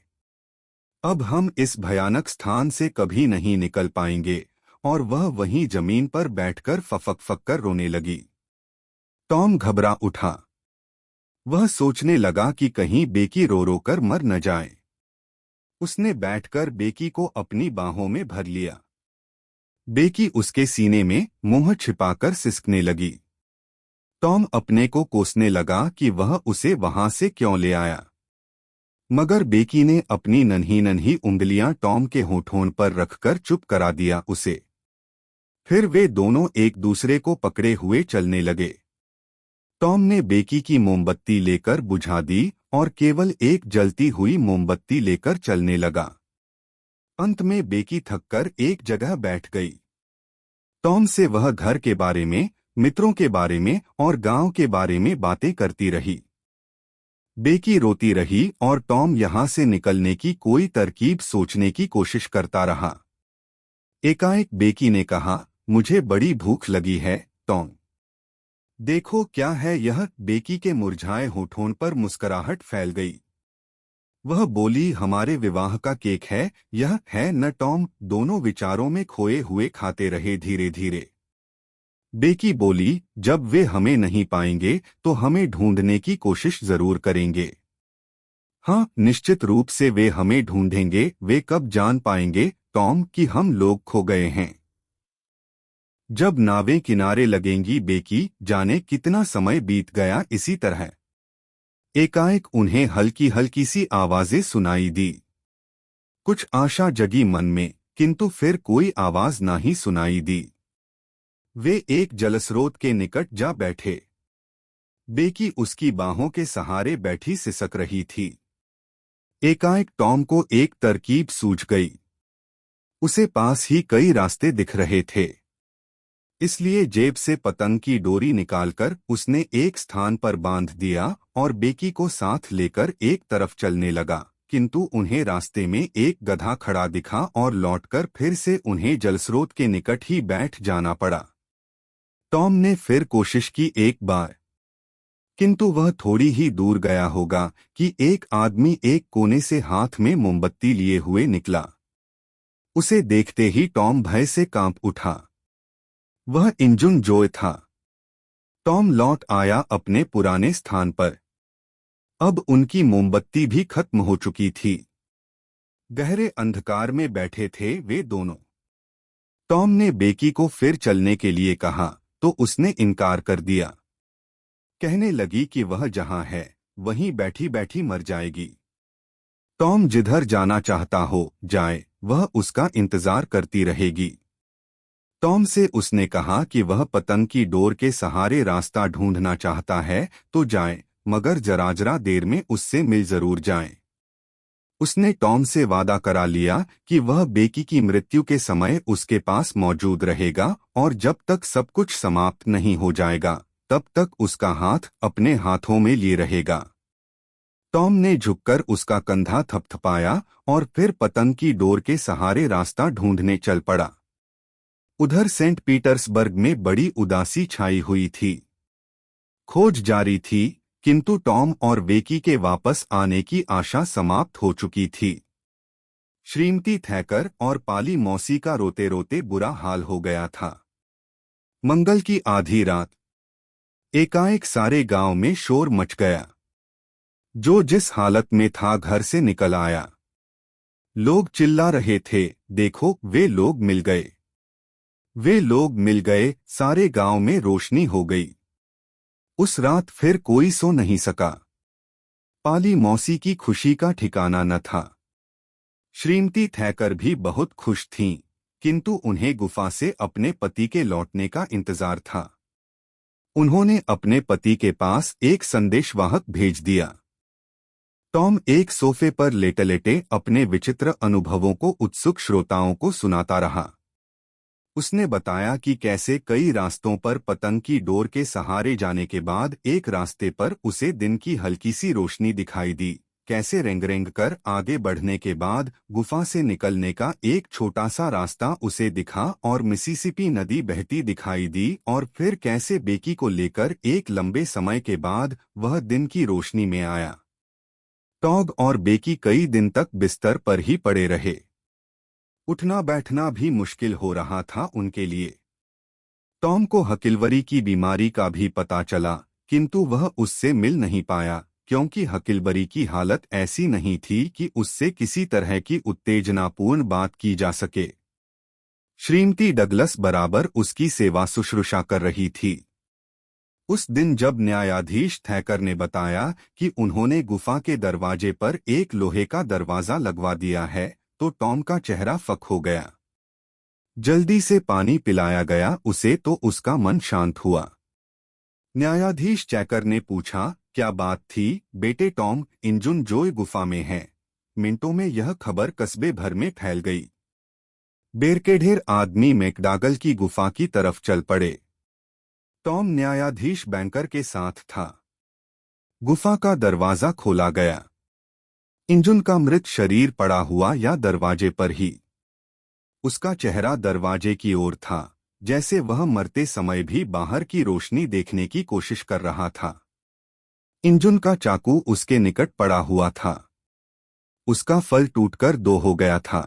अब हम इस भयानक स्थान से कभी नहीं निकल पाएंगे। और वह वहीं जमीन पर बैठकर फफक कर रोने लगी। टॉम घबरा उठा। वह सोचने लगा कि कहीं बेकी रो रो कर मर न जाए। उसने बैठकर बेकी को अपनी बाहों में भर लिया। बेकी उसके सीने में मुंह छिपाकर सिसकने लगी। टॉम अपने को कोसने लगा कि वह उसे वहां से क्यों ले आया, मगर बेकी ने अपनी नन्ही नन्ही उंगलियां टॉम के होठों पर रखकर चुप करा दिया उसे। फिर वे दोनों एक दूसरे को पकड़े हुए चलने लगे। टॉम ने बेकी की मोमबत्ती लेकर बुझा दी और केवल एक जलती हुई मोमबत्ती लेकर चलने लगा। अंत में बेकी थककर एक जगह बैठ गई। टॉम से वह घर के बारे में, मित्रों के बारे में और गांव के बारे में बातें करती रही। बेकी रोती रही और टॉम यहां से निकलने की कोई तरकीब सोचने की कोशिश करता रहा। एकाएक बेकी ने कहा, मुझे बड़ी भूख लगी है टॉम। देखो क्या है यह? बेकी के मुरझाए होठों पर मुस्कुराहट फैल गई। वह बोली, हमारे विवाह का केक है यह, है न टॉम? दोनों विचारों में खोए हुए खाते रहे धीरे धीरे। बेकी बोली, जब वे हमें नहीं पाएंगे तो हमें ढूंढने की कोशिश जरूर करेंगे। हाँ निश्चित रूप से वे हमें ढूंढेंगे। वे कब जान पाएंगे टॉम कि हम लोग खो गए हैं? जब नावें किनारे लगेंगी बेकी, जाने कितना समय बीत गया इसी तरह। एकाएक उन्हें हल्की हल्की सी आवाजें सुनाई दी। कुछ आशा जगी मन में, किंतु फिर कोई आवाज ना ही सुनाई दी। वे एक जलस्रोत के निकट जा बैठे। बेकी उसकी बाहों के सहारे बैठी सिसक रही थी। एकाएक टॉम को एक तरकीब सूझ गई। उसे पास ही कई रास्ते दिख रहे थे, इसलिए जेब से पतंग की डोरी निकालकर उसने एक स्थान पर बांध दिया और बेकी को साथ लेकर एक तरफ चलने लगा। किंतु उन्हें रास्ते में एक गधा खड़ा दिखा और लौटकर फिर से उन्हें जलस्रोत के निकट ही बैठ जाना पड़ा। टॉम ने फिर कोशिश की एक बार, किंतु वह थोड़ी ही दूर गया होगा कि एक आदमी एक कोने से हाथ में मोमबत्ती लिए हुए निकला। उसे देखते ही टॉम भय से कांप उठा। वह इंजुन जोय था। टॉम लौट आया अपने पुराने स्थान पर। अब उनकी मोमबत्ती भी खत्म हो चुकी थी। गहरे अंधकार में बैठे थे वे दोनों। टॉम ने बेकी को फिर चलने के लिए कहा तो उसने इनकार कर दिया। कहने लगी कि वह जहां है वहीं बैठी बैठी मर जाएगी। टॉम जिधर जाना चाहता हो जाए, वह उसका इंतजार करती रहेगी। टॉम से उसने कहा कि वह पतंग की डोर के सहारे रास्ता ढूंढना चाहता है तो जाए, मगर जरा देर में उससे मिल जरूर जाए। उसने टॉम से वादा करा लिया कि वह बेकी की मृत्यु के समय उसके पास मौजूद रहेगा और जब तक सब कुछ समाप्त नहीं हो जाएगा तब तक उसका हाथ अपने हाथों में लिए रहेगा। टॉम ने झुककर उसका कंधा थपथपाया और फिर पतंग की डोर के सहारे रास्ता ढूंढने चल पड़ा। उधर सेंट पीटर्सबर्ग में बड़ी उदासी छाई हुई थी। खोज जारी थी, किंतु टॉम और बेकी के वापस आने की आशा समाप्त हो चुकी थी। श्रीमती थैकर और पाली मौसी का रोते रोते बुरा हाल हो गया था। मंगल की आधी रात एकाएक सारे गांव में शोर मच गया। जो जिस हालत में था घर से निकल आया। लोग चिल्ला रहे थे, देखो वे लोग मिल गए, वे लोग मिल गए। सारे गांव में रोशनी हो गई। उस रात फिर कोई सो नहीं सका। पाली मौसी की खुशी का ठिकाना न था। श्रीमती थैकर भी बहुत खुश थीं, किंतु उन्हें गुफा से अपने पति के लौटने का इंतजार था। उन्होंने अपने पति के पास एक संदेशवाहक भेज दिया। टॉम एक सोफे पर लेटे लेटे अपने विचित्र अनुभवों को उत्सुक श्रोताओं को सुनाता रहा। उसने बताया कि कैसे कई रास्तों पर पतंग की डोर के सहारे जाने के बाद एक रास्ते पर उसे दिन की हल्की सी रोशनी दिखाई दी। कैसे रेंग रेंग कर आगे बढ़ने के बाद गुफा से निकलने का एक छोटा सा रास्ता उसे दिखा और मिसिसिपी नदी बहती दिखाई दी। और फिर कैसे बेकी को लेकर एक लंबे समय के बाद वह दिन की रोशनी में आया। टॉग और बेकी कई दिन तक बिस्तर पर ही पड़े रहे। उठना बैठना भी मुश्किल हो रहा था उनके लिए। टॉम को हकिलवरी की बीमारी का भी पता चला, किंतु वह उससे मिल नहीं पाया क्योंकि हकिलबरी की हालत ऐसी नहीं थी कि उससे किसी तरह की उत्तेजनापूर्ण बात की जा सके। श्रीमती डगलस बराबर उसकी सेवा शुश्रूषा कर रही थी। उस दिन जब न्यायाधीश थैकर ने बताया कि उन्होंने गुफा के दरवाजे पर एक लोहे का दरवाजा लगवा दिया है तो टॉम का चेहरा फक हो गया। जल्दी से पानी पिलाया गया उसे तो उसका मन शांत हुआ। न्यायाधीश चैकर ने पूछा, क्या बात थी बेटे टॉम? इंजुन जोय गुफा में है। मिनटों में यह खबर कस्बे भर में फैल गई। बेरकेढेर आदमी मैकडागल की गुफा की तरफ चल पड़े। टॉम न्यायाधीश बैंकर के साथ था। गुफा का दरवाजा खोला गया। इंजुन का मृत शरीर पड़ा हुआ या दरवाजे पर ही। उसका चेहरा दरवाजे की ओर था, जैसे वह मरते समय भी बाहर की रोशनी देखने की कोशिश कर रहा था। इंजुन का चाकू उसके निकट पड़ा हुआ था। उसका फल टूटकर दो हो गया था।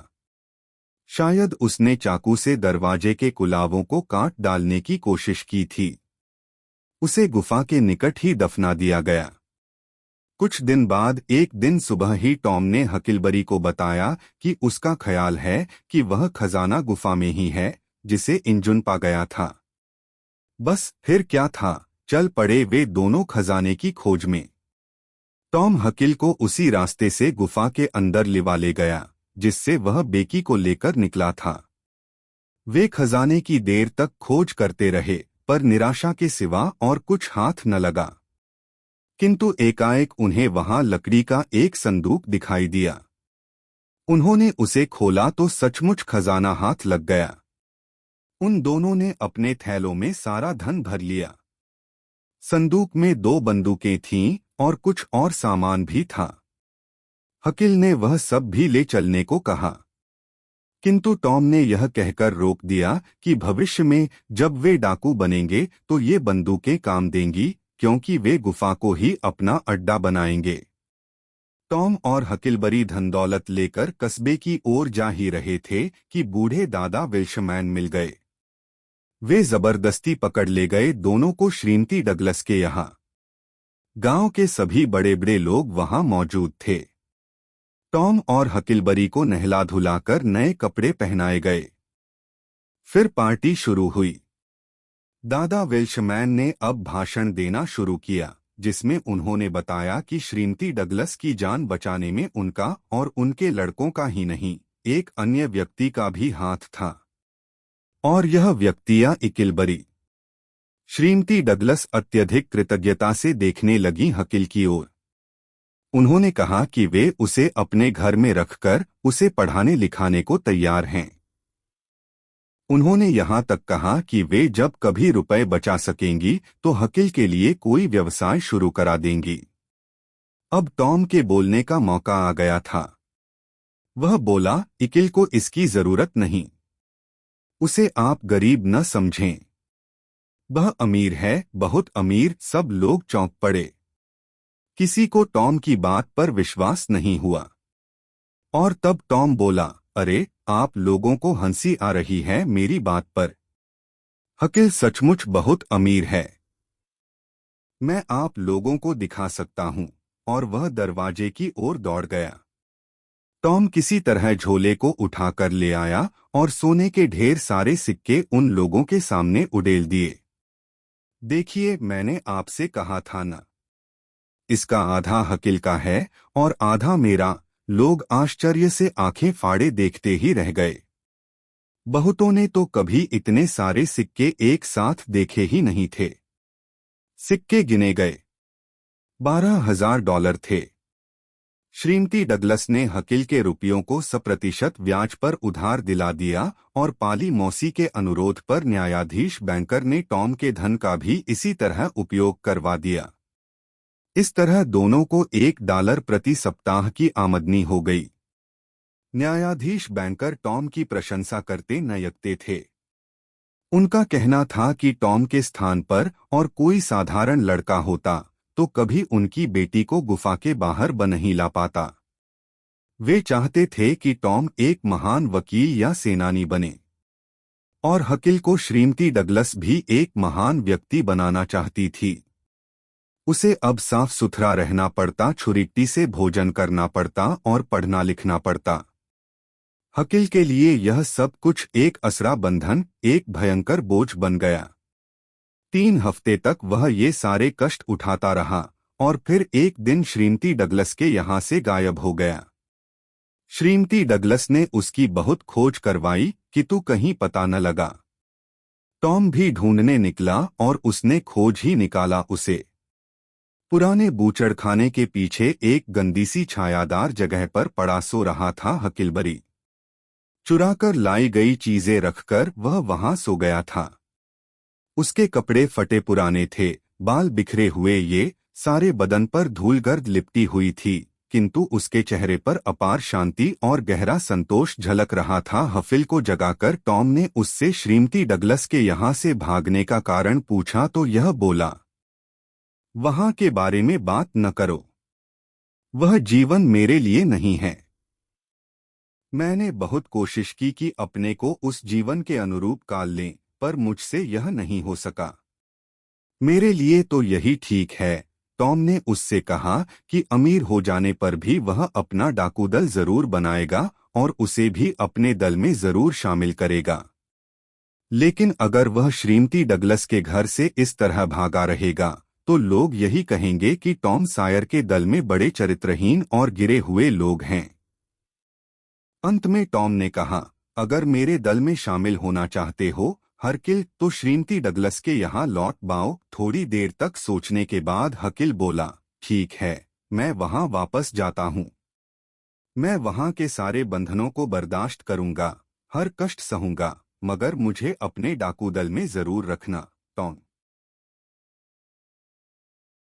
शायद उसने चाकू से दरवाजे के कुलावों को काट डालने की कोशिश की थी। उसे गुफा के निकट ही दफना दिया गया। कुछ दिन बाद एक दिन सुबह ही टॉम ने हकिलबरी को बताया कि उसका ख्याल है कि वह खजाना गुफा में ही है जिसे इंजुन पा गया था। बस फिर क्या था, चल पड़े वे दोनों खजाने की खोज में। टॉम हकिल को उसी रास्ते से गुफा के अंदर लिवा ले गया जिससे वह बेकी को लेकर निकला था। वे खजाने की देर तक खोज करते रहे पर निराशा के सिवा और कुछ हाथ न लगा। किंतु एकाएक उन्हें वहां लकड़ी का एक संदूक दिखाई दिया। उन्होंने उसे खोला तो सचमुच खजाना हाथ लग गया। उन दोनों ने अपने थैलों में सारा धन भर लिया। संदूक में 2 बंदूकें थीं और कुछ और सामान भी था। हकील ने वह सब भी ले चलने को कहा, किंतु टॉम ने यह कहकर रोक दिया कि भविष्य में जब वे डाकू बनेंगे तो ये बंदूकें काम देंगी, क्योंकि वे गुफा को ही अपना अड्डा बनाएंगे। टॉम और हकिलबरी धनदौलत लेकर कस्बे की ओर जा ही रहे थे कि बूढ़े दादा विल्शमैन मिल गए। वे जबरदस्ती पकड़ ले गए दोनों को श्रीमती डगलस के यहाँ। गांव के सभी बड़े बड़े लोग वहां मौजूद थे। टॉम और हकिलबरी को नहला धुलाकर नए कपड़े पहनाए गए। फिर पार्टी शुरू हुई। दादा विल्शमैन ने अब भाषण देना शुरू किया, जिसमें उन्होंने बताया कि श्रीमती डगलस की जान बचाने में उनका और उनके लड़कों का ही नहीं, एक अन्य व्यक्ति का भी हाथ था। और यह व्यक्तियां इकिलबरी। श्रीमती डगलस अत्यधिक कृतज्ञता से देखने लगी हकील की ओर। उन्होंने कहा कि वे उसे अपने घर में रखकर उसे पढ़ाने लिखाने को तैयार हैं। उन्होंने यहाँ तक कहा कि वे जब कभी रुपए बचा सकेंगी तो हकील के लिए कोई व्यवसाय शुरू करा देंगी। अब टॉम के बोलने का मौका आ गया था। वह बोला, इकिल को इसकी जरूरत नहीं। उसे आप गरीब न समझें। वह अमीर है, बहुत अमीर। सब लोग चौंक पड़े। किसी को टॉम की बात पर विश्वास नहीं हुआ। और तब टॉम बोला, अरे, आप लोगों को हंसी आ रही है मेरी बात पर। हकील सचमुच बहुत अमीर है। मैं आप लोगों को दिखा सकता हूं। और वह दरवाजे की ओर दौड़ गया। टॉम किसी तरह झोले को उठाकर ले आया और सोने के ढेर सारे सिक्के उन लोगों के सामने उड़ेल दिए। देखिए, मैंने आपसे कहा था न। इसका आधा हकील का है और आधा मेरा। लोग आश्चर्य से आंखें फाड़े देखते ही रह गए। बहुतों ने तो कभी इतने सारे सिक्के एक साथ देखे ही नहीं थे। सिक्के गिने गए। $12,000 थे। श्रीमती डगलस ने हकील के रुपयों को 100% ब्याज पर उधार दिला दिया और पाली मौसी के अनुरोध पर न्यायाधीश बैंकर ने टॉम के धन का भी इसी तरह उपयोग करवा दिया। इस तरह दोनों को $1 प्रति सप्ताह की आमदनी हो गई। न्यायाधीश बैंकर टॉम की प्रशंसा करते न यकते थे। उनका कहना था कि टॉम के स्थान पर और कोई साधारण लड़का होता तो कभी उनकी बेटी को गुफा के बाहर नहीं ला पाता। वे चाहते थे कि टॉम एक महान वकील या सेनानी बने। और हकील को श्रीमती डगलस भी एक महान व्यक्ति बनाना चाहती थी। उसे अब साफ सुथरा रहना पड़ता, छुरिट्टी से भोजन करना पड़ता और पढ़ना लिखना पड़ता। हकील के लिए यह सब कुछ एक असरा बंधन, एक भयंकर बोझ बन गया। 3 हफ्ते तक वह ये सारे कष्ट उठाता रहा और फिर एक दिन श्रीमती डगलस के यहाँ से गायब हो गया। श्रीमती डगलस ने उसकी बहुत खोज करवाई किंतु कहीं पता न लगा। टॉम भी ढूंढने निकला और उसने खोज ही निकाला उसे। पुराने बूचड़खाने के पीछे एक गंदी सी छायादार जगह पर पड़ा सो रहा था हकिलबरी। चुराकर लाई गई चीजें रखकर वह वहां सो गया था। उसके कपड़े फटे पुराने थे, बाल बिखरे हुए, ये सारे बदन पर धूलगर्द लिपटी हुई थी, किंतु उसके चेहरे पर अपार शांति और गहरा संतोष झलक रहा था। हफिल को जगाकर टॉम ने उससे श्रीमती डगलस के यहाँ से भागने का कारण पूछा तो यह बोला, वहां के बारे में बात न करो। वह जीवन मेरे लिए नहीं है। मैंने बहुत कोशिश की कि अपने को उस जीवन के अनुरूप काल लें, पर मुझसे यह नहीं हो सका। मेरे लिए तो यही ठीक है। टॉम ने उससे कहा कि अमीर हो जाने पर भी वह अपना डाकू दल जरूर बनाएगा और उसे भी अपने दल में जरूर शामिल करेगा। लेकिन अगर वह श्रीमती डगलस के घर से इस तरह भागा रहेगा तो लोग यही कहेंगे कि टॉम सायर के दल में बड़े चरित्रहीन और गिरे हुए लोग हैं। अंत में टॉम ने कहा, अगर मेरे दल में शामिल होना चाहते हो हकील, तो श्रीमती डगलस के यहाँ लौट बाओ। थोड़ी देर तक सोचने के बाद हकील बोला, ठीक है, मैं वहाँ वापस जाता हूँ। मैं वहां के सारे बंधनों को बर्दाश्त करूंगा, हर कष्ट सहूंगा, मगर मुझे अपने डाकू दल में जरूर रखना। टॉम।